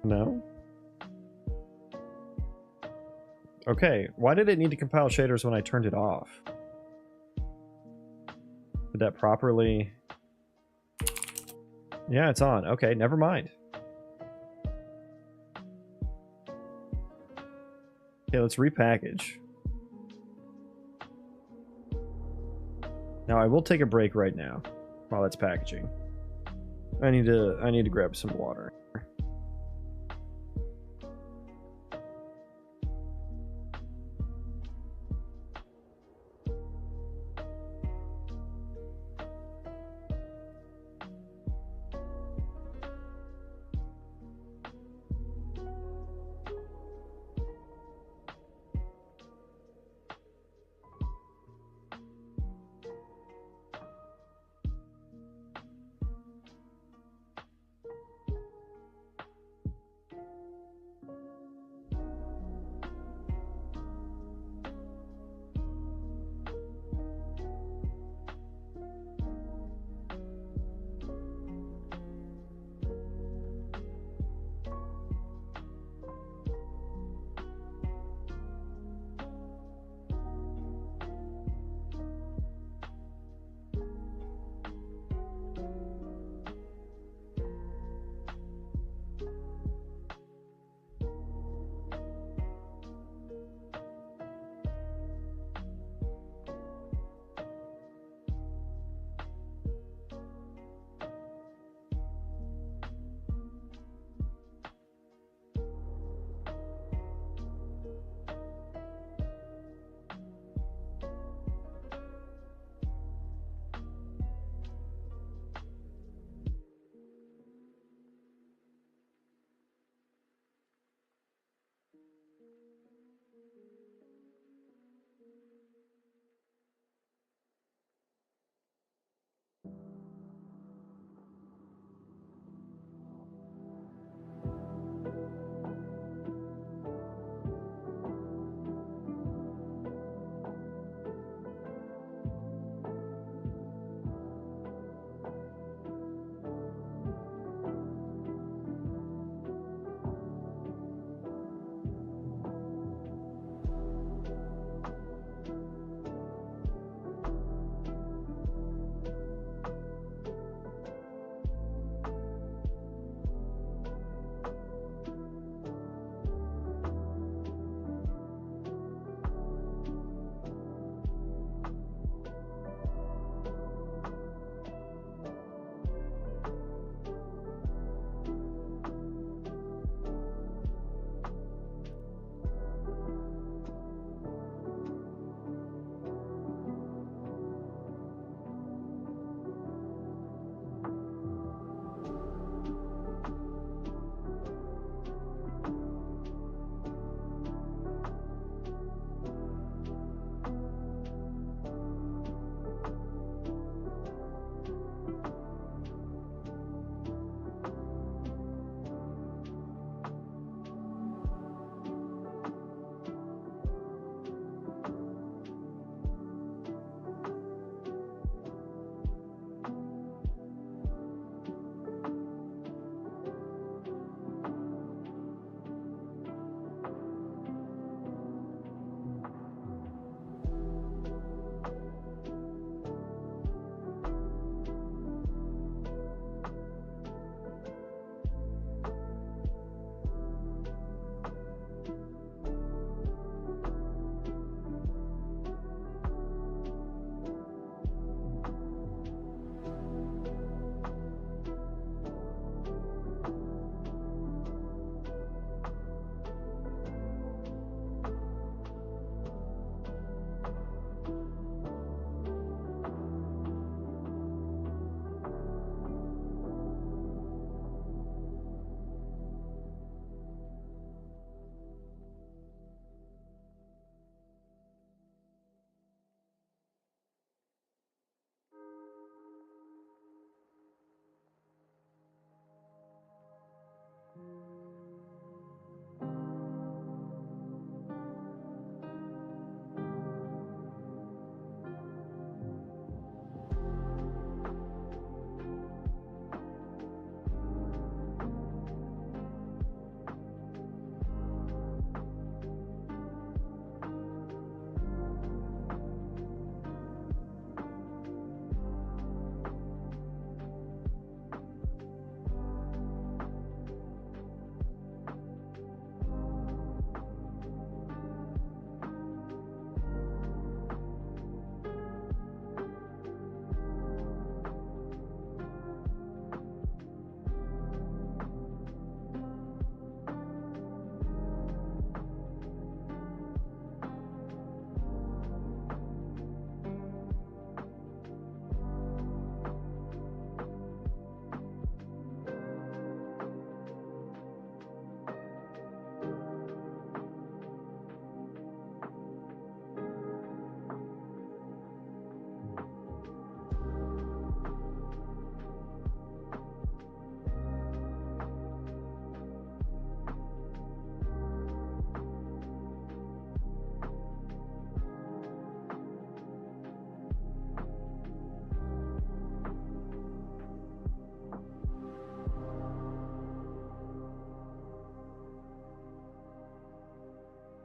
No? Okay, why did it need to compile shaders when I turned it off? Did that properly... Yeah, it's on. Okay, never mind. Okay, let's repackage. Now I will take a break right now while it's packaging. I need to grab some water.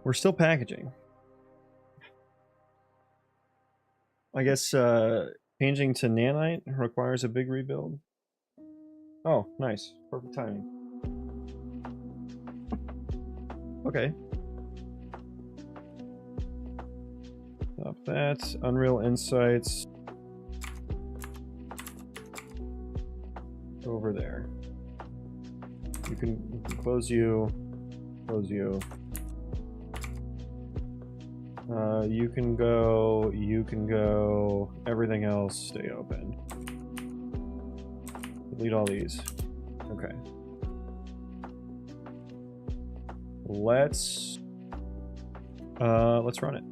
We're still packaging. I guess changing to nanite requires a big rebuild. Oh, nice. Perfect timing. Okay. Stop that. Unreal Insights. Over there. You can close you. Close you. You can go. You can go. Everything else stay open. Delete all these. Okay. Let's run it.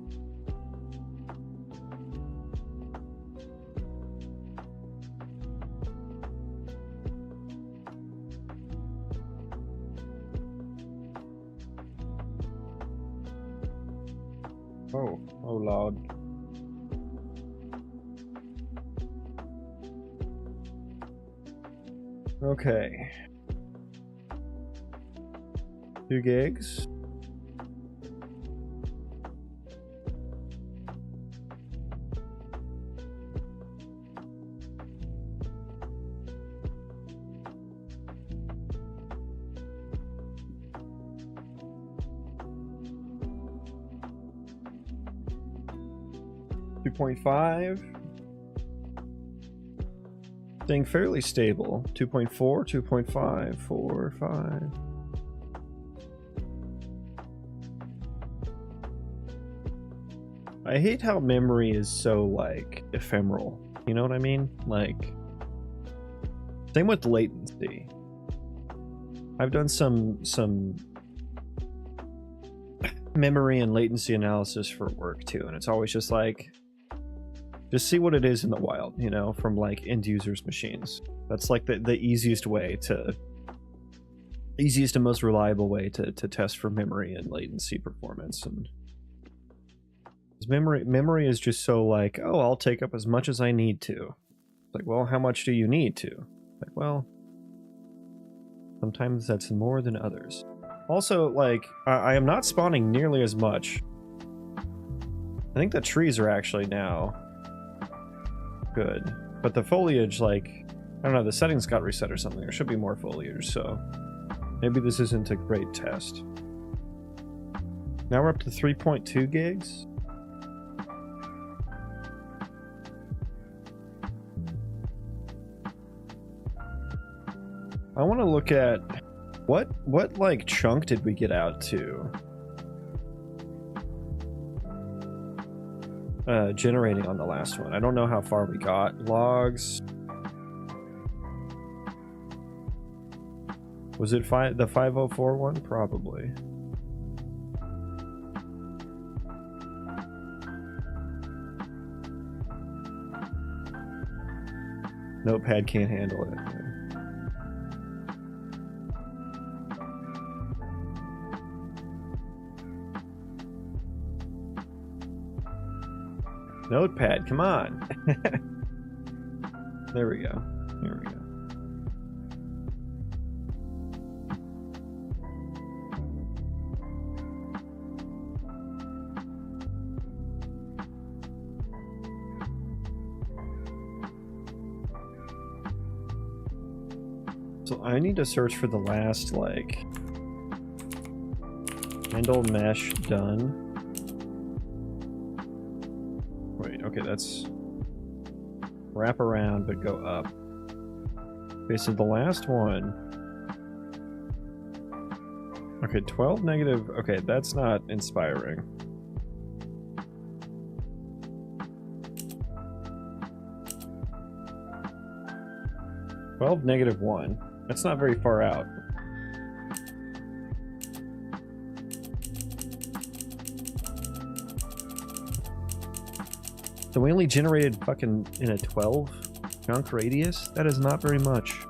Oh Lord. Okay. 2 gigs. .5. Staying fairly stable. 2.4, 2.5, 4, 5. I hate how memory is so, like, ephemeral. You know what I mean? Like, same with latency. I've done some memory and latency analysis for work too, and it's always just like, just see what it is in the wild, you know, from like end users' machines. That's like the easiest way to, easiest and most reliable way to test for memory and latency performance. And memory is just so like, oh, I'll take up as much as I need to. It's like, well, how much do you need to? Like, well, sometimes that's more than others. Also, like, I am not spawning nearly as much. I think the trees are actually now good, but the foliage, like, I don't know, the settings got reset or something. There should be more foliage, so maybe this isn't a great test. Now we're up to 3.2 gigs. I want to look at what like chunk did we get out to generating on the last one. I don't know how far we got. Logs. Was it the 504 one? Probably. Notepad can't handle it. Notepad, come on. There we go. Here we go. So I need to search for the last, like, handle mesh done. Wait, okay, that's wrap around but go up. Okay, so the last one. Okay, 12 negative. Okay, that's not inspiring. -1. That's not very far out. So we only generated fucking in a 12 chunk radius? That is not very much.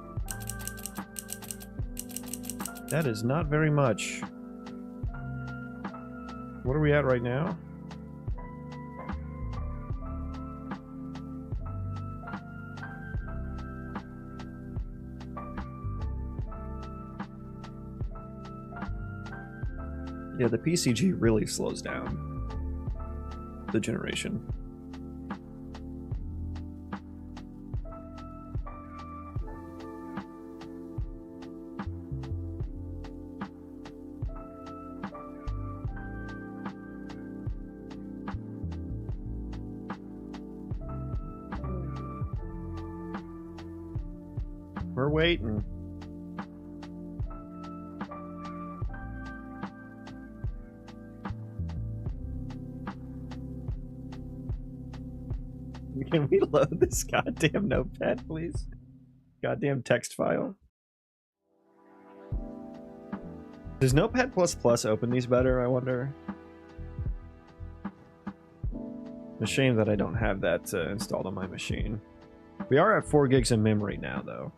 That is not very much. What are we at right now? Yeah, the PCG really slows down the generation. We're waiting. Can we load this goddamn notepad, please? Goddamn text file. Does Notepad++ open these better, I wonder? It's a shame that I don't have that installed on my machine. We are at 4 gigs of memory now, though.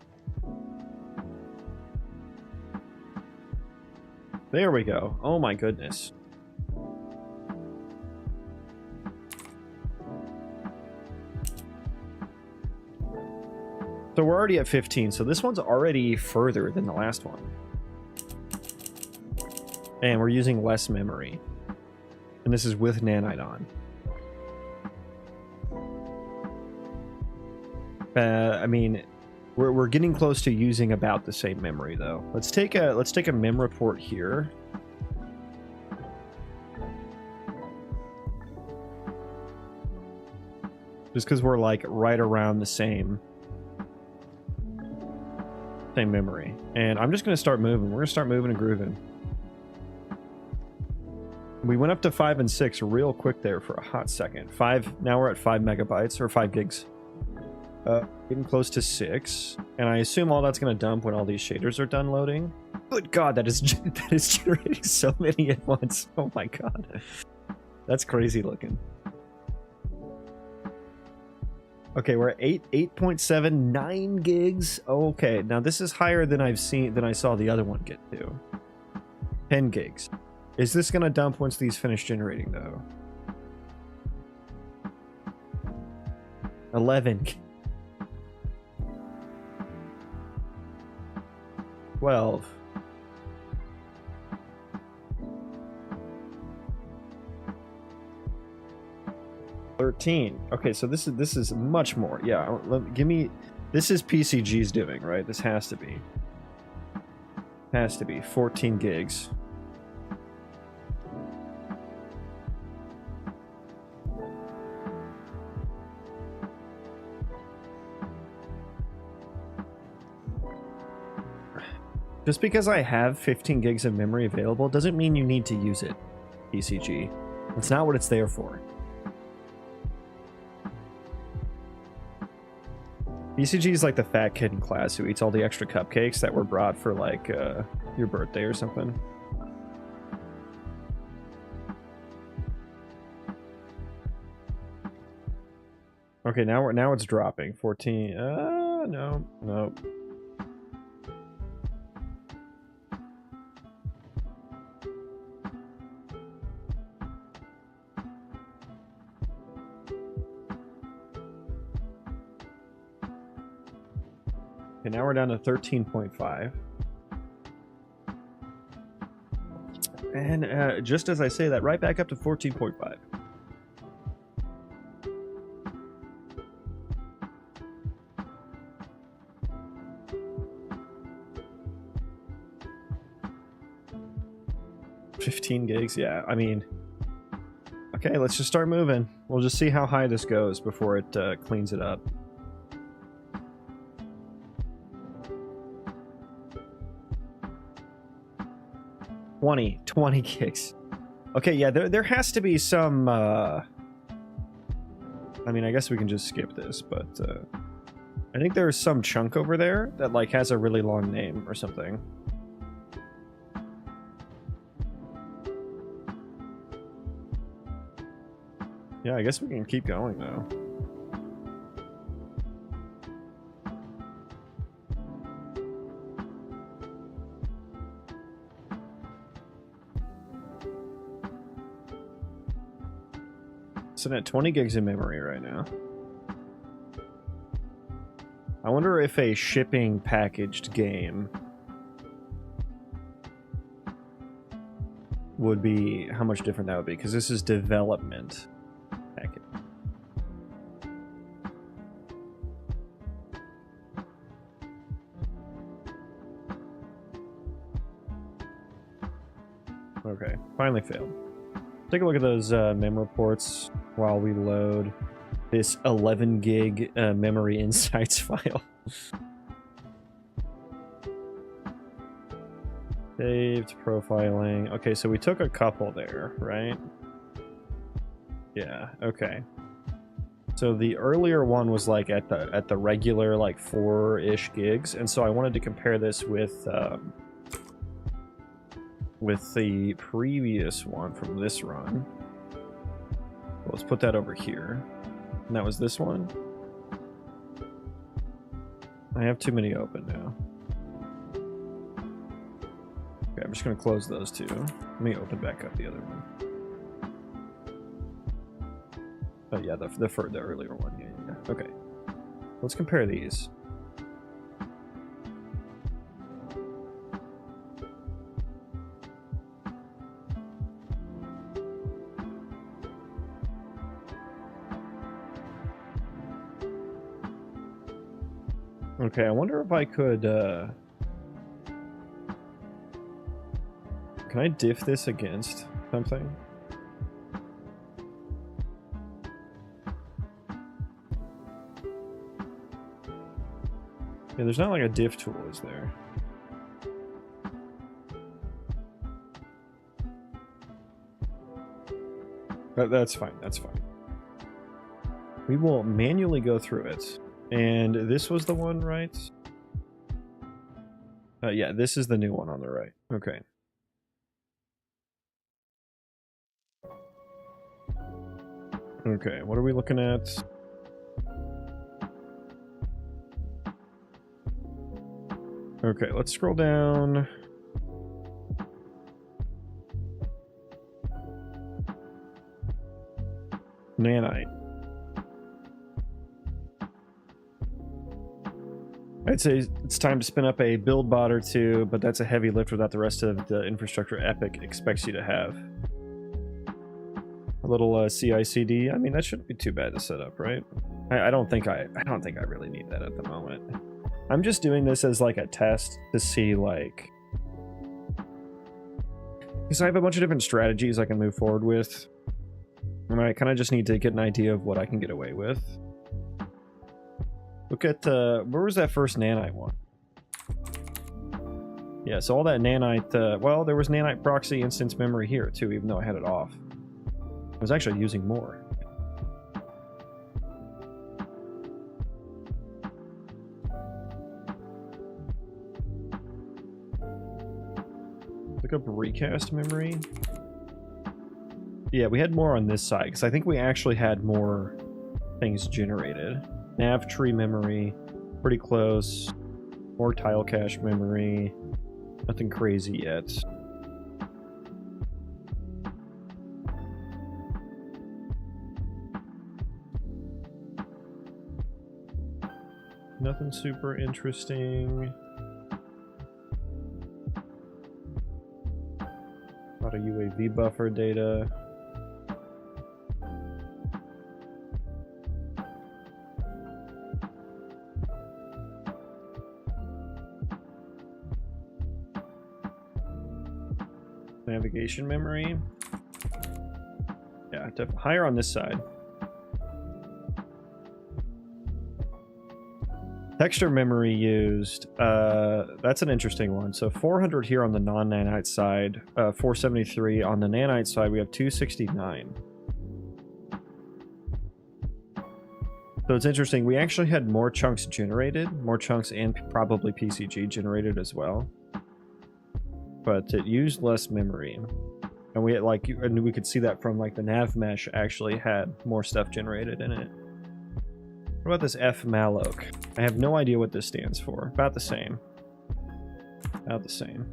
There we go. Oh my goodness. So we're already at 15, so this one's already further than the last one. And we're using less memory. And this is with Nanite on. I mean, we're getting close to using about the same memory though. Let's take a mem report here. Just because we're like right around the same memory. And I'm just gonna start moving. We're gonna start moving and grooving. We went up to 5 and 6 real quick there for a hot second. 5, now we're at 5 megabytes or 5 gigs. Getting close to 6, and I assume all that's going to dump when all these shaders are done loading. Good God, that is generating so many at once. Oh my God, that's crazy looking. Okay, we're at 8.79 gigs. Okay, now this is higher than I saw the other one get to. 10 gigs. Is this going to dump once these finish generating though? 11. 12. 13. Okay, so this is much more. Yeah, give me. This is PCG's doing, right? This has to be. Has to be 14 gigs. Just because I have 15 gigs of memory available doesn't mean you need to use it, PCG. That's not what it's there for. PCG is like the fat kid in class who eats all the extra cupcakes that were brought for like your birthday or something. Okay, now it's dropping. 14. No. Okay, now we're down to 13.5. And just as I say that, right back up to 14.5. Gigs, yeah. I mean, okay, let's just start moving. We'll just see how high this goes before it cleans it up. $20 gigs. Okay, yeah, there has to be some. I mean, I guess we can just skip this, but I think there's some chunk over there that like has a really long name or something. Yeah, I guess we can keep going though. Sitting at 20 gigs of memory right now. I wonder if a shipping packaged game would be how much different that would be, because this is development package. Okay, finally failed. Take a look at those mem reports while we load this 11 gig memory insights file. Saved profiling. Okay, so we took a couple there, right? Yeah, okay. So the earlier one was like at the regular like 4-ish gigs, and so I wanted to compare this with the previous one from this run. Let's put that over here. And that was this one. I have too many open now. Okay, I'm just going to close those two. Let me open back up the other one. Oh yeah, the earlier one. Yeah. Okay. Let's compare these. Okay, I wonder if I could, can I diff this against something? Yeah, there's not like a diff tool, is there? But that's fine, that's fine. We will manually go through it. And this was the one, right? Yeah, this is the new one on the right. Okay. Okay, what are we looking at? Okay, let's scroll down. Nanite. I'd say it's time to spin up a build bot or two, but that's a heavy lift without the rest of the infrastructure Epic expects you to have. A little CI/CD. I mean, that shouldn't be too bad to set up, right? I don't think I really need that at the moment. I'm just doing this as like a test to see like, because I have a bunch of different strategies I can move forward with, and I kind of just need to get an idea of what I can get away with. Look at, where was that first nanite one? Yeah, so all that nanite, well, there was nanite proxy instance memory here too, even though I had it off. I was actually using more. Look up recast memory. Yeah, we had more on this side, because I think we actually had more things generated. Nav tree memory, pretty close. More tile cache memory. Nothing crazy yet. Nothing super interesting. A lot of UAV buffer data. Navigation memory. Yeah, definitely higher on this side. Texture memory used. That's an interesting one. So 400 here on the non-nanite side, 473 on the nanite side. We have 269. So it's interesting. We actually had more chunks generated, more chunks and probably PCG generated as well. But it used less memory, and we had like, and we could see that from like the nav mesh actually had more stuff generated in it. What about this F malloc? I have no idea what this stands for. About the same. About the same.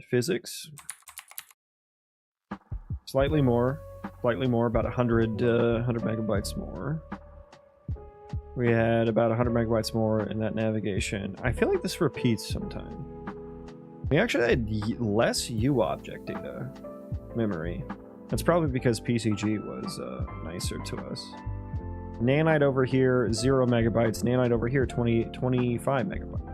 Physics. Slightly more, about 100 megabytes more. We had about 100 megabytes more in that navigation. I feel like this repeats sometime. We actually had less U object data memory. That's probably because PCG was nicer to us. Nanite over here, 0 megabytes. Nanite over here, 25 megabytes.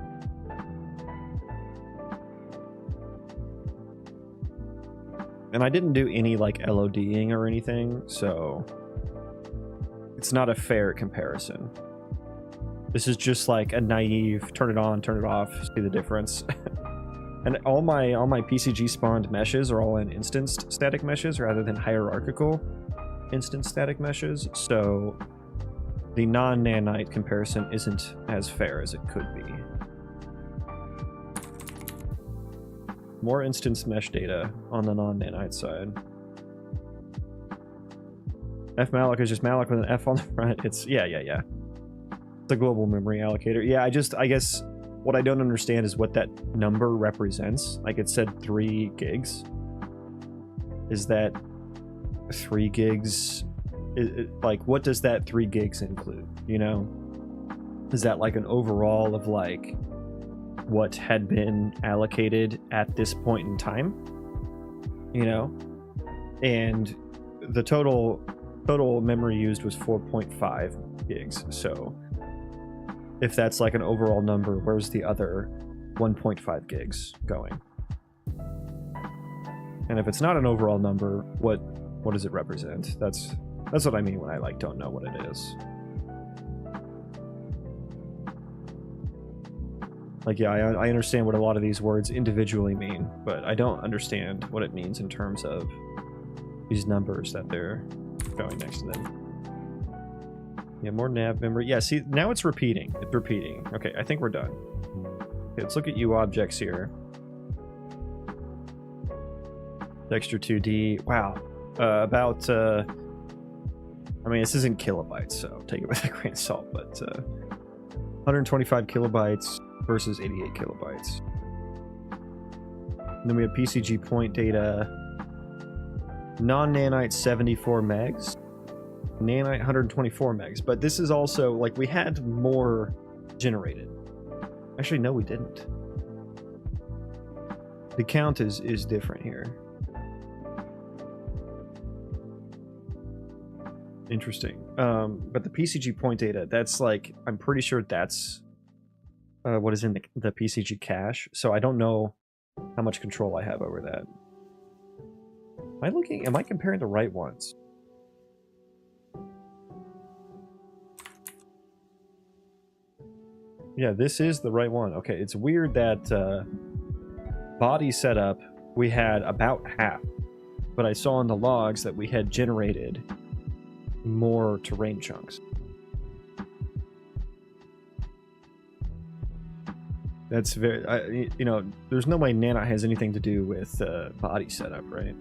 And I didn't do any like LODing or anything, so it's not a fair comparison. This is just like a naive turn it on, turn it off, see the difference. And all my PCG spawned meshes are all in instanced static meshes rather than hierarchical instant static meshes, so the non-nanite comparison isn't as fair as it could be. More instance mesh data on the non-nanite side. F malloc is just malloc with an F on the front. It's yeah. It's a global memory allocator. Yeah, I guess what I don't understand is what that number represents. Like it said 3 gigs. Is that 3 gigs? Like what does that 3 gigs include? You know? Is that like an overall of like what had been allocated at this point in time? You know? And the total memory used was 4.5 gigs. So if that's like an overall number, where's the other 1.5 gigs going? And if it's not an overall number, what does it represent? That's what I mean when I like don't know what it is. Like, yeah, I understand what a lot of these words individually mean, but I don't understand what it means in terms of these numbers that they're going next to them. Yeah, more nav memory. Yeah, see, now it's repeating. It's repeating. Okay, I think we're done. Okay, let's look at U objects here. Texture 2D. Wow. I mean, this isn't kilobytes, so take it with a grain of salt, but 125 kilobytes versus 88 kilobytes. And then we have PCG point data. Non-nanite 74 megs. Nanite 124 megs. But this is also, like, we had more generated. Actually, no, we didn't. The count is different here. Interesting. But the PCG point data, that's like, I'm pretty sure that's what is in the PCG cache. So I don't know how much control I have over that. Am I comparing the right ones? Yeah, this is the right one. Okay, it's weird that body setup, we had about half. But I saw in the logs that we had generated more terrain chunks. That's very, you know, there's no way Nanite has anything to do with body setup, right?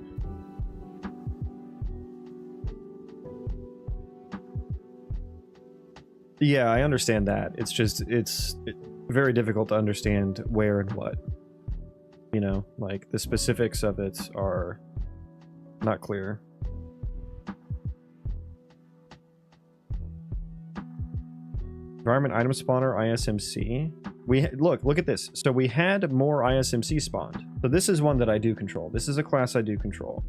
Yeah, I understand that. It's just, it's very difficult to understand where and what. You know, like the specifics of it are not clear. Environment item spawner ISMC. Look at this. So we had more ISMC spawned. So this is one that I do control. This is a class I do control.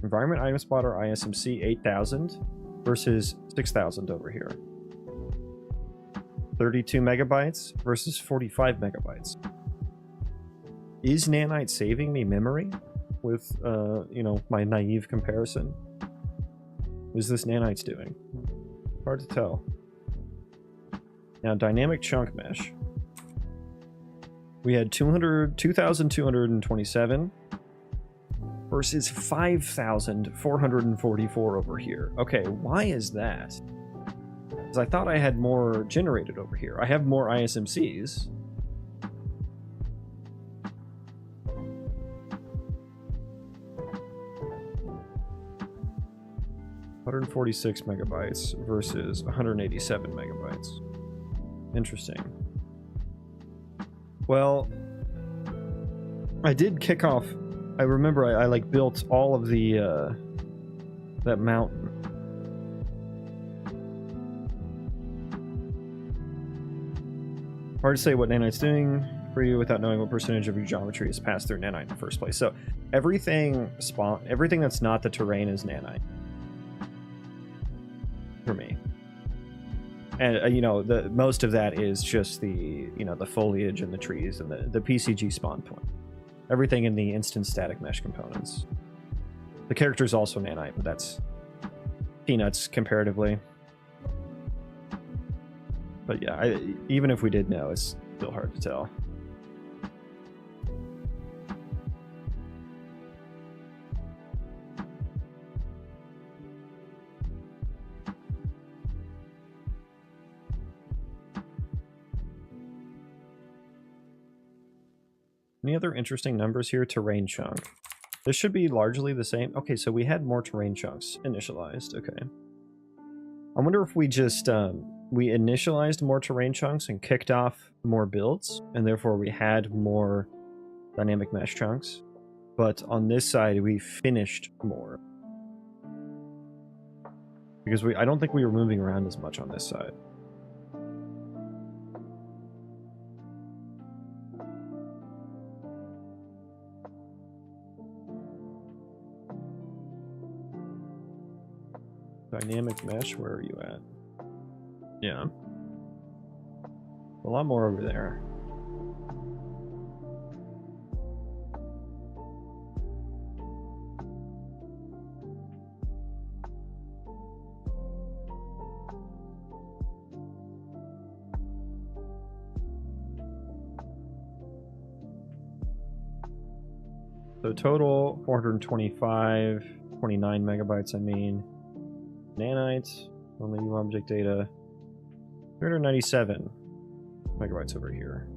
Environment item spawner ISMC 8000 versus 6000 over here. 32 megabytes versus 45 megabytes. Is Nanite saving me memory with you know, my naive comparison? What is this Nanite's doing? Hard to tell. Now, dynamic chunk mesh. We had 2,227 versus 5,444 over here. Okay, why is that? Because I thought I had more generated over here. I have more ISMCs. $146 megabytes versus 187 megabytes. Interesting. Well, I did kick off. I remember I like built all of the that mountain. Hard to say what nanite's doing for you without knowing what percentage of your geometry is passed through nanite in the first place. So everything that's not the terrain is nanite for me. And you know, the most of that is just the, you know, the foliage and the trees and the PCG spawn point. Everything in the instant static mesh components. The character is also nanite, but that's peanuts comparatively. But yeah, even if we did know, it's still hard to tell. Any other interesting numbers here? Terrain chunk. This should be largely the same. Okay, so we had more terrain chunks initialized. Okay. I wonder if we just we initialized more terrain chunks and kicked off more builds, and therefore we had more dynamic mesh chunks. But on this side, we finished more. Because I don't think we were moving around as much on this side. Dynamic mesh, where are you at? Yeah. A lot more over there. So total 425, 29 megabytes, I mean. Nanite, only new object data. 397 megabytes over here.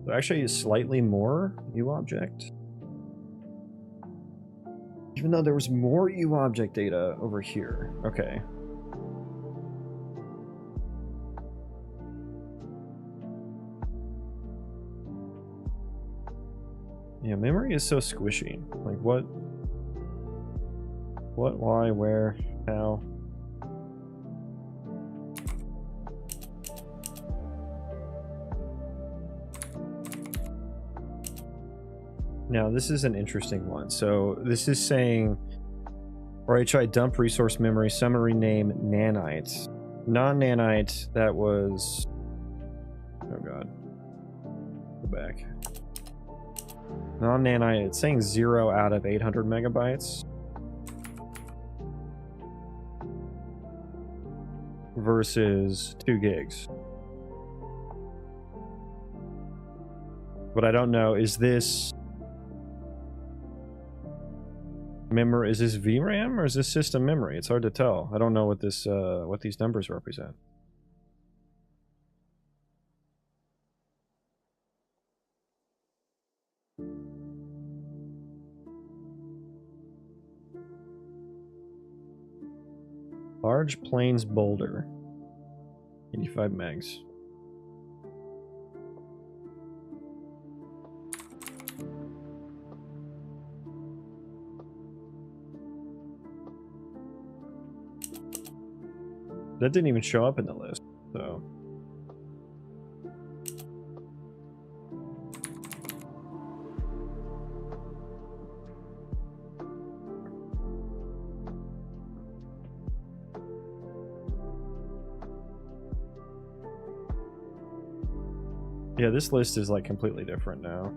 So actually slightly more U object. Even though there was more U object data over here. Okay. Yeah, memory is so squishy. Like what, why, where, how? Now, this is an interesting one. So this is saying, RHI dump resource memory, summary name, nanite. Non-nanite, that was... Oh god. Go back. Non-nanite, it's saying 0 out of 800 megabytes. Versus 2 gigs. But I don't know, is this... memory, is this VRAM or is this system memory? It's hard to tell. I don't know what this what these numbers represent. Large Plains Boulder. 85 megs. That didn't even show up in the list, so... Yeah, this list is like completely different now.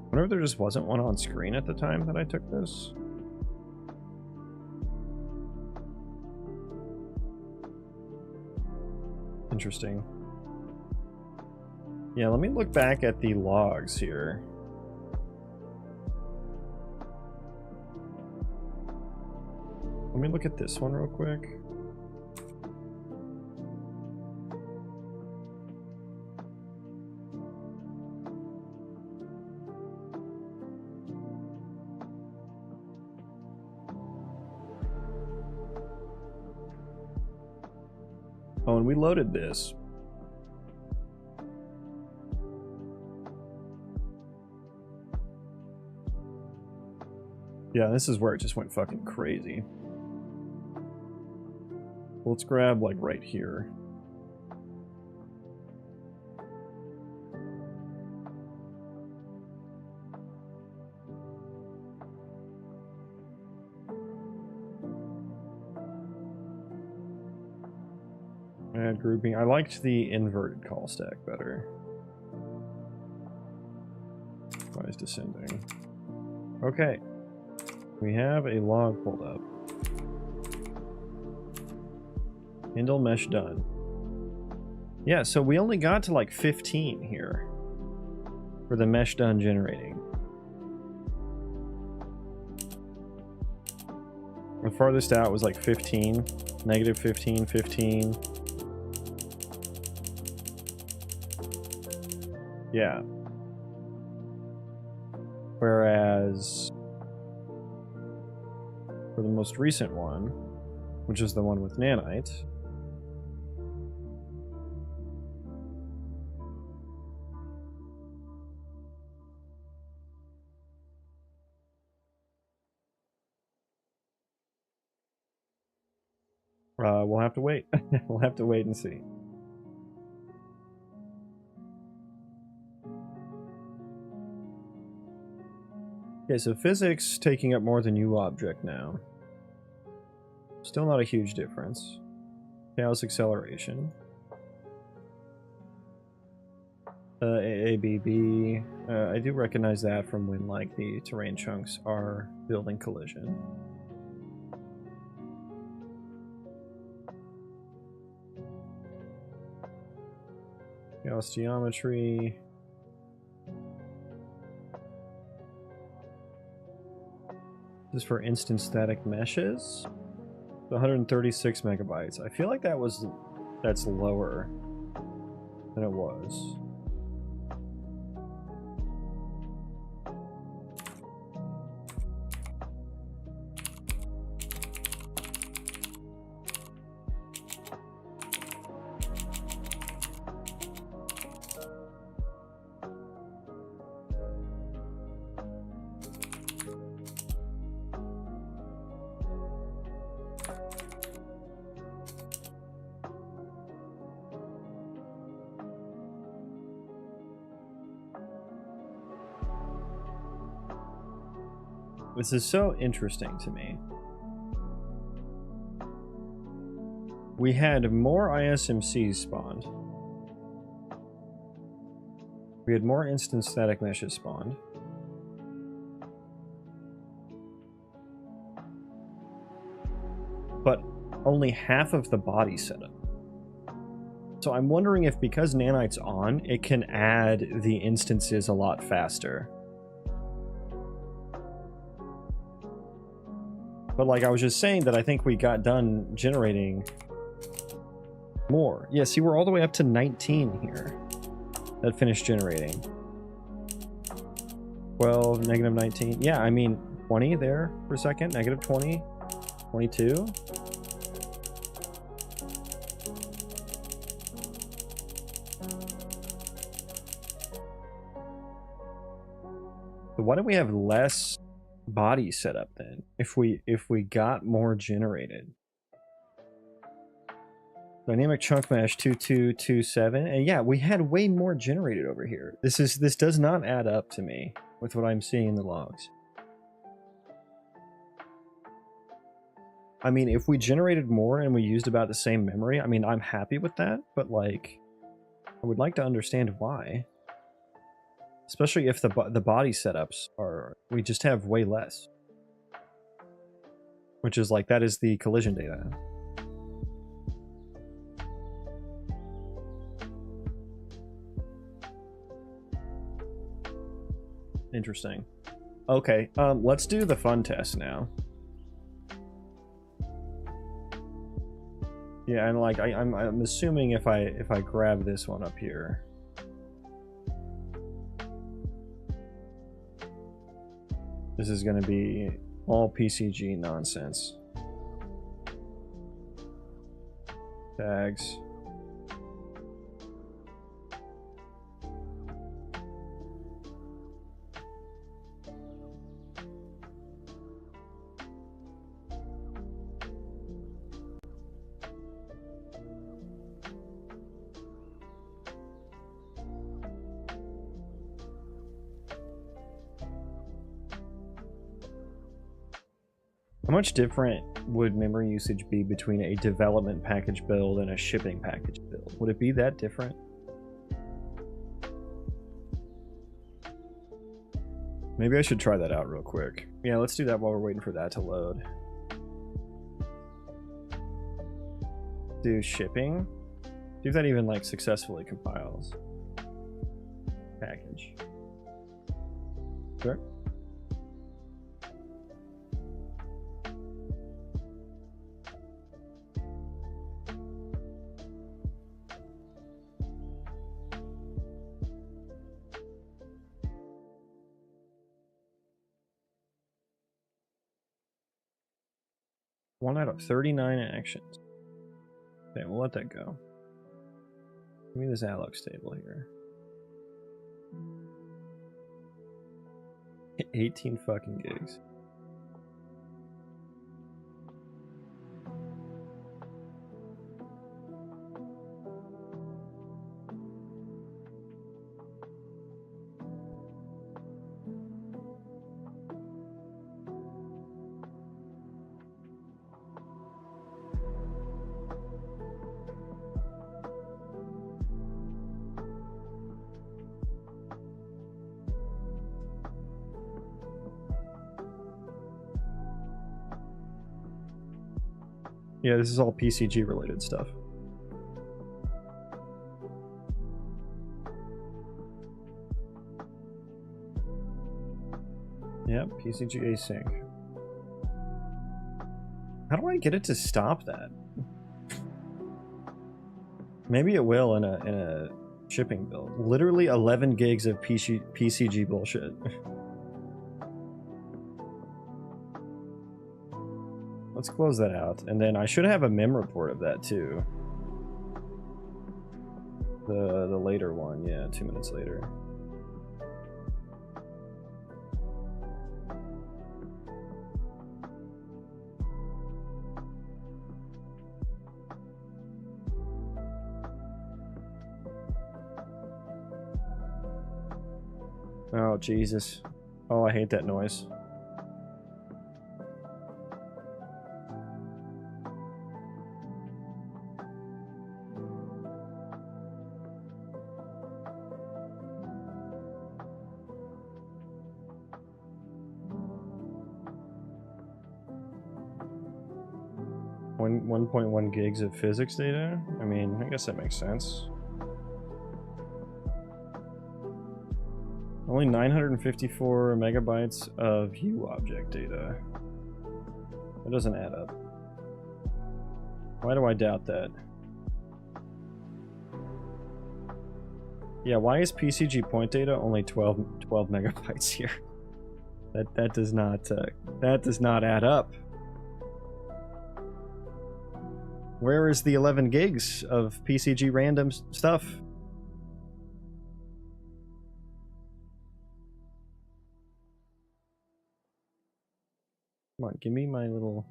I wonder if there just wasn't one on screen at the time that I took this. Interesting. Yeah, let me look back at the logs here. Let me look at this one real quick. Oh, and we loaded this. Yeah, this is where it just went fucking crazy. Let's grab, like, right here. Add grouping. I liked the inverted call stack better. Why is descending? Okay. We have a log pulled up. Handle mesh done. Yeah, so we only got to like 15 here for the mesh done generating. The farthest out was like 15, negative 15, 15. Yeah. Whereas for the most recent one, which is the one with nanite, we'll have to wait. We'll have to wait and see. Okay, so physics taking up more than UObject now. Still not a huge difference. Chaos acceleration. ABB. I do recognize that from when, like, the terrain chunks are building collision. Chaos geometry. This is for instant static meshes. 136 megabytes. I feel like that's lower than it was. This is so interesting to me. We had more ISMCs spawned. We had more instant static meshes spawned. But only half of the body setup. So I'm wondering if because nanite's on, it can add the instances a lot faster. But like I was just saying that I think we got done generating more. Yeah, see, we're all the way up to 19 here that finished generating. 12, negative 19. Yeah, I mean, 20 there for a second. Negative 20, 22. But why do we have less body setup then if we got more generated? Dynamic chunk mesh 2227, and yeah, we had way more generated over here. This does not add up to me with what I'm seeing in the logs. I mean, if we generated more and we used about the same memory, I mean, I'm happy with that, but like I would like to understand why. Especially if the body setups are, we just have way less. Which is like, that is the collision data. Interesting. Okay, let's do the fun test now. Yeah, and like, I'm assuming if I grab this one up here, this is going to be all PCG nonsense. Tags. How much different would memory usage be between a development package build and a shipping package build? Would it be that different? Maybe I should try that out real quick. Yeah, let's do that while we're waiting for that to load. Do shipping? See if that even like successfully compiles. Package. Sure. One out of 39 actions. Okay, we'll let that go. Give me this Alex table here. 18 fucking gigs. Yeah, this is all PCG related stuff. Yep, PCG async. How do I get it to stop that? Maybe it will in a shipping build. Literally 11 gigs of PCG bullshit. Let's close that out, and then I should have a mem report of that too. The later one, yeah, 2 minutes later. Oh Jesus! Oh, I hate that noise. One 1.1 gigs of physics data? I mean, I guess that makes sense. Only 954 megabytes of U object data. That doesn't add up. Why do I doubt that? Yeah, why is PCG point data only 12 megabytes here? That does not add up. Where is the 11 gigs of PCG random stuff? Come on, give me my little...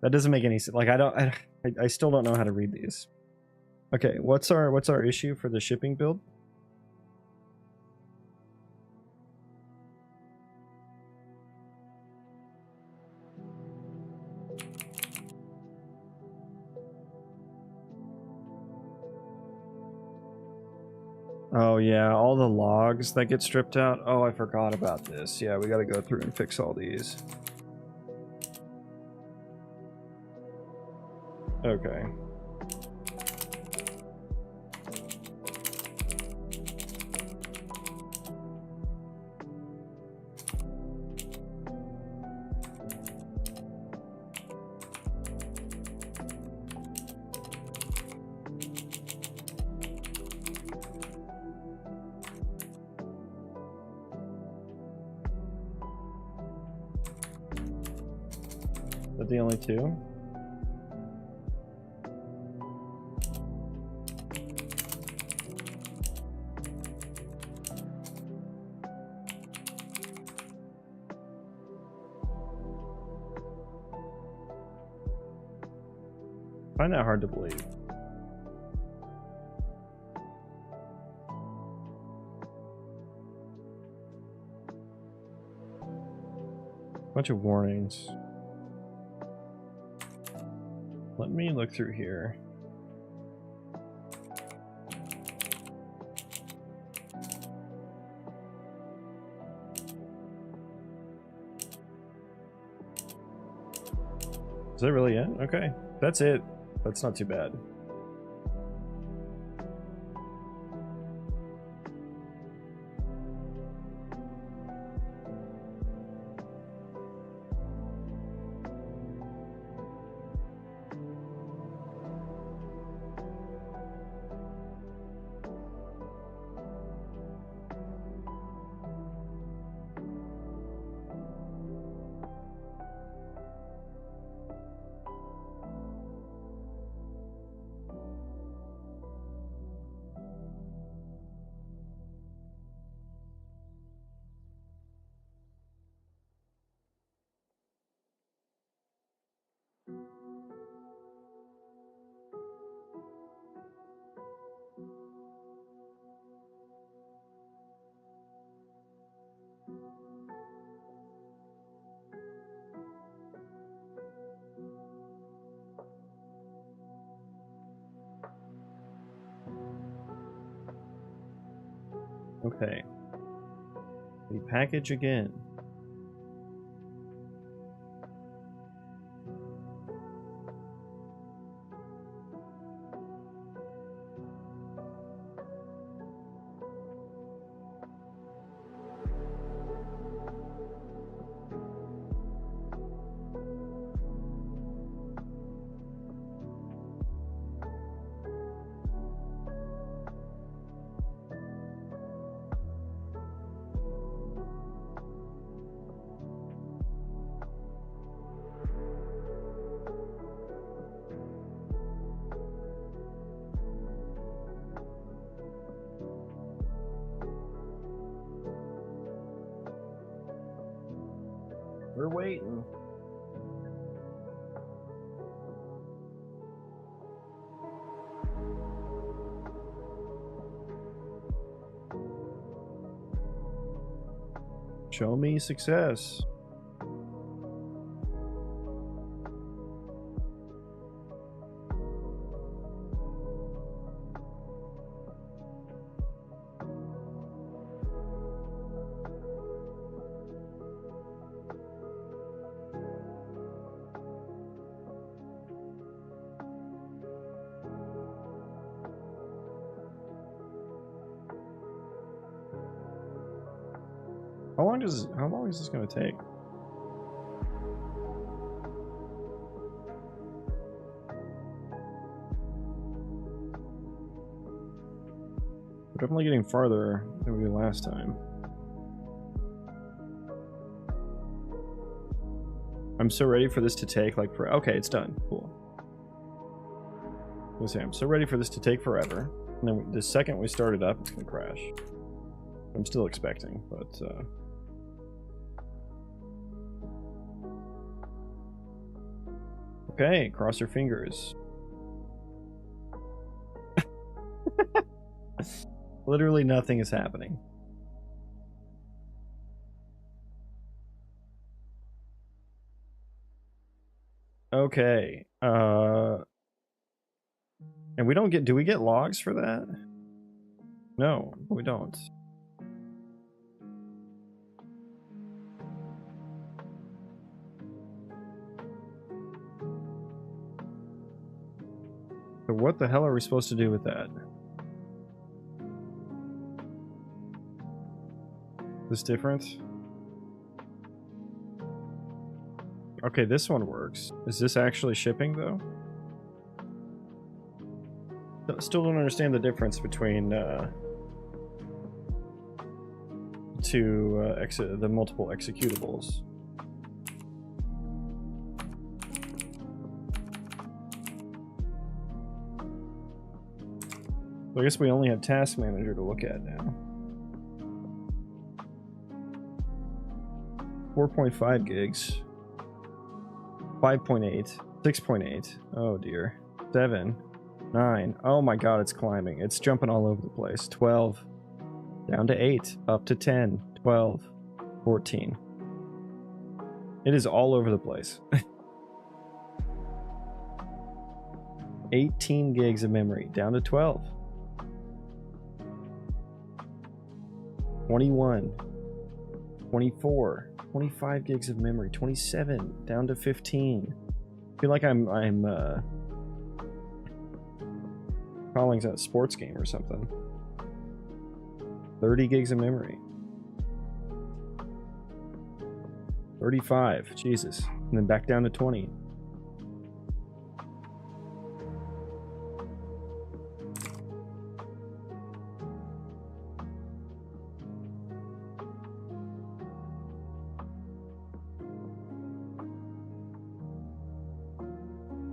That doesn't make any sense. Like, I still don't know how to read these. Okay, what's our issue for the shipping build? Oh yeah, all the logs that get stripped out. Oh, I forgot about this. Yeah, we gotta go through and fix all these. Okay. Is that the only two? I find that hard to believe. Bunch of warnings. Let me look through here. Is that really it? Okay. That's it. That's not too bad. Okay. The package again. We're waiting. Show me success. How long is this going to take? We're definitely getting farther than we did last time. I'm so ready for this to take like for okay, it's done. Cool. I was saying, I'm so ready for this to take forever. And then the second we start it up, it's gonna crash. I'm still expecting, but okay, cross your fingers. Literally nothing is happening. Okay. And we don't get, do we get logs for that? No, we don't. So what the hell are we supposed to do with that? This different? Okay, this one works. Is this actually shipping though? Still don't understand the difference between the multiple executables. So I guess we only have Task Manager to look at now. 4.5 gigs. 5.8. 6.8. Oh dear. 7. 9. Oh my god, it's climbing. It's jumping all over the place. 12. Down to 8. Up to 10. 12. 14. It is all over the place. 18 gigs of memory, down to 12. 21. 24. 25 gigs of memory. 27, down to 15. I feel like I'm calling a sports game or something. 30 gigs of memory. 35, Jesus. And then back down to 20.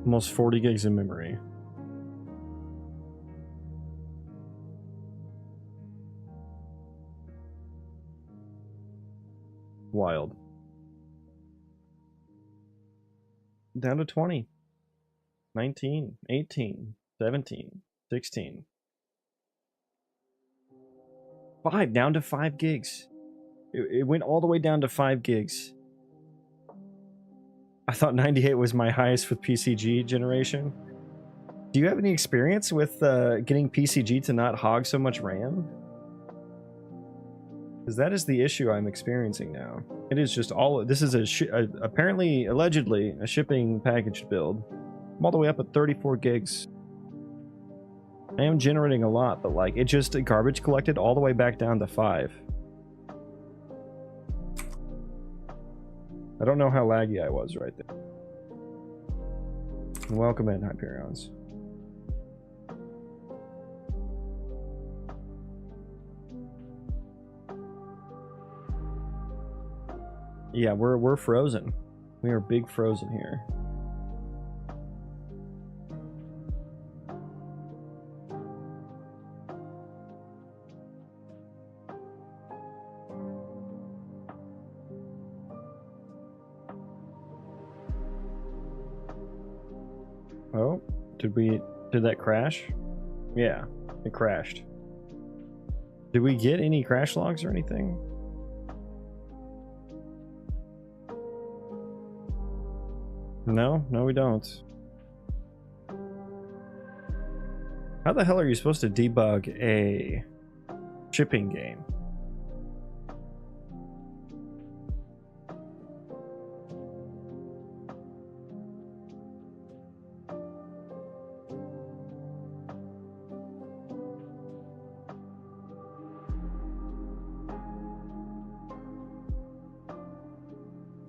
Almost 40 gigs of memory. Wild. Down to 20. 19, 18, 17, 16. 5, down to 5 gigs. It went all the way down to 5 gigs. I thought 98 was my highest with PCG generation. Do you have any experience with getting PCG to not hog so much RAM? Because that is the issue I'm experiencing now. It is just all... This is apparently, allegedly, a shipping packaged build. I'm all the way up at 34 gigs. I am generating a lot, but like, it just garbage collected all the way back down to 5. I don't know how laggy I was right there. Welcome in, Hyperions. Yeah, we're frozen. We are big frozen here. Oh, did that crash? Yeah, it crashed. Did we get any crash logs or anything? No, we don't. How the hell are you supposed to debug a shipping game?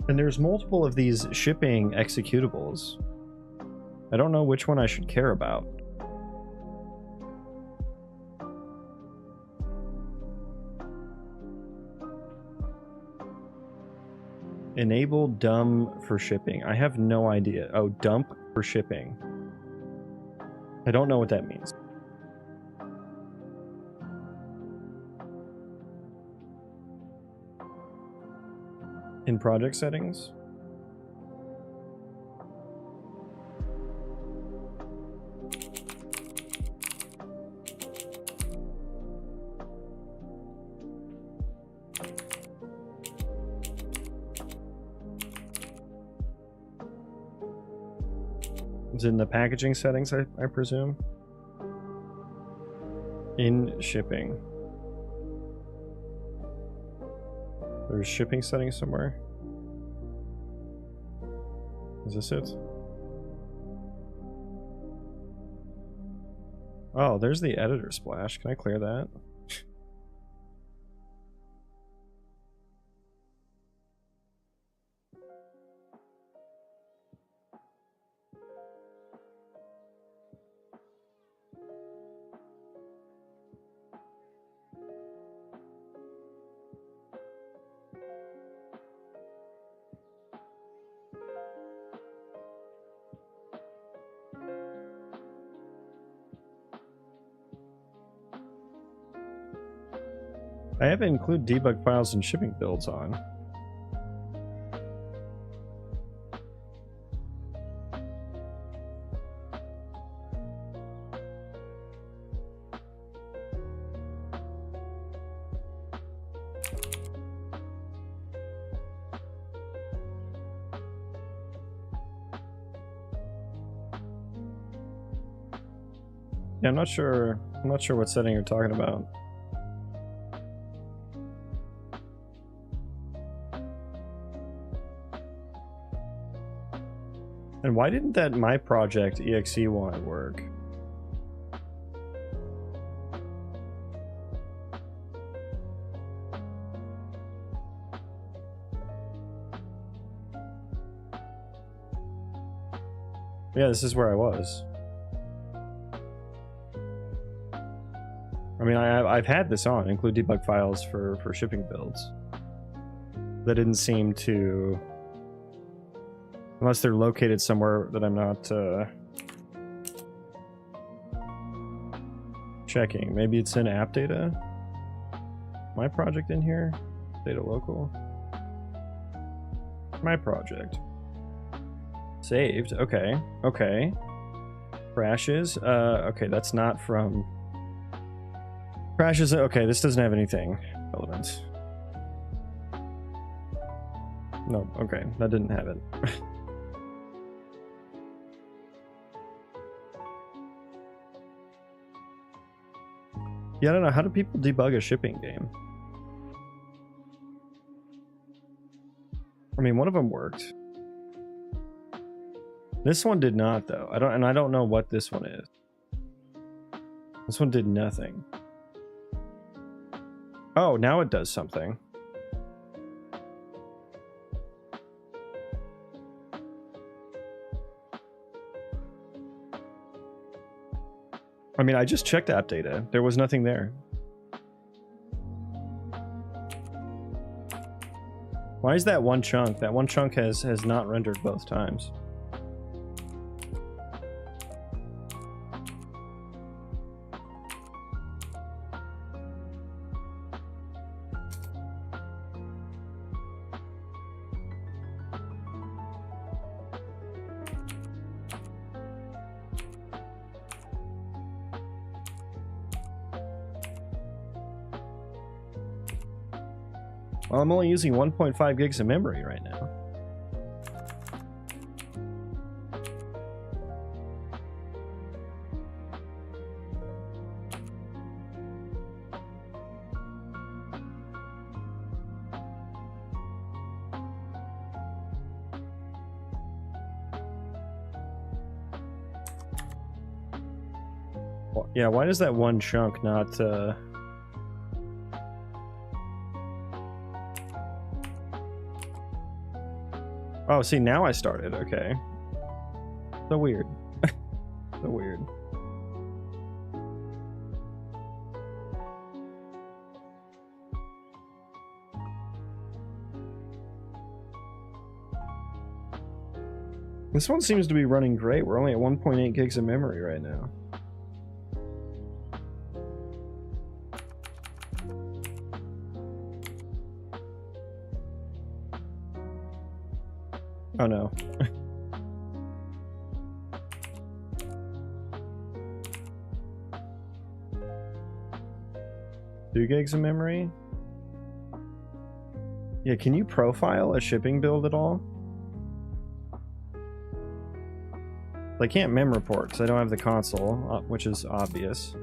And there's multiple of these shipping executables. I don't know which one I should care about. Enable dump for shipping. I have no idea. Oh, dump for shipping. I don't know what that means. In project settings? It's in the packaging settings, I presume. In shipping. There's shipping settings somewhere. Is this it? Oh, there's the editor splash. Can I clear that? I have to include debug files and shipping builds on. Yeah, I'm not sure what setting you're talking about. And why didn't that my project exe one work? Yeah, this is where I was. I mean, I've had this on, include debug files for shipping builds. That didn't seem to... Unless they're located somewhere that I'm not checking. Maybe it's in app data? My project in here? Data local? My project. Saved. Okay. Okay. Crashes. Okay, that's not from... Crashes. Okay, this doesn't have anything relevant. No, okay, that didn't have it. Yeah, I don't know. How do people debug a shipping game? I mean, one of them worked. This one did not, though. I don't know what this one is. This one did nothing. Oh, now it does something. I mean, I just checked app data. There was nothing there. Why is that one chunk? That one chunk has not rendered both times. Well, I'm only using 1.5 gigs of memory right now. Well, yeah, why does that one chunk not... Oh, see, now I started. Okay. So weird. So weird. This one seems to be running great. We're only at 1.8 gigs of memory right now. Oh no. 2 gigs of memory? Yeah, can you profile a shipping build at all? I can't mem report because I don't have the console, which is obvious.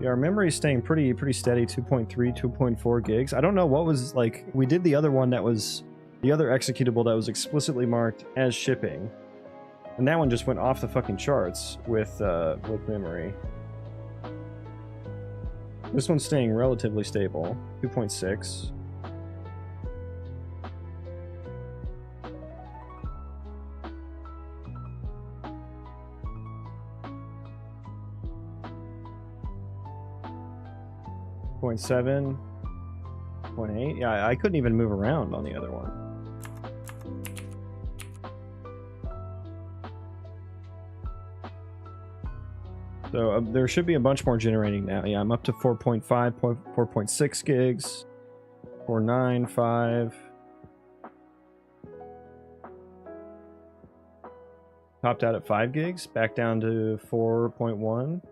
Yeah, our memory is staying pretty steady, 2.3, 2.4 gigs. I don't know what was, like, we did the other one that was, the other executable that was explicitly marked as shipping. And that one just went off the fucking charts with memory. This one's staying relatively stable, 2.6. .7, 0.8. Yeah, I couldn't even move around on the other one. So there should be a bunch more generating now. Yeah, I'm up to 4.5, 4.6 gigs, 4.9, 5. Topped out at 5 gigs, back down to 4.1.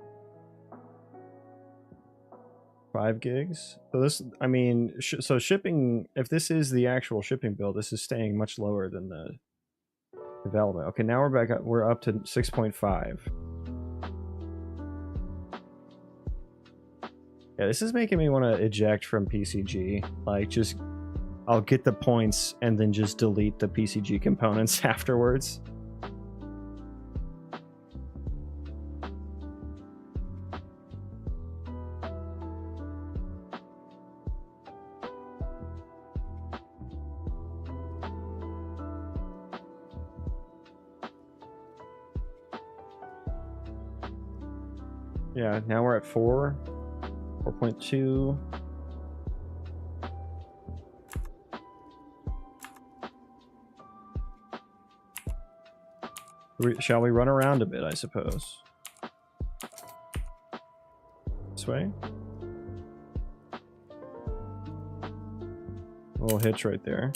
5 gigs. So this, I mean, so shipping, if this is the actual shipping build, this is staying much lower than the development. Okay, now we're up to 6.5. Yeah, this is making me want to eject from PCG. Like, just I'll get the points and then just delete the PCG components afterwards. Yeah, now we're at 4.2. Shall we run around a bit, I suppose? This way? A little hitch right there.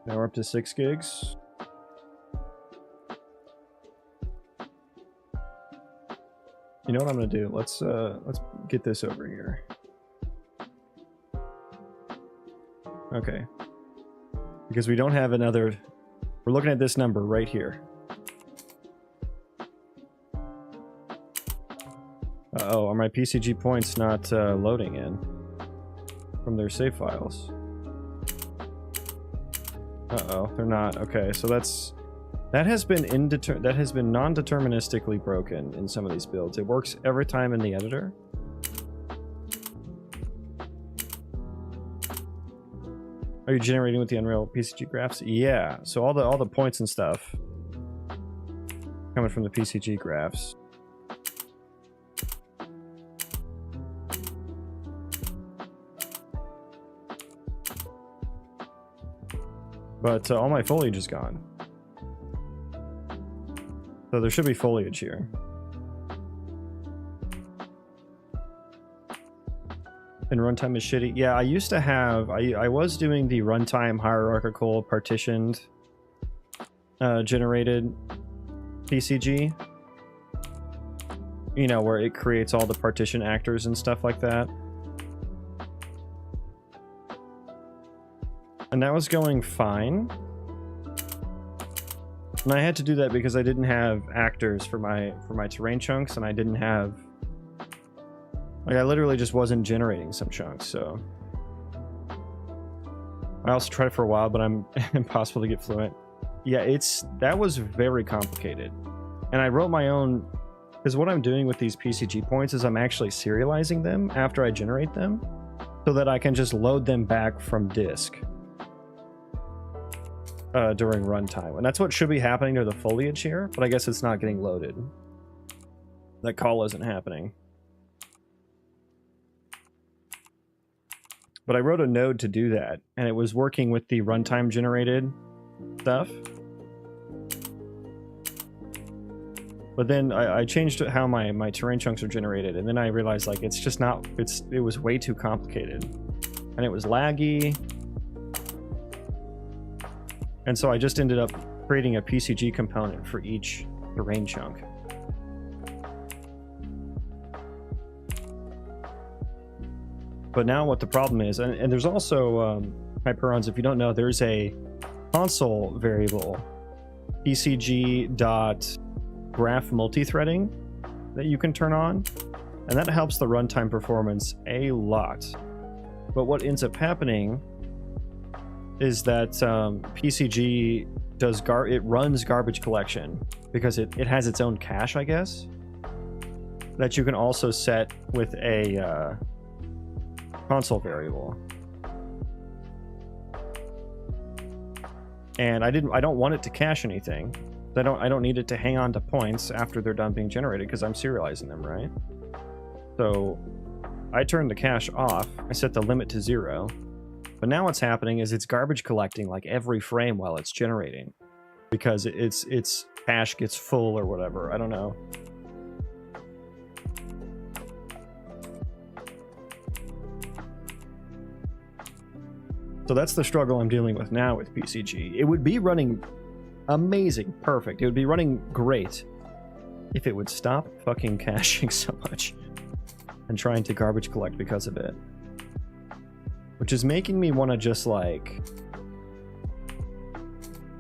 Now we're up to 6 gigs. You know what I'm gonna do? Let's get this over here. Okay. Because we don't have another... We're looking at this number right here. Uh-oh, are my PCG points not loading in from their save files? Uh-oh, they're not. Okay, so that has been non-deterministically broken in some of these builds. It works every time in the editor. Are you generating with the Unreal PCG graphs? Yeah. So all the points and stuff coming from the PCG graphs. But all my foliage is gone. So there should be foliage here. And runtime is shitty. Yeah, I used to have... I was doing the runtime hierarchical partitioned generated PCG. You know, where it creates all the partition actors and stuff like that. And that was going fine. And I had to do that because I didn't have actors for my terrain chunks, and I didn't have... Like, I literally just wasn't generating some chunks, so... I also tried for a while, but I'm impossible to get fluent. Yeah, that was very complicated. And I wrote my own... Because what I'm doing with these PCG points is I'm actually serializing them after I generate them, so that I can just load them back from disk. During runtime, and that's what should be happening to the foliage here, but I guess it's not getting loaded. That call isn't happening. But I wrote a node to do that, and it was working with the runtime generated stuff. But then I changed how my terrain chunks are generated, and then I realized, like, it's just not, it was way too complicated. And it was laggy. And so I just ended up creating a PCG component for each terrain chunk. But now what the problem is, and there's also, Hyperons, if you don't know, there's a console variable, PCG.graph multithreading, that you can turn on, and that helps the runtime performance a lot. But what ends up happening is that PCG runs garbage collection because it has its own cache, I guess, that you can also set with a console variable. And I don't want it to cache anything. I don't need it to hang on to points after they're done being generated because I'm serializing them, right? So I turned the cache off. I set the limit to 0. But now what's happening is it's garbage collecting like every frame while it's generating, because its cache gets full or whatever. I don't know. So that's the struggle I'm dealing with now with PCG. It would be running amazing, perfect. It would be running great if it would stop fucking caching so much and trying to garbage collect because of it. which is making me want to just like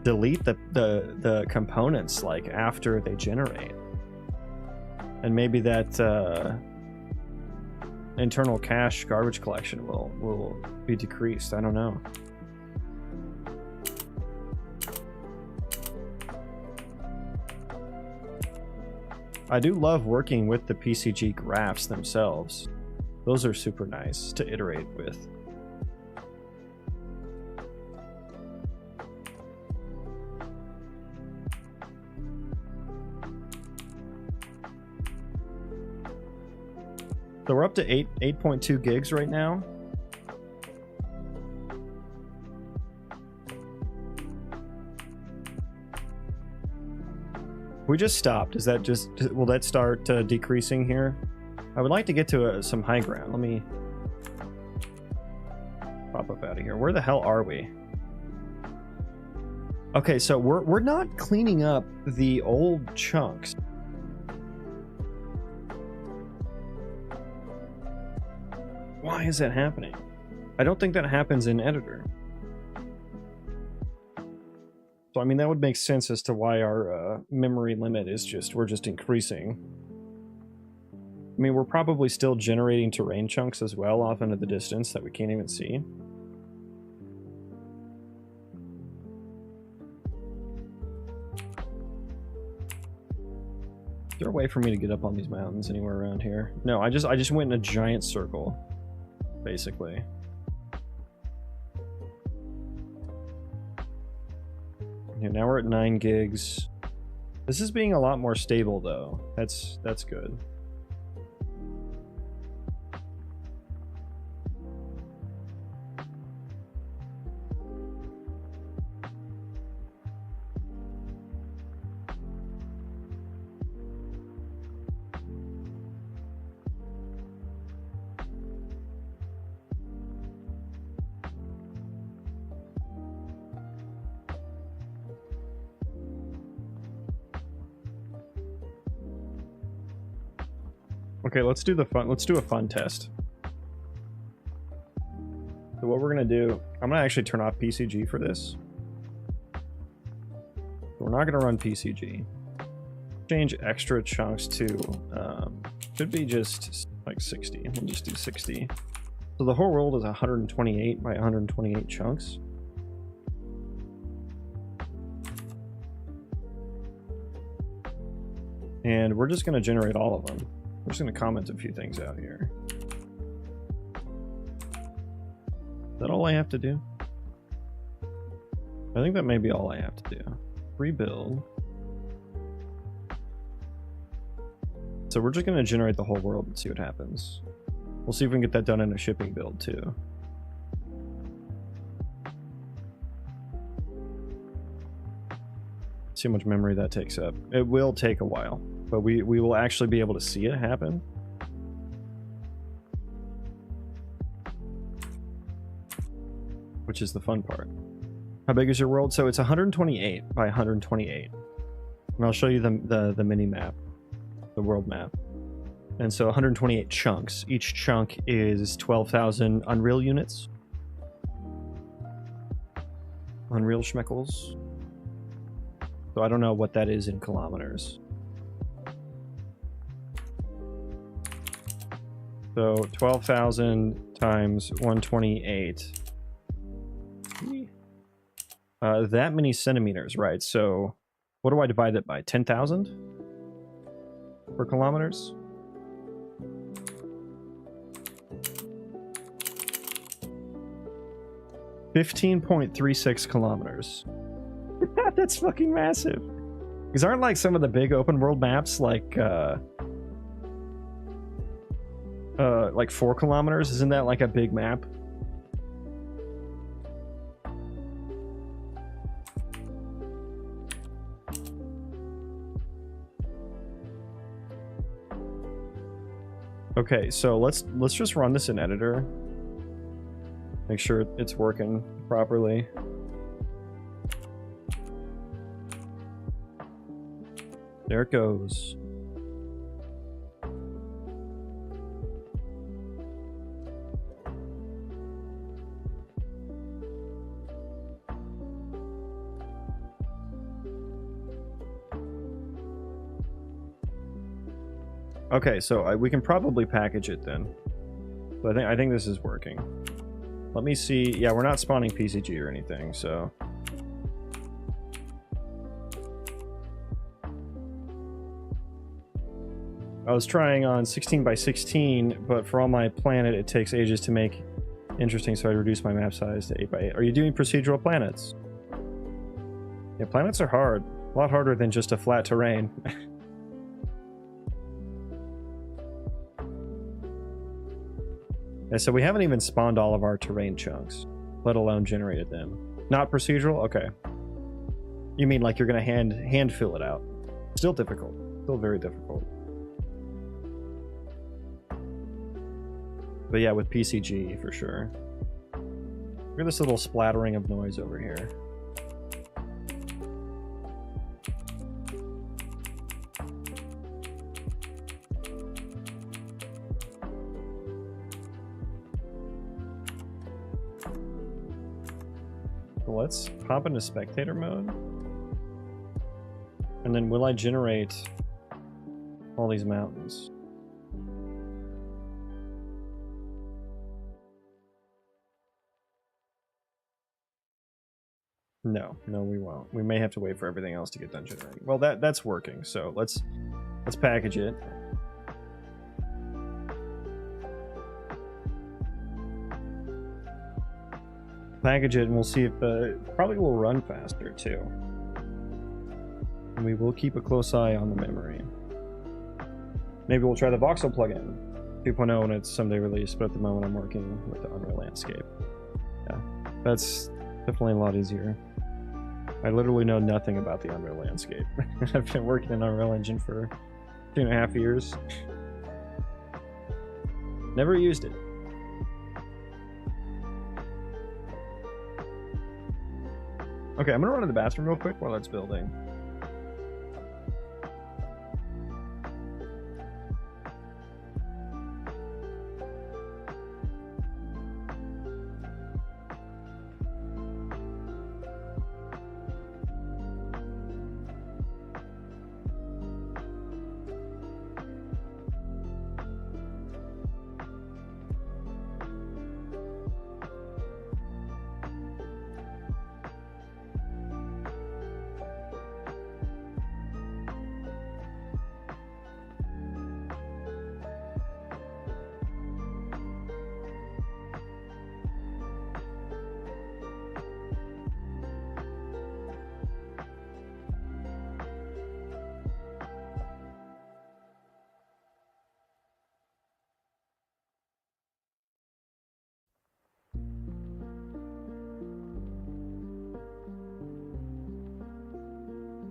delete the components like after they generate, and maybe that internal cache garbage collection will be decreased. I don't know. I do love working with the PCG graphs themselves. Those are super nice to iterate with. So we're up to 8.2 gigs right now. We just stopped. Is that just, will that start decreasing here? I would like to get to some high ground. Let me pop up out of here. Where the hell are we? Okay, so we're not cleaning up the old chunks. Why is that happening? I don't think that happens in editor. So I mean, that would make sense as to why our memory limit is we're just increasing. I mean, we're probably still generating terrain chunks as well off into the distance that we can't even see. Is there a way for me to get up on these mountains anywhere around here? No, I just went in a giant circle, basically. Yeah, now we're at 9 gigs. This is being a lot more stable though. That's good. Okay, let's do a fun test. So what we're gonna do, I'm gonna actually turn off PCG for this. We're not gonna run PCG. Change extra chunks to, should be just like 60. We'll just do 60. So the whole world is 128 by 128 chunks. And we're just gonna generate all of them. I'm just going to comment a few things out here. Is that all I have to do? I think that may be all I have to do. Rebuild. So we're just going to generate the whole world and see what happens. We'll see if we can get that done in a shipping build too. See how much memory that takes up. It will take a while, but we will actually be able to see it happen. Which is the fun part. How big is your world? So it's 128 by 128. And I'll show you the mini map, the world map. And so 128 chunks. Each chunk is 12,000 Unreal units. Unreal schmeckles. So I don't know what that is in kilometers. So 12,000 times 128. That many centimeters, right? So what do I divide that by? 10,000 per kilometers? $15.36 kilometers. That's fucking massive. These aren't like some of the big open world maps like 4 kilometers. Isn't that like a big map? Okay, so let's just run this in editor. Make sure it's working properly. There it goes. Okay, so we can probably package it then. So I think this is working. Let me see. Yeah, we're not spawning PCG or anything, so... I was trying on 16 by 16, but for all my planet, it takes ages to make interesting, so I reduced my map size to 8 by 8. Are you doing procedural planets? Yeah, planets are hard. A lot harder than just a flat terrain. Yeah, so we haven't even spawned all of our terrain chunks, let alone generated them. Not procedural? Okay. You mean like you're gonna hand fill it out. Still difficult. Still very difficult. But yeah, with PCG for sure. Look at this little splattering of noise over here. Let's pop into spectator mode. And then will I generate all these mountains? No, we won't. We may have to wait for everything else to get done generating. Well, that's working, so let's package it. Package it and we'll see if probably will run faster too. And we will keep a close eye on the memory. Maybe we'll try the Voxel plugin 2.0 when it's someday released, but at the moment I'm working with the Unreal Landscape. Yeah, that's definitely a lot easier. I literally know nothing about the Unreal Landscape. I've been working in Unreal Engine for 2.5 years. Never used it. Okay, I'm gonna run to the bathroom real quick while it's building.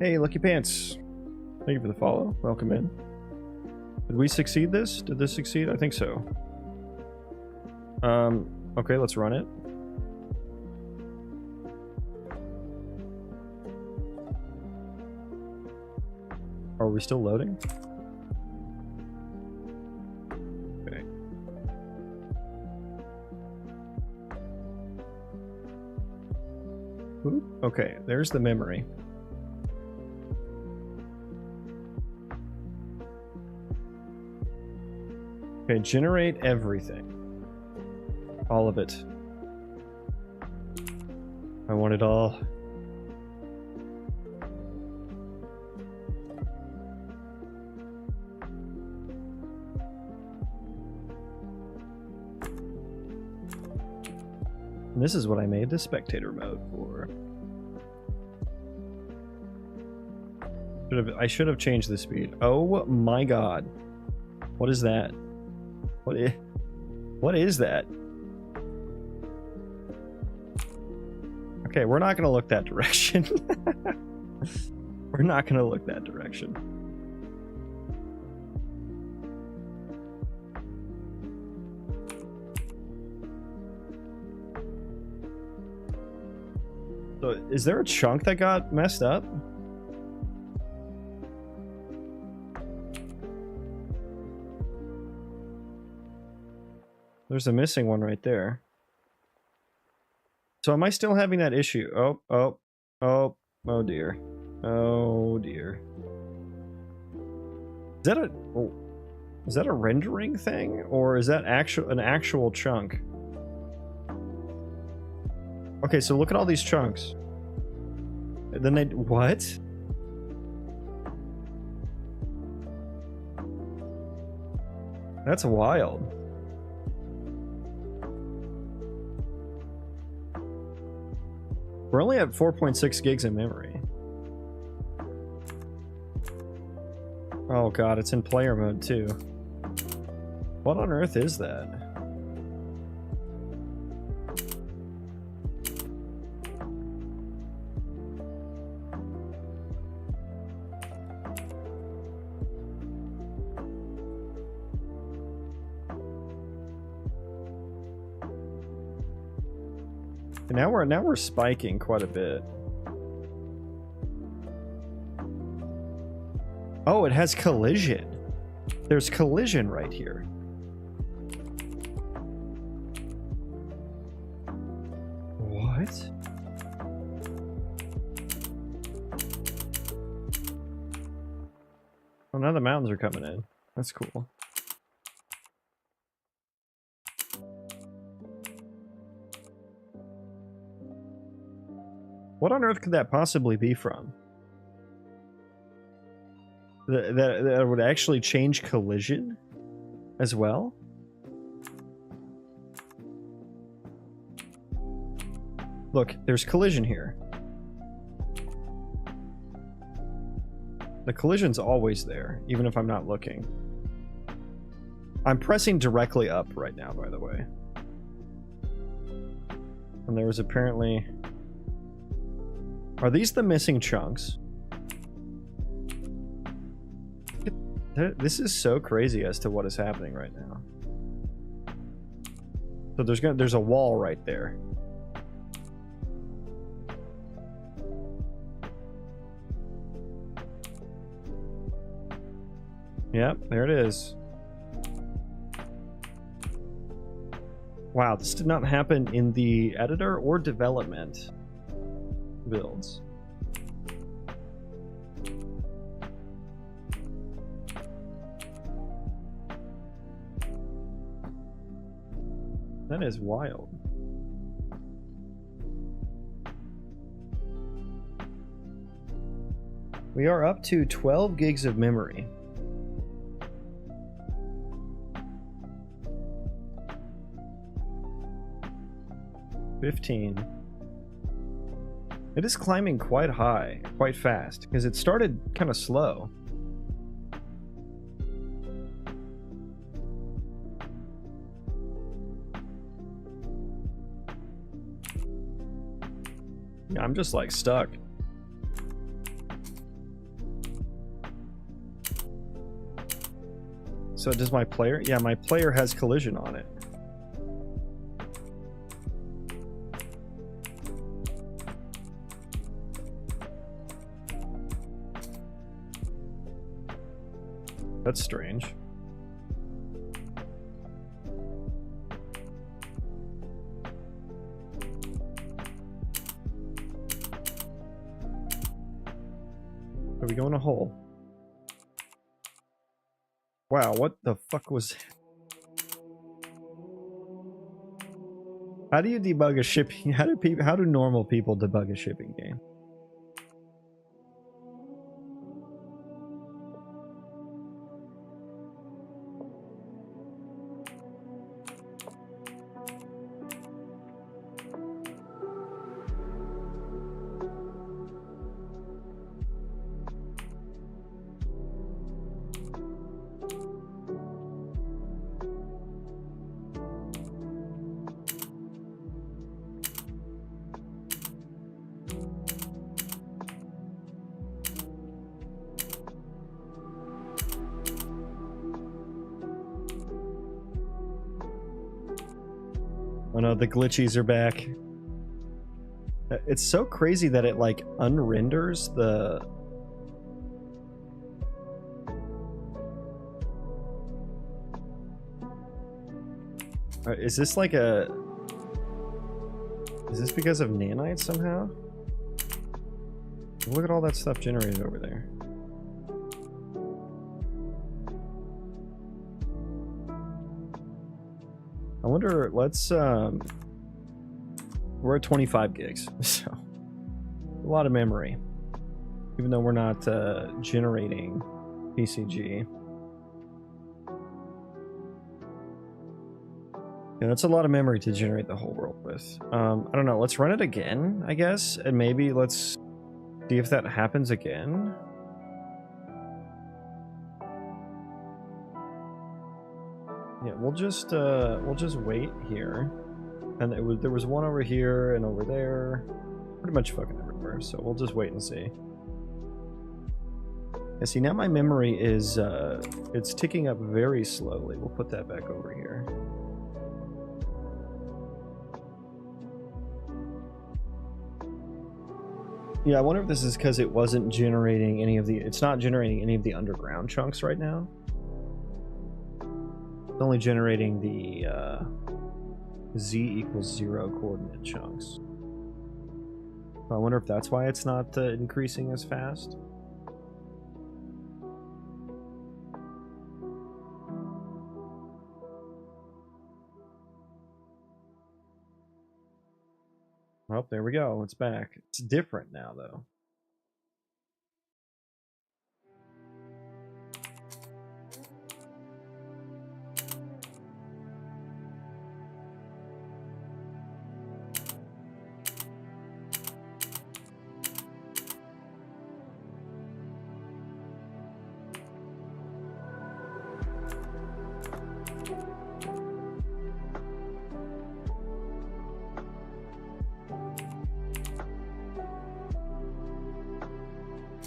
Hey, Lucky Pants. Thank you for the follow. Welcome in. Did we succeed this? Did this succeed? I think so. Okay, let's run it. Are we still loading? Okay. Oop. Okay, there's the memory. Okay, generate everything. All of it. I want it all. And this is what I made the spectator mode for. I should have changed the speed. Oh my god. What is that? What is that? Okay, we're not gonna look that direction. We're not gonna look that direction. So, is there a chunk that got messed up? There's a missing one right there. So am I still having that issue? Oh dear. Oh dear. Is that a... Oh. Is that a rendering thing, or is that an actual chunk? Okay, so look at all these chunks. And then they... What? That's wild. We're only at 4.6 gigs in memory. Oh god, it's in player mode too. What on earth is that? And now we're spiking quite a bit. Oh, it has collision. There's collision right here. What? Oh, now the mountains are coming in. That's cool. What on earth could that possibly be from? That would actually change collision as well? Look, there's collision here. The collision's always there, even if I'm not looking. I'm pressing directly up right now, by the way. And there was apparently... Are these the missing chunks? This is so crazy as to what is happening right now. So there's a wall right there. Yep, there it is. Wow, this did not happen in the editor or development builds. That is wild. We are up to 12 gigs of memory. $15. It is climbing quite high, quite fast, because it started kind of slow. Yeah, I'm just like stuck. So does my player? Yeah, my player has collision on it. That's strange. Are we going a hole? Wow, what the fuck was... How do you debug a shipping? How do normal people debug a shipping game? Oh no, the glitchies are back. It's so crazy that it like unrenders the... Is this like a... Is this because of nanites somehow? Look at all that stuff generated over there. I wonder, we're at 25 gigs, so a lot of memory. Even though we're not generating PCG. Yeah, that's a lot of memory to generate the whole world with. I don't know, let's run it again, I guess, and maybe let's see if that happens again. Yeah, we'll just wait here. And there was one over here and over there. Pretty much fucking everywhere, so we'll just wait and see. Yeah, see, now my memory is, it's ticking up very slowly. We'll put that back over here. Yeah, I wonder if this is because it wasn't generating any of the... It's not generating any of the underground chunks right now. It's only generating the z=0 coordinate chunks. I wonder if that's why it's not increasing as fast. Oh, there we go. It's back. It's different now, though.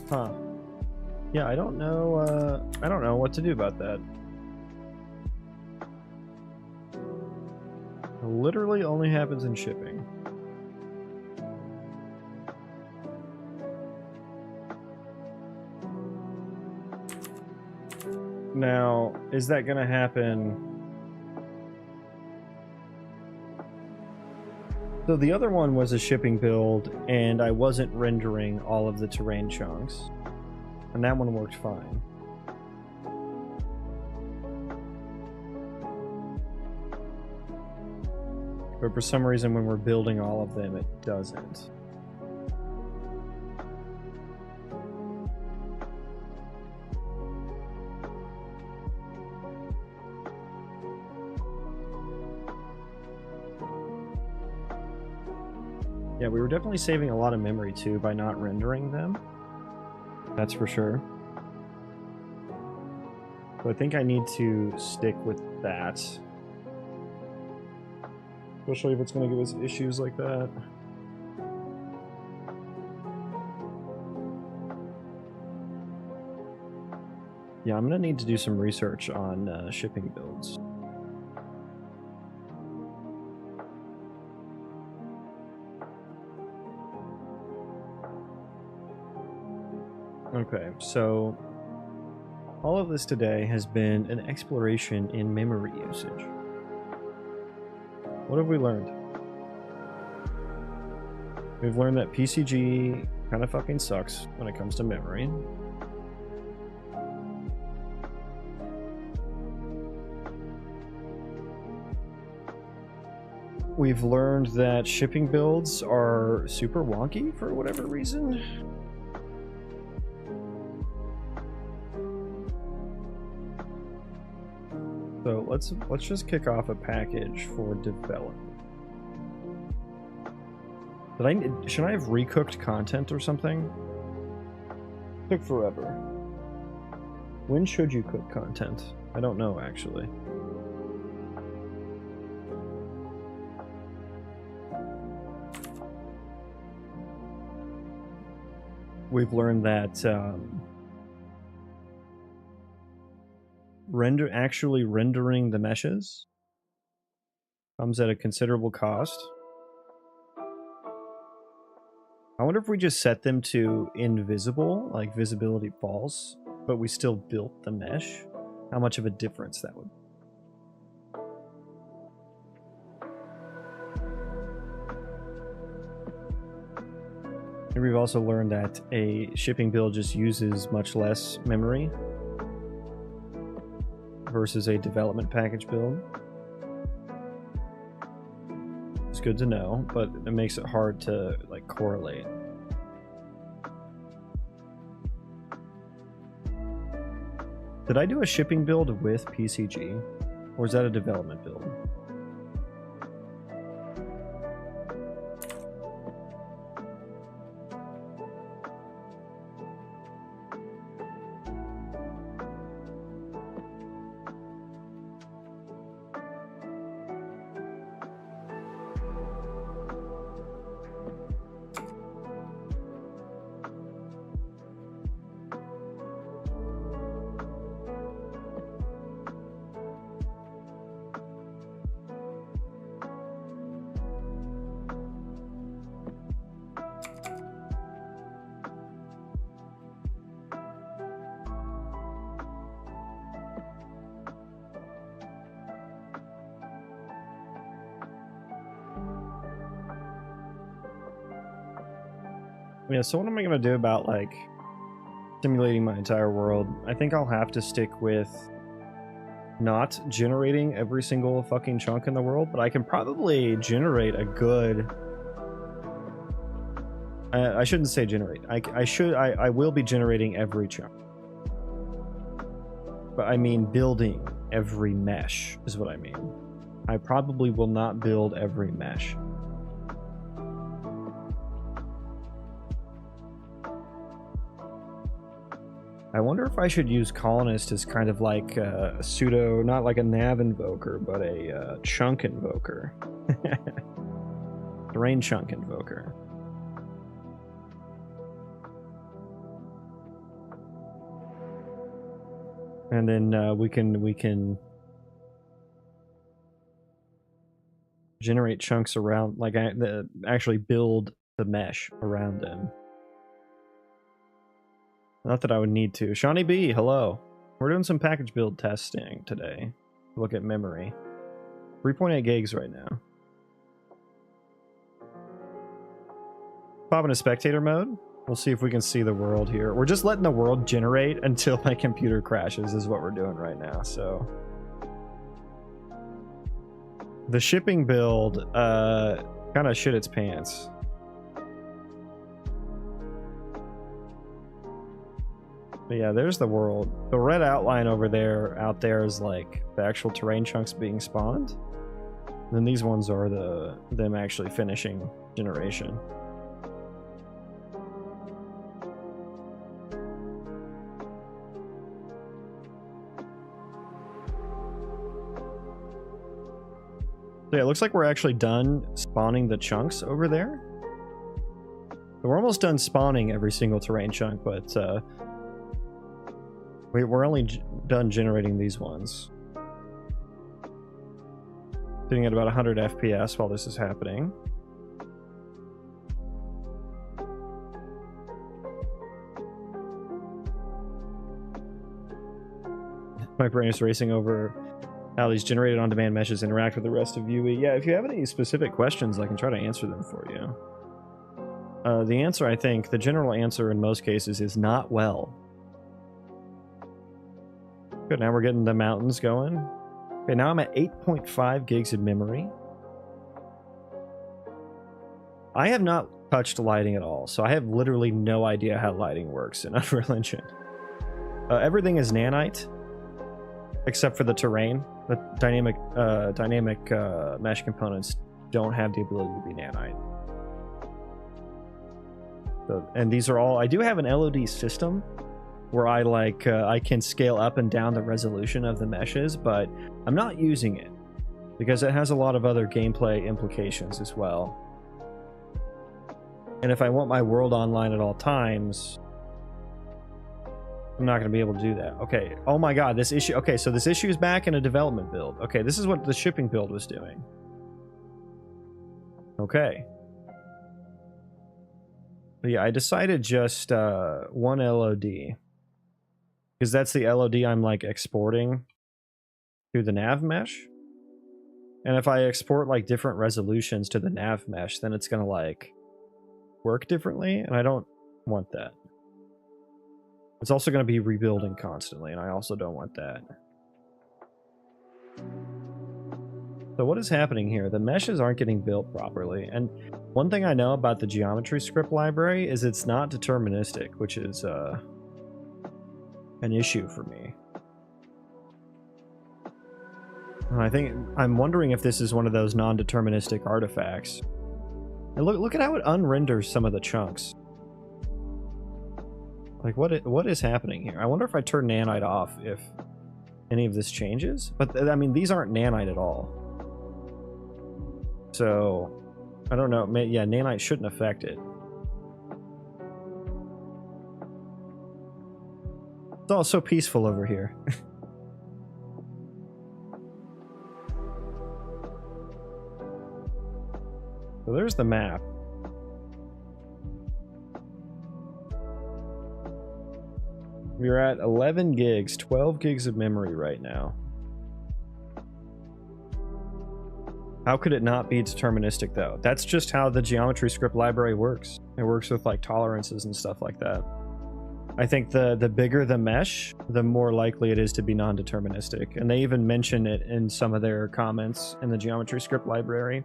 Huh. Yeah, I don't know what to do about that. It literally only happens in shipping. Now, is that gonna happen? So the other one was a shipping build, and I wasn't rendering all of the terrain chunks. And that one worked fine. But for some reason, when we're building all of them, it doesn't. Yeah, we were definitely saving a lot of memory too by not rendering them. That's for sure. So I think I need to stick with that. Especially if it's going to give us issues like that. Yeah, I'm going to need to do some research on shipping builds. Okay, so all of this today has been an exploration in memory usage. What have we learned? We've learned that PCG kind of fucking sucks when it comes to memory. We've learned that shipping builds are super wonky for whatever reason. So let's just kick off a package for development. Should I have recooked content or something? Took forever. When should you cook content? I don't know actually. We've learned that actually rendering the meshes comes at a considerable cost. I wonder if we just set them to invisible, like visibility false, but we still built the mesh, how much of a difference that would be. And we've also learned that a shipping build just uses much less memory versus a development package build. It's good to know, but it makes it hard to like correlate. Did I do a shipping build with PCG? Or is that a development build? Yeah, so what am I going to do about, like, simulating my entire world? I think I'll have to stick with not generating every single fucking chunk in the world, but I can probably generate a good... I shouldn't say generate. I will be generating every chunk. But I mean building every mesh is what I mean. I probably will not build every mesh. I wonder if I should use Colonist as kind of like a pseudo, not like a nav invoker, but a chunk invoker. Terrain chunk invoker. And then we can generate chunks around, like actually build the mesh around them. Not that I would need to. Shawnee B, hello. We're doing some package build testing today. Look at memory. 3.8 gigs right now. Pop into spectator mode. We'll see if we can see the world here. We're just letting the world generate until my computer crashes is what we're doing right now, so. The shipping build kind of shit its pants. But yeah, there's the world. The red outline over there, out there, is like the actual terrain chunks being spawned. And then these ones are them actually finishing generation. So yeah, it looks like we're actually done spawning the chunks over there. We're almost done spawning every single terrain chunk, but we're only done generating these ones. Sitting at about 100 FPS while this is happening. My brain is racing over how these generated on-demand meshes interact with the rest of UE. Yeah, if you have any specific questions, I can try to answer them for you. The answer, I think, the general answer in most cases is not well. Good, now we're getting the mountains going. Okay, now I'm at 8.5 gigs of memory. I have not touched lighting at all, so I have literally no idea how lighting works in Unreal Engine. Everything is nanite, except for the terrain. The dynamic mesh components don't have the ability to be nanite. So, and these are all... I do have an LOD system, where I can scale up and down the resolution of the meshes, but I'm not using it because it has a lot of other gameplay implications as well. And if I want my world online at all times, I'm not going to be able to do that. Okay. Oh my god, this issue... Okay, so this issue is back in a development build. Okay, this is what the shipping build was doing. Okay. But yeah, I decided just one LOD. Because that's the LOD I'm like exporting to the nav mesh. And if I export like different resolutions to the nav mesh, then it's gonna like work differently, and I don't want that. It's also gonna be rebuilding constantly, and I also don't want that. So what is happening here? The meshes aren't getting built properly. And one thing I know about the geometry script library is it's not deterministic, which is an issue for me. And I'm wondering if this is one of those non-deterministic artifacts. And look at how it unrenders some of the chunks. Like what is happening here? I wonder if I turn nanite off if any of this changes. But I mean, these aren't nanite at all. So, I don't know. Yeah, nanite shouldn't affect it. It's all so peaceful over here. So there's the map. We're at 11 gigs, 12 gigs of memory right now. How could it not be deterministic though? That's just how the geometry script library works. It works with like tolerances and stuff like that. I think the bigger the mesh, the more likely it is to be non-deterministic. And they even mention it in some of their comments in the geometry script library.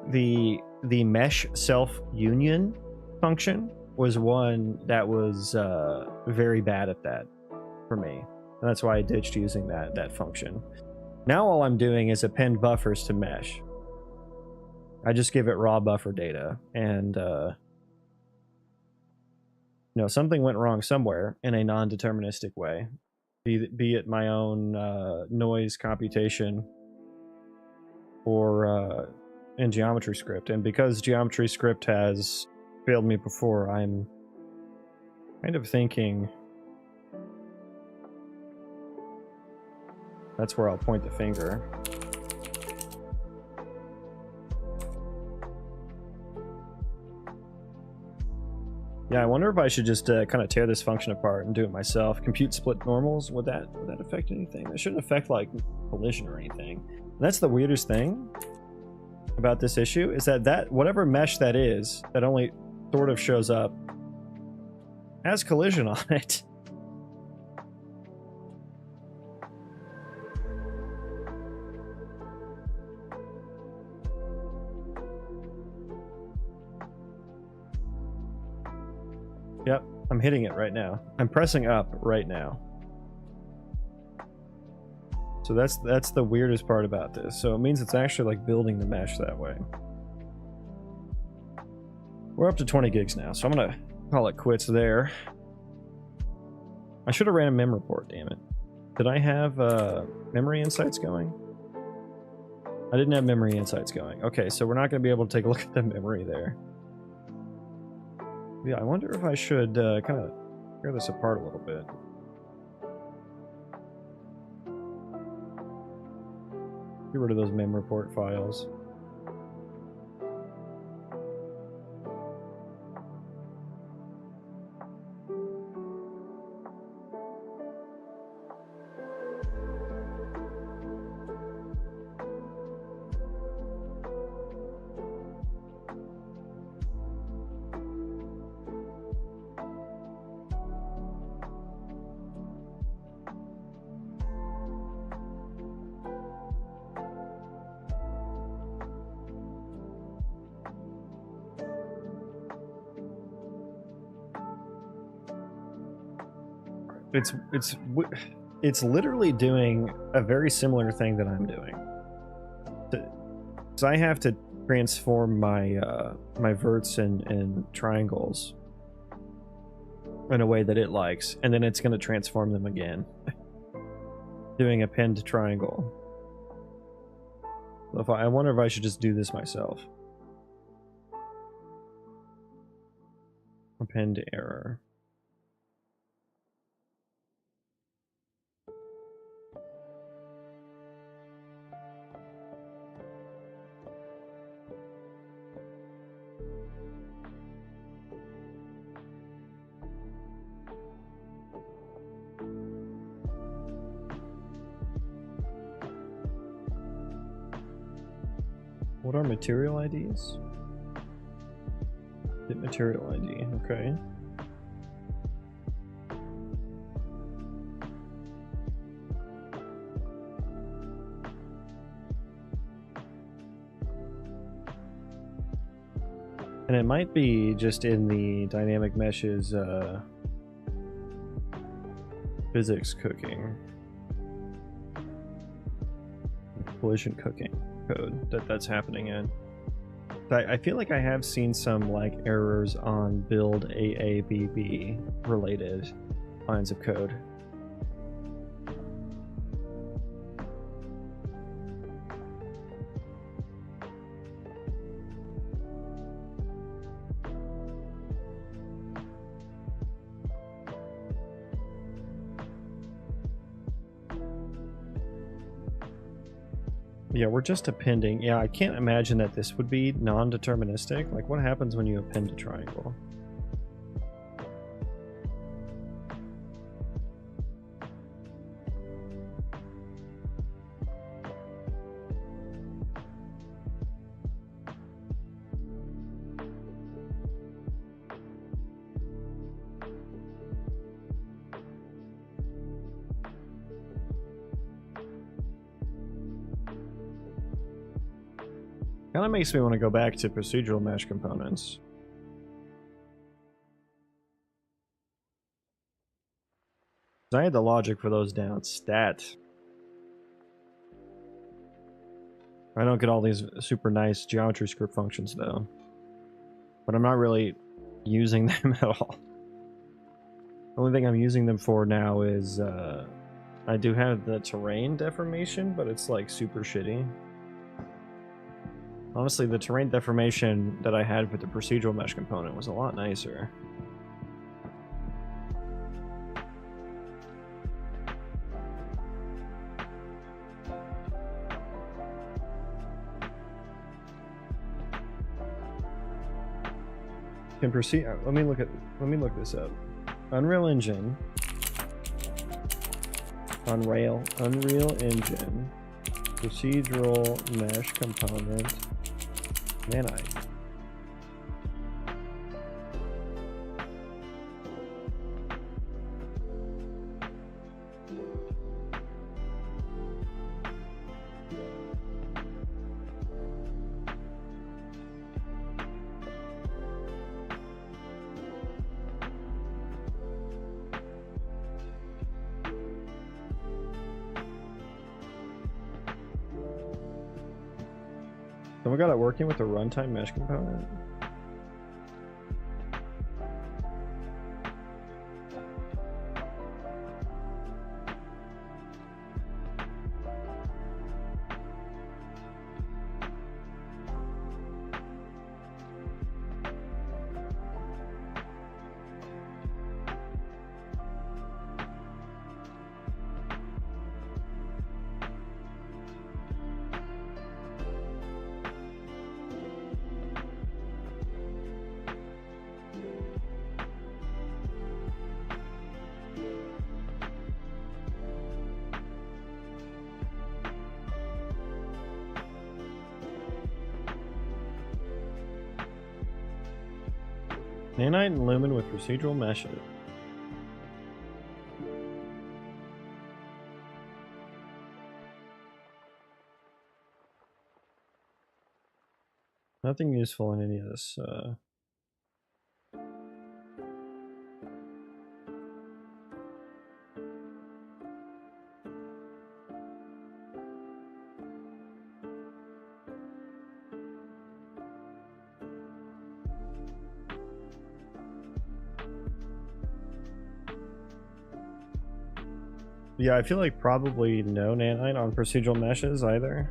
The mesh self-union function was one that was very bad at that for me. And that's why I ditched using that function. Now all I'm doing is append buffers to mesh. I just give it raw buffer data, and you know, something went wrong somewhere in a non-deterministic way, be it my own noise computation or in geometry script. And because geometry script has failed me before, I'm kind of thinking that's where I'll point the finger. Yeah, I wonder if I should just kind of tear this function apart and do it myself. Compute split normals, would that affect anything? It shouldn't affect like collision or anything. And that's the weirdest thing about this issue, is that whatever mesh that is, that only sort of shows up, has collision on it. Yep, I'm hitting it right now. I'm pressing up right now. So that's the weirdest part about this. So it means it's actually like building the mesh that way. We're up to 20 gigs now, so I'm gonna call it quits there. I should have ran a mem report, damn it. Did I have memory insights going? I didn't have memory insights going. Okay, so we're not gonna be able to take a look at the memory there. Yeah, I wonder if I should kind of tear this apart a little bit. Get rid of those mem report files. It's literally doing a very similar thing that I'm doing. So I have to transform my my verts and triangles in a way that it likes, and then it's going to transform them again, doing a pinned triangle. So I wonder if I should just do this myself. Append error. What are material IDs? Hit material ID, okay. And it might be just in the dynamic meshes physics cooking, collision cooking code that's happening in. I feel like I have seen some like errors on build AABB related lines of code. Yeah, we're just appending. Yeah, I can't imagine that this would be non-deterministic. Like, what happens when you append a triangle? Kind of makes me want to go back to procedural mesh components. I had the logic for those down. Stat. I don't get all these super nice geometry script functions though. But I'm not really using them at all. The only thing I'm using them for now is I do have the terrain deformation, but it's like super shitty. Honestly, the terrain deformation that I had with the procedural mesh component was a lot nicer. Can proceed. Let me look this up. Unreal Engine. Unreal Engine. Procedural mesh component. Nanite. So we got it working with the runtime mesh component. Nanite and Lumen with procedural meshes. Nothing useful in any of this. Yeah, I feel like probably no nanite on procedural meshes either.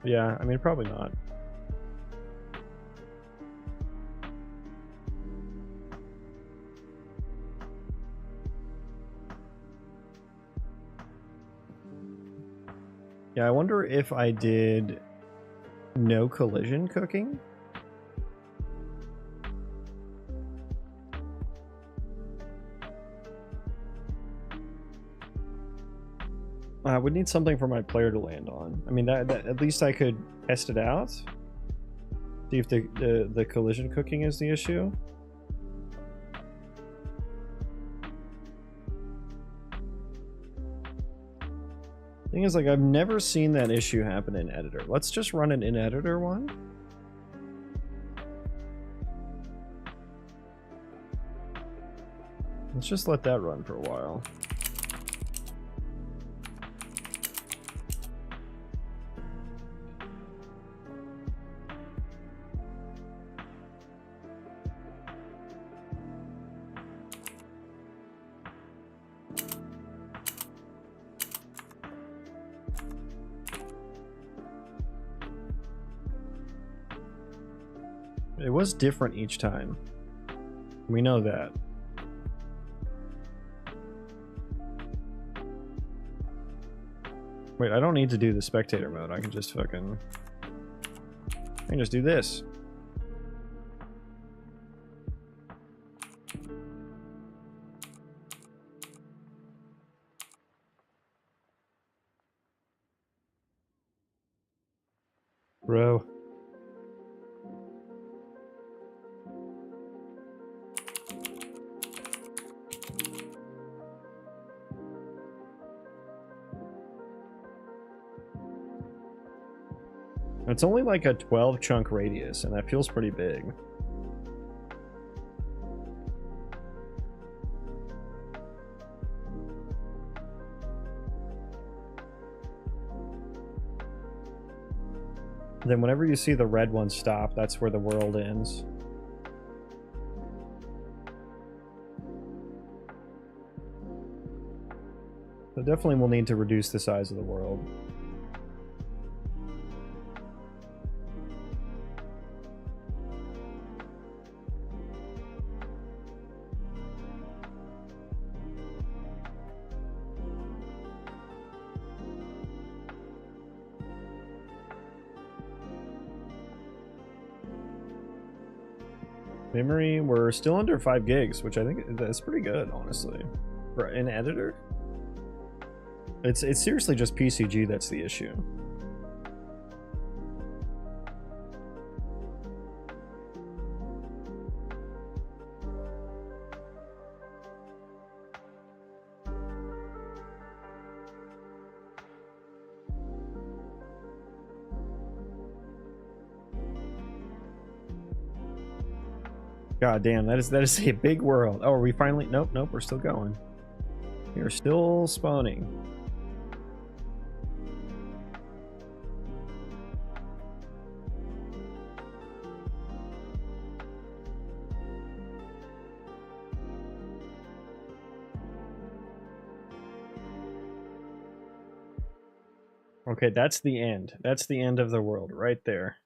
Yeah, I mean, probably not. Yeah, I wonder if I did no collision cooking. I would need something for my player to land on. I mean, that at least I could test it out. See if the collision cooking is the issue. Thing is, like, I've never seen that issue happen in editor. Let's just run an in editor one. Let's just let that run for a while. It was different each time. We know that. Wait, I don't need to do the spectator mode. I can just fucking... I can just do this. Bro. It's only like a 12 chunk radius, and that feels pretty big. Then whenever you see the red one stop, that's where the world ends. So definitely we'll need to reduce the size of the world. Memory, we're still under 5 gigs, which I think that's pretty good, honestly. For an editor? It's seriously just PCG that's the issue. God damn, that is a big world. Oh, are we finally? Nope, we're still going. We are still spawning. Okay, that's the end. That's the end of the world right there.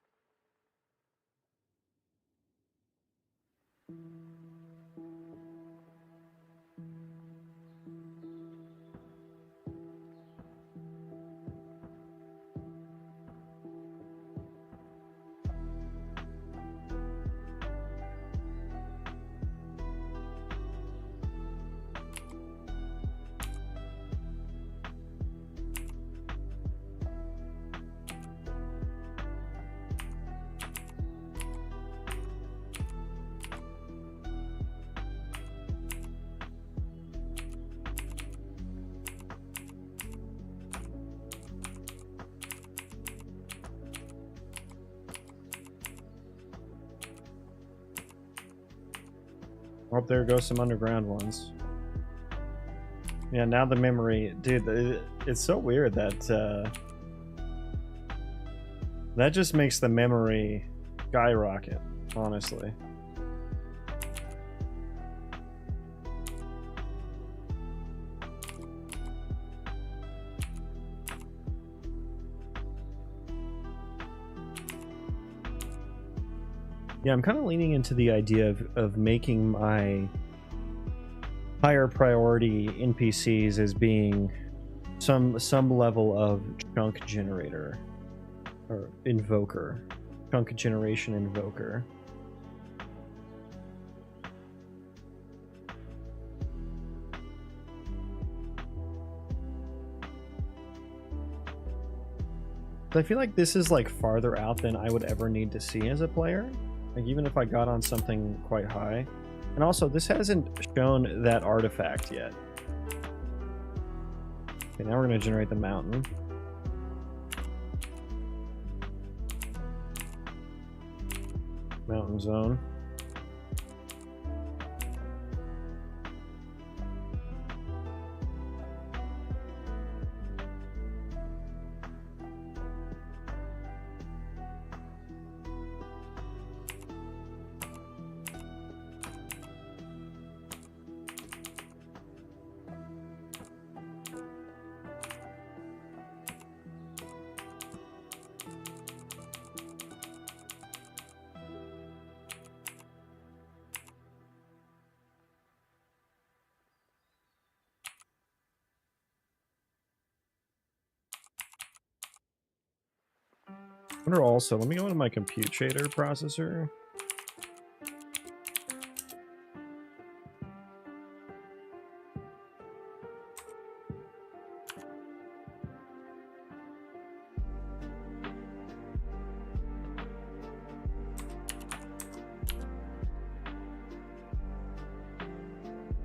Oh, there goes some underground ones. Yeah, now the memory, dude, it's so weird that that just makes the memory skyrocket, honestly. Yeah, I'm kind of leaning into the idea of making my higher priority NPCs as being some level of chunk generator or invoker, chunk generation invoker. I feel like this is like farther out than I would ever need to see as a player. Like even if I got on something quite high. And also this hasn't shown that artifact yet. Okay, now we're gonna generate the mountain. Mountain zone. I wonder also, let me go into my compute shader processor.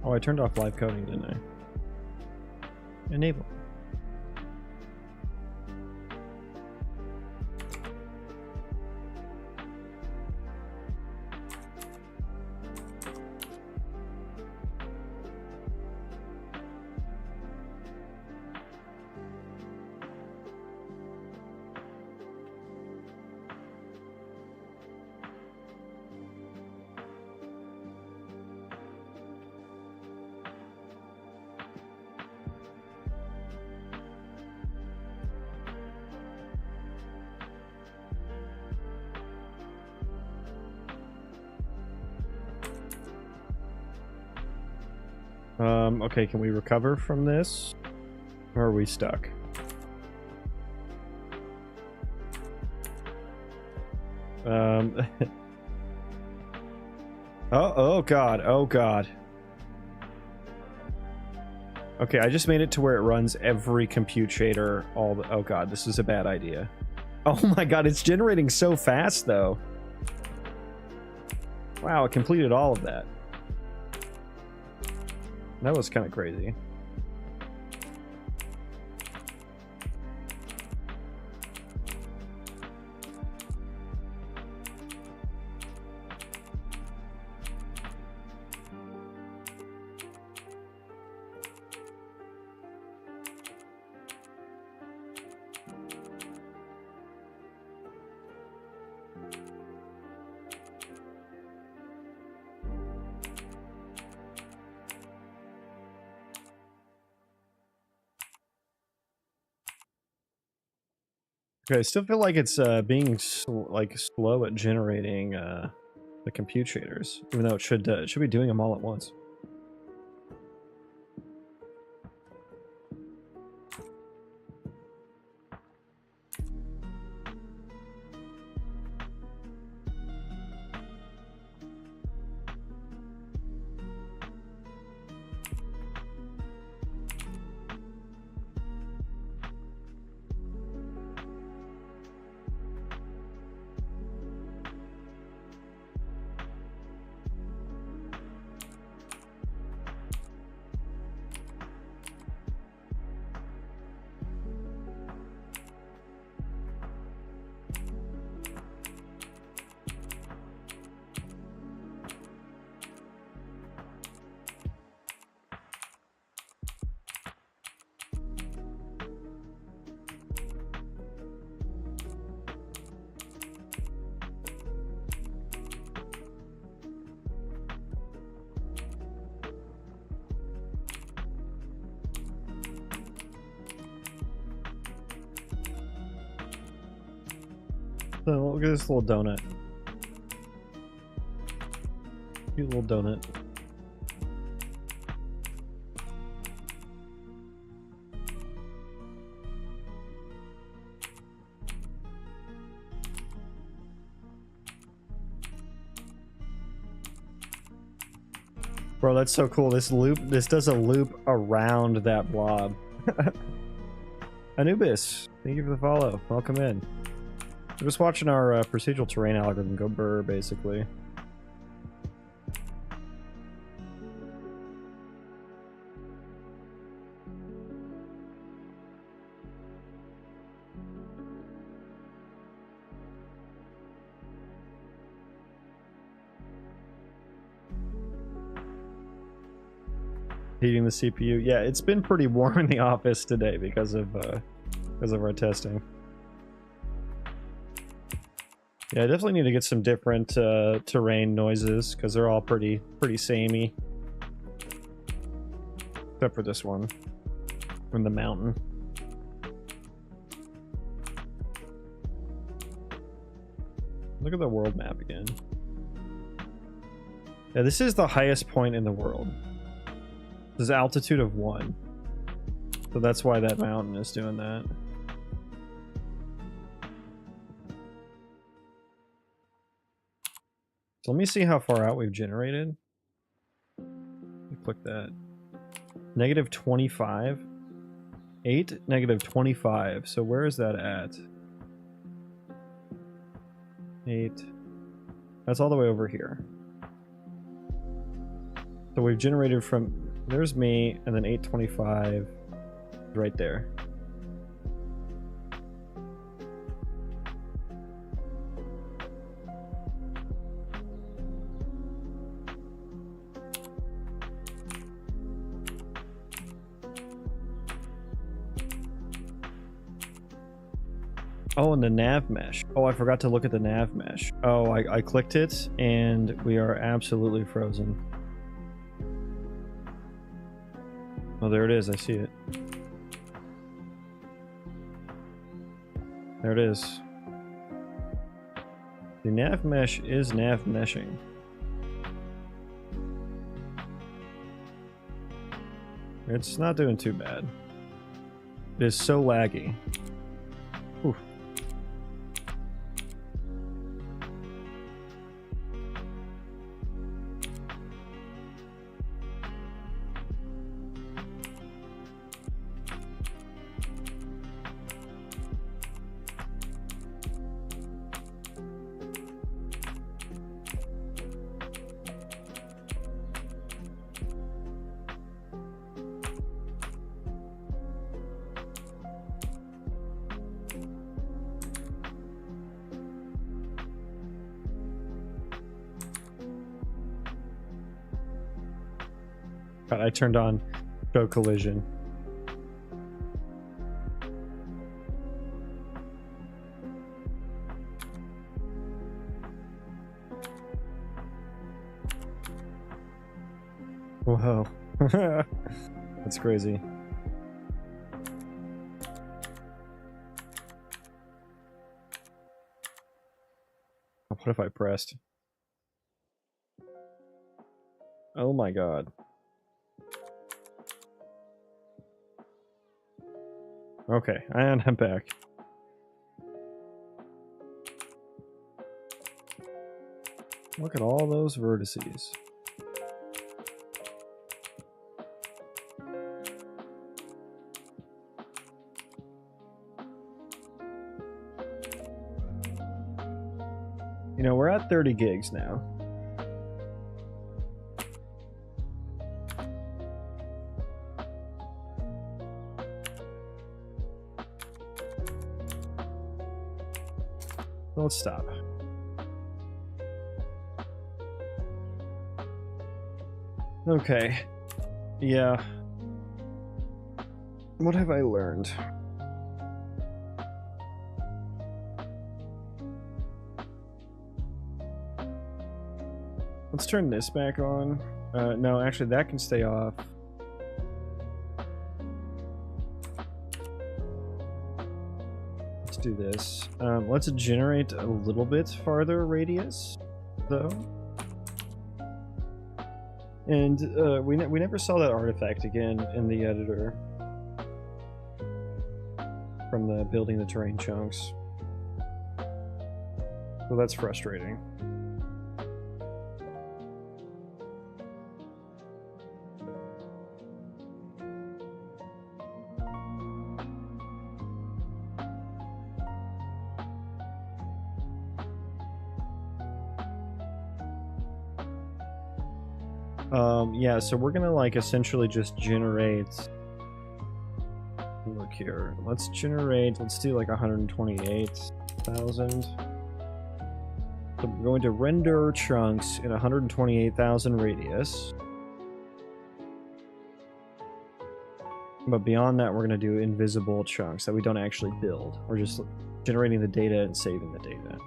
Oh, I turned off live coding, didn't I? Enable. Okay, can we recover from this? Or are we stuck? Oh god, oh god. Okay, I just made it to where it runs every compute shader, all the— oh god, this is a bad idea. Oh my god, it's generating so fast though. Wow, it completed all of that. That was kind of crazy. Okay, I still feel like it's being slow at generating the compute shaders, even though it should be doing them all at once. So look at this little donut. Cute little donut. Bro, that's so cool. This does a loop around that blob. Anubis, thank you for the follow. Welcome in. We're just watching our procedural terrain algorithm go burr, basically. Heating the CPU. Yeah, it's been pretty warm in the office today because of our testing. Yeah, I definitely need to get some different terrain noises because they're all pretty samey, except for this one from the mountain. Look at the world map again. Yeah, this is the highest point in the world. This is altitude of 1. So that's why that mountain is doing that. So let me see how far out we've generated. Click that. Negative 25. 8, negative 25. So where is that at? 8. That's all the way over here. So we've generated from... There's me, and then 825 right there. Oh, and the nav mesh. Oh, I forgot to look at the nav mesh. Oh, I clicked it, and we are absolutely frozen. Oh, there it is. I see it. There it is. The nav mesh is nav meshing. It's not doing too bad. It is so laggy. Oof. God, I turned on show collision. Whoa. That's crazy. What if I pressed? Oh my god. Okay, and I'm back. Look at all those vertices. You know, we're at 30 gigs now. Let's stop. Okay. Yeah. What have I learned? Let's turn this back on. No, actually, that can stay off. Let's do this. Let's generate a little bit farther radius, though. And we never saw that artifact again in the editor from the building the terrain chunks. So that's frustrating. Yeah, so we're gonna like essentially just generate. Look here. Let's generate. Let's do like 128,000. So we're going to render chunks in 128,000 radius. But beyond that, we're going to do invisible chunks that we don't actually build. We're just generating the data and saving the data.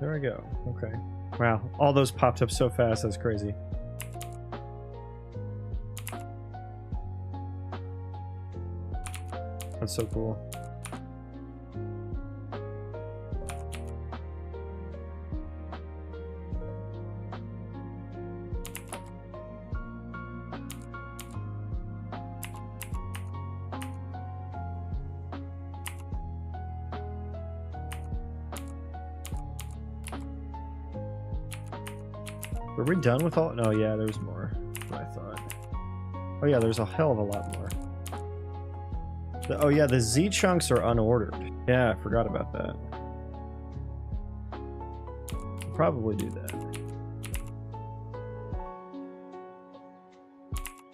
There we go. Okay. Wow. All those popped up so fast. That's crazy. That's so cool. Were we done with all? No, yeah, there's more than I thought. Oh yeah, there's a hell of a lot more. Oh yeah, the Z chunks are unordered. Yeah, I forgot about that. I'll probably do that.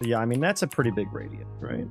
But yeah, I mean, that's a pretty big radius, right?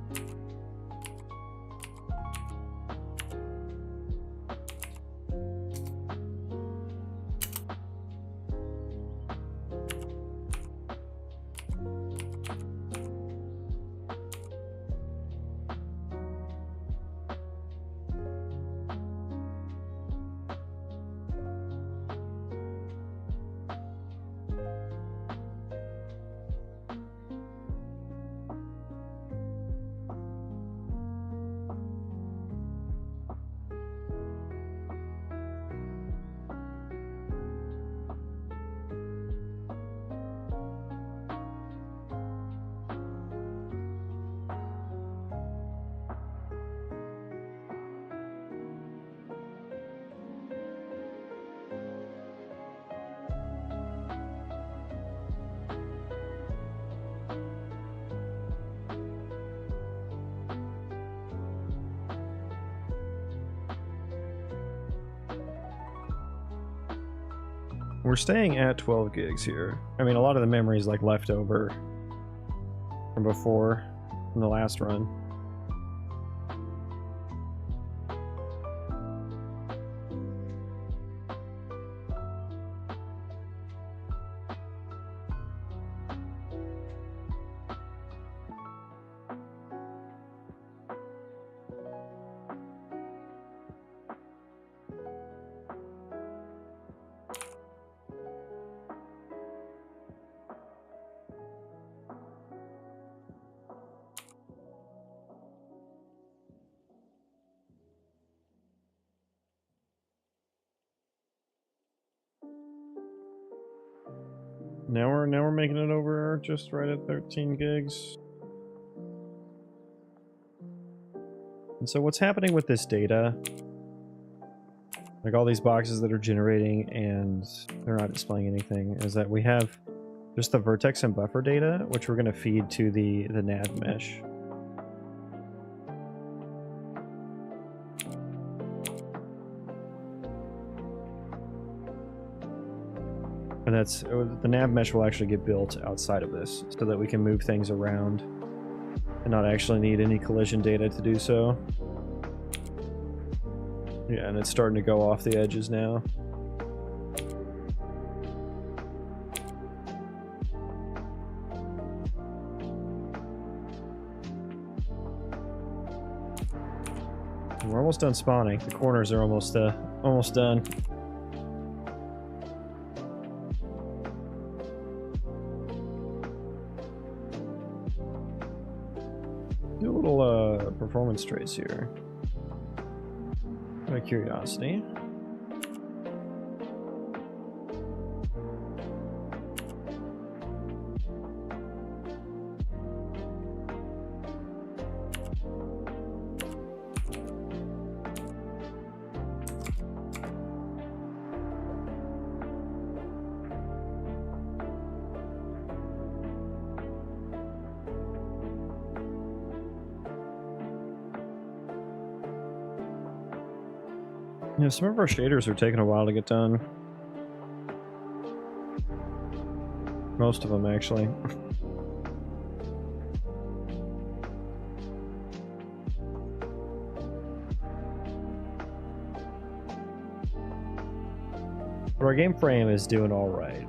We're staying at 12 gigs here. I mean, a lot of the memory is like left over from before, from the last run. Now we're making it over just right at 13 gigs. And so what's happening with this data, like all these boxes that are generating and they're not displaying anything, is that we have just the vertex and buffer data, which we're going to feed to the nav mesh. And that's, the nav mesh will actually get built outside of this so that we can move things around and not actually need any collision data to do so. Yeah, and it's starting to go off the edges now. We're almost done spawning. The corners are almost done. Do a little performance trace here. Out of curiosity. Yeah, some of our shaders are taking a while to get done. Most of them, actually. But our game frame is doing all right.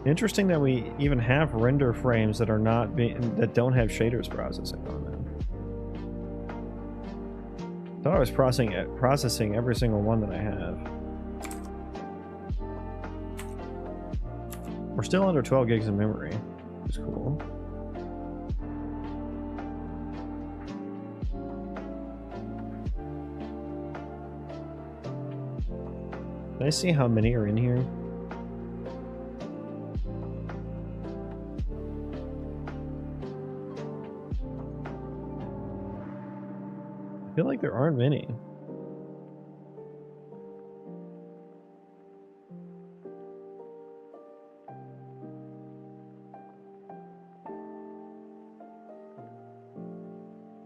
Interesting that we even have render frames that are not that don't have shaders processing on them. I thought I was processing every single one that I have. We're still under 12 gigs of memory, which is cool. Can I see how many are in here? I feel like there aren't many.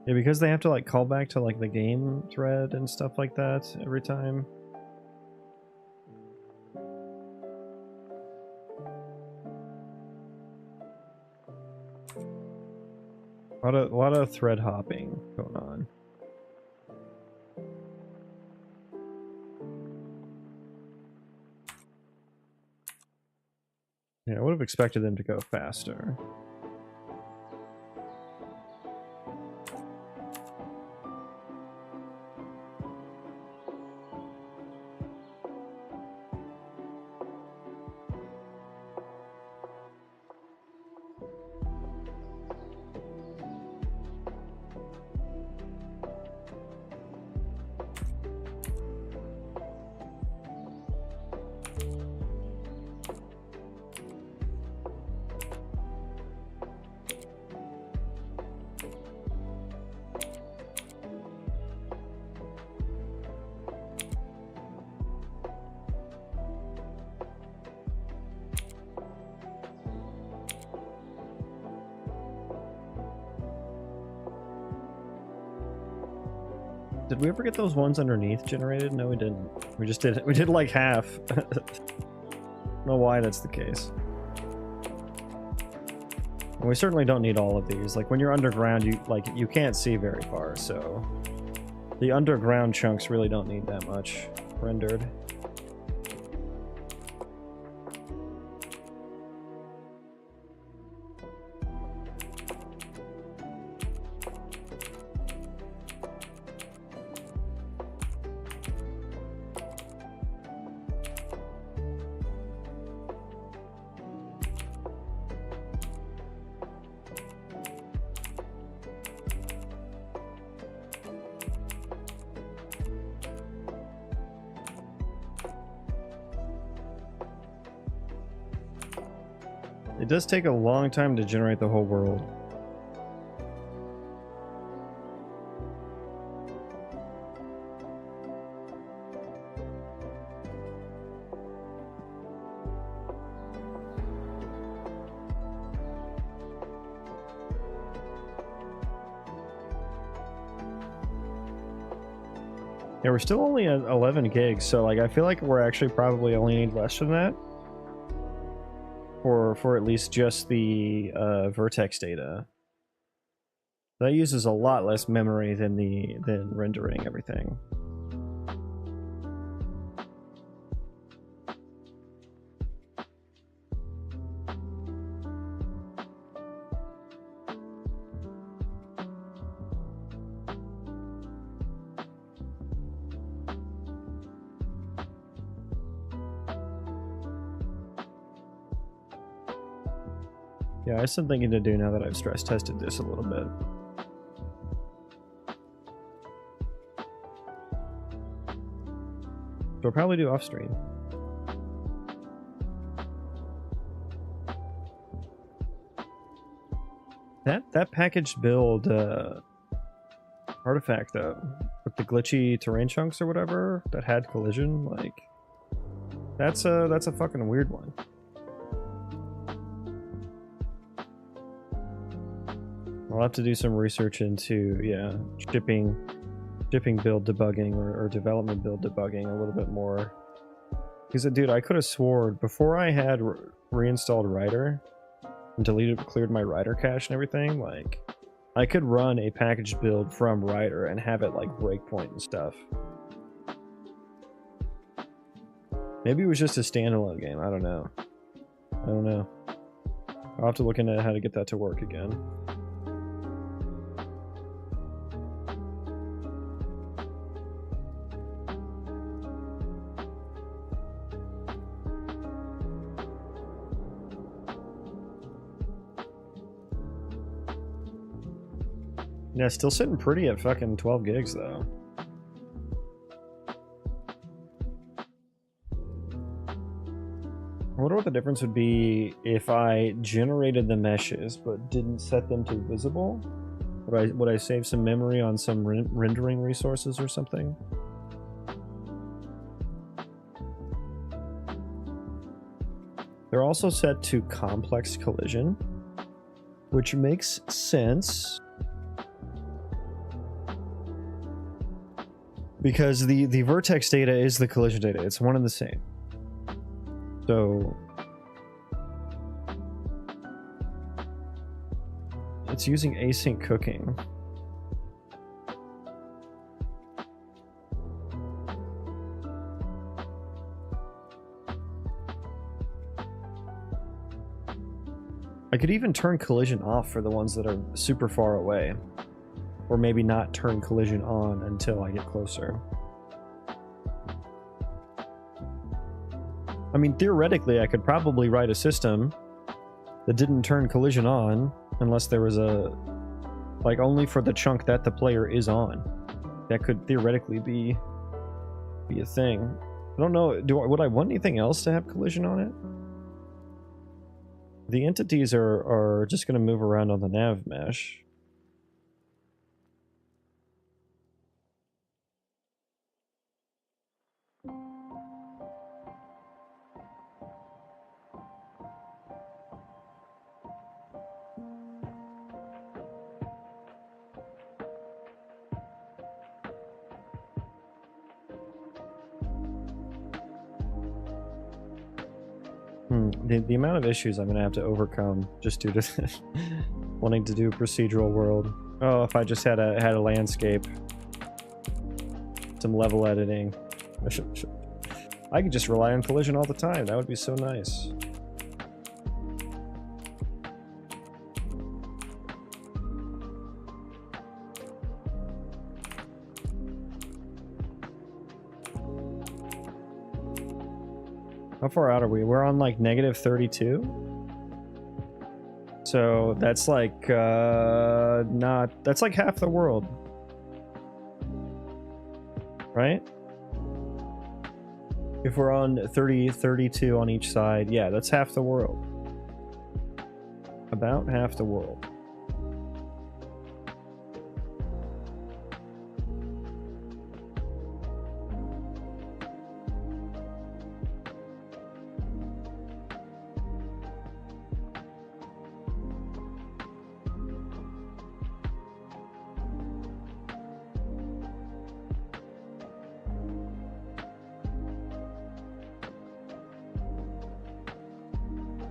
Yeah, because they have to like call back to like the game thread and stuff like that every time. A lot of thread hopping going on. Yeah, I would have expected them to go faster. Did we ever get those ones underneath generated? No, we didn't. We just did. We did like half. I don't know why that's the case. And we certainly don't need all of these. Like when you're underground, you can't see very far, so the underground chunks really don't need that much rendered. It does take a long time to generate the whole world. Yeah, we're still only at 11 gigs, so like I feel like we're actually probably only need less than that. For at least just the Vertex data. That uses a lot less memory than rendering everything. Yeah, I have some thinking to do now that I've stress tested this a little bit. So I'll probably do off stream. That packaged build artifact though, with the glitchy terrain chunks or whatever that had collision, like that's a fucking weird one. I'll have to do some research into, yeah, shipping build debugging or development build debugging a little bit more. Because, dude, I could have sworn before I had reinstalled Rider and cleared my Rider cache and everything, like, I could run a package build from Rider and have it, like, breakpoint and stuff. Maybe it was just a standalone game, I don't know. I don't know. I'll have to look into how to get that to work again. Yeah, still sitting pretty at fucking 12 gigs though. I wonder what the difference would be if I generated the meshes but didn't set them to visible. Would I save some memory on some rendering resources or something? They're also set to complex collision, which makes sense. Because the Vertex data is the collision data. It's one and the same. So it's using async cooking. I could even turn collision off for the ones that are super far away. Or maybe not turn collision on until I get closer. I mean, theoretically, I could probably write a system that didn't turn collision on unless there was a... like, only for the chunk that the player is on. That could theoretically be a thing. I don't know, would I want anything else to have collision on it? The entities are just going to move around on the nav mesh. The amount of issues I'm going to have to overcome just due to wanting to do a procedural world. Oh, if I just had a landscape. Some level editing. I could just rely on collision all the time. That would be so nice. How far out are we? We're on like -32. So that's like that's like half the world. Right? If we're on 32 on each side, yeah, that's half the world. About half the world.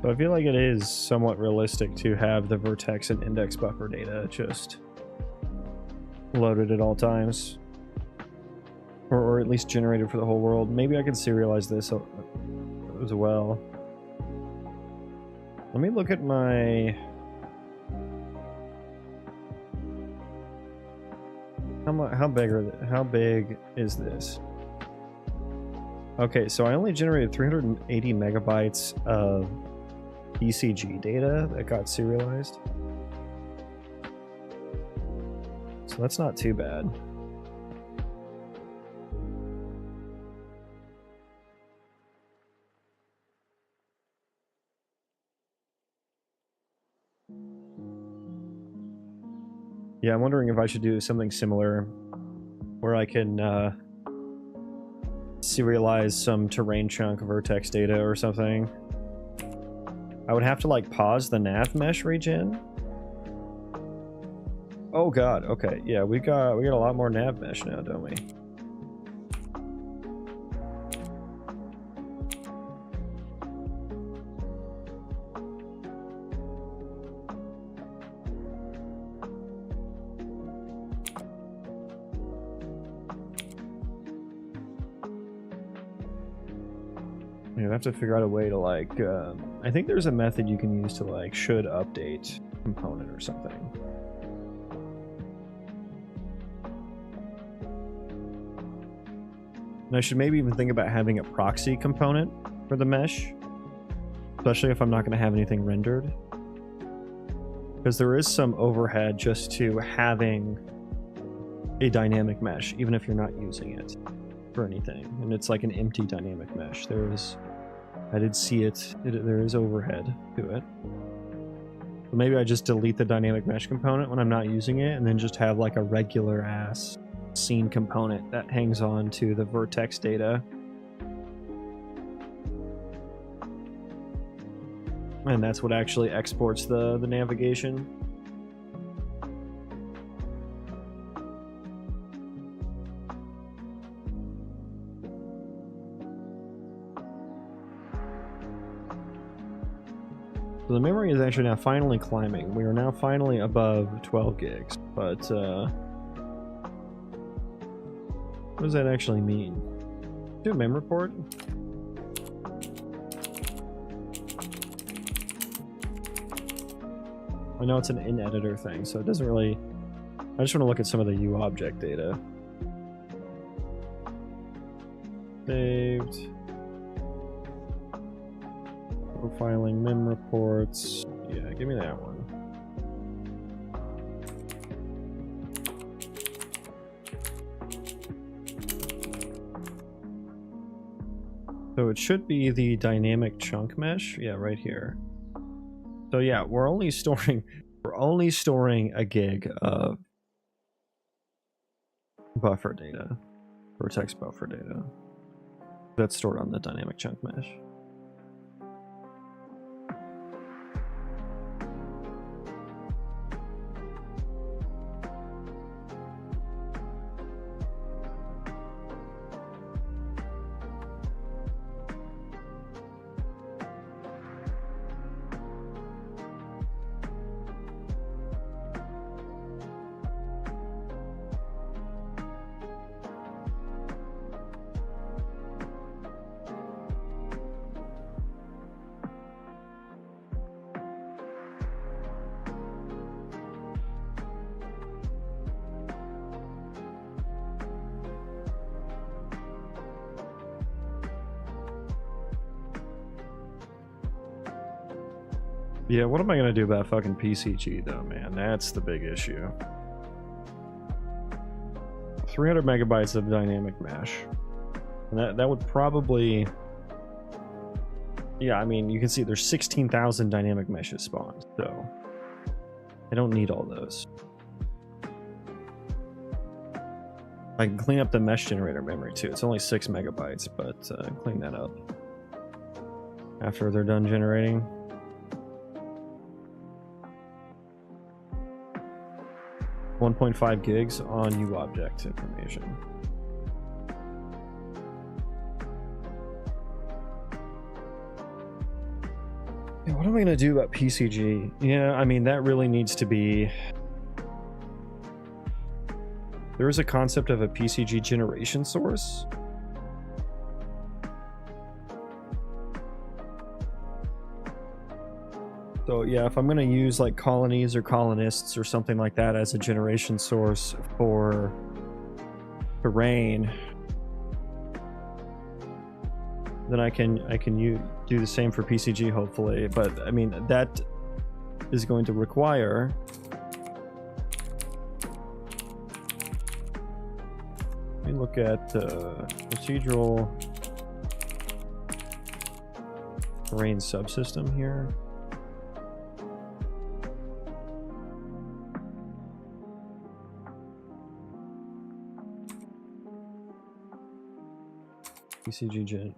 So I feel like it is somewhat realistic to have the vertex and index buffer data just loaded at all times. Or at least generated for the whole world. Maybe I could serialize this as well. Let me look at my... How big is this? Okay, so I only generated 380 megabytes of ECG data that got serialized. So that's not too bad. Yeah, I'm wondering if I should do something similar where I can serialize some terrain chunk Vertex data or something. I would have to like pause the nav mesh regen. Oh god, okay. Yeah, we got a lot more nav mesh now, don't we? You have to figure out a way to like I think there's a method you can use to like should update component or something. And I should maybe even think about having a proxy component for the mesh, especially if I'm not going to have anything rendered, because there is some overhead just to having a dynamic mesh even if you're not using it for anything, and it's like an empty dynamic mesh. I did see it. There is overhead to it. But maybe I just delete the dynamic mesh component when I'm not using it, and then just have like a regular ass scene component that hangs on to the Vertex data. And that's what actually exports the navigation. So the memory is actually now finally climbing. We are now finally above 12 gigs, but what does that actually mean? Do a mem report? I know it's an in-editor thing, so it doesn't really... I just want to look at some of the UObject data. Saved. Profiling mem reports. Yeah, give me that one. So it should be the dynamic chunk mesh. Yeah, right here. So yeah, we're only storing a gig of buffer data, Vertex buffer data. That's stored on the dynamic chunk mesh. Yeah, what am I gonna do about fucking PCG though, man? That's the big issue. 300 megabytes of dynamic mesh. And that would probably... Yeah, I mean, you can see there's 16,000 dynamic meshes spawned, so... I don't need all those. I can clean up the mesh generator memory too. It's only 6 megabytes, but clean that up after they're done generating. .5 gigs on UObject information. Yeah, what am I going to do about PCG? Yeah, I mean, that really needs to be... There is a concept of a PCG generation source. So yeah, if I'm going to use like colonies or colonists or something like that as a generation source for terrain, then I can do the same for PCG hopefully. But I mean, that is going to require let me look at procedural terrain subsystem here. PCG gen.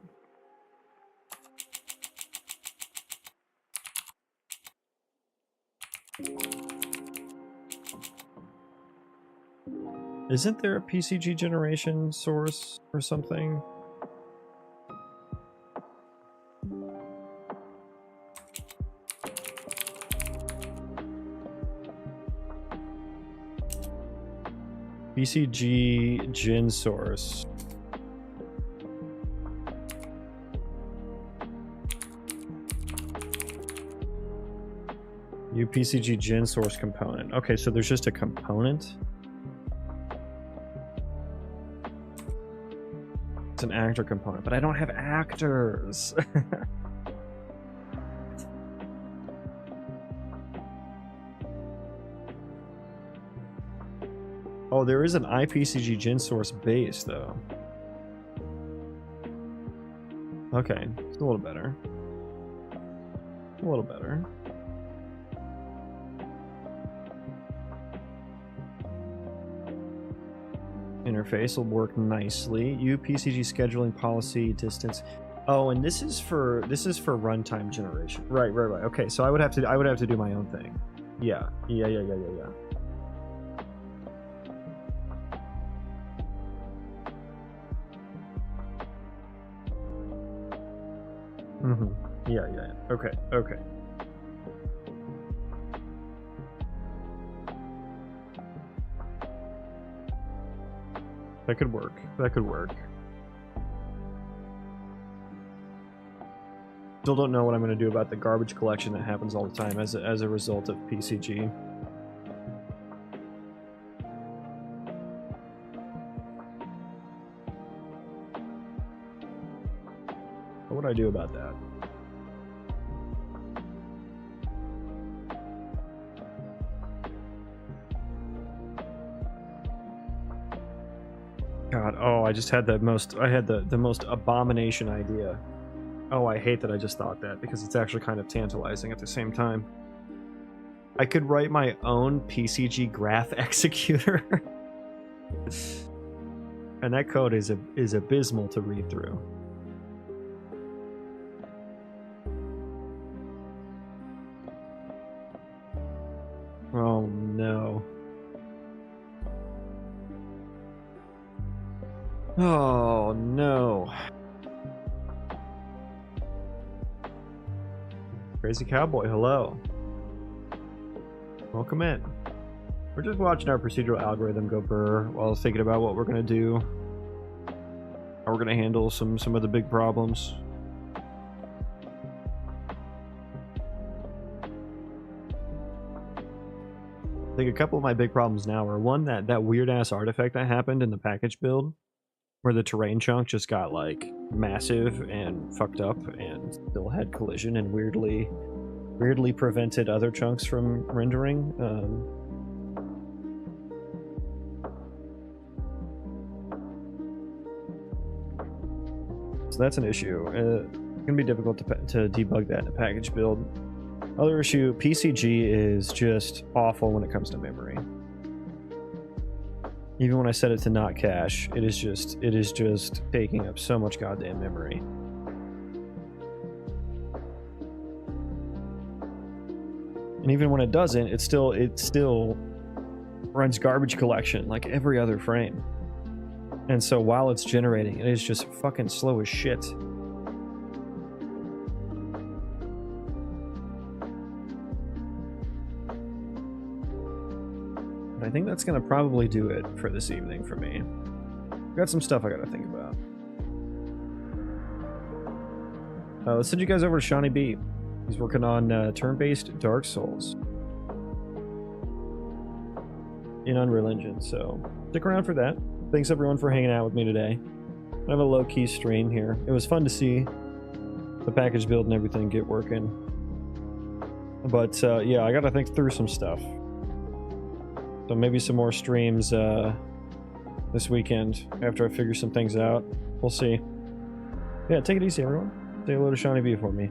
Isn't there a PCG generation source or something? PCG gen source. UPCG gen source component. Okay, so there's just a component. It's an actor component, but I don't have actors. Oh, there is an IPCG gen source base though. Okay, it's a little better. A little better. Interface will work nicely. UPCG scheduling policy distance. Oh, and this is for runtime generation. Right. Okay, so I would have to do my own thing. Yeah. Mm-hmm. Yeah. Okay. That could work. Still don't know what I'm going to do about the garbage collection that happens all the time as a result of PCG. What would I do about that? God, oh, I just had the most abomination idea. Oh, I hate that I just thought that, because it's actually kind of tantalizing at the same time. I could write my own PCG graph executor. And that code is abysmal to read through. Oh no. Oh no. Crazy Cowboy, hello. Welcome in. We're just watching our procedural algorithm go burr while thinking about what we're gonna do. How we're gonna handle some of the big problems. I think a couple of my big problems now are, one, that weird ass artifact that happened in the package build, where the terrain chunk just got like massive and fucked up and still had collision and weirdly prevented other chunks from rendering. So that's an issue. It's gonna be difficult to debug that in a package build. Other issue, PCG is just awful when it comes to memory. Even when I set it to not cache, it is just taking up so much goddamn memory. And even when it doesn't, it still runs garbage collection like every other frame. And so while it's generating, it is just fucking slow as shit. I think that's going to probably do it for this evening for me. Got some stuff I got to think about. Let's send you guys over to Shawnee B. He's working on turn-based Dark Souls in Unreal Engine, so stick around for that. Thanks everyone for hanging out with me today. I have a low-key stream here. It was fun to see the package build and everything get working. But yeah, I gotta think through some stuff. So maybe some more streams this weekend after I figure some things out. We'll see. Yeah, take it easy everyone. Say hello to Shawnee B for me.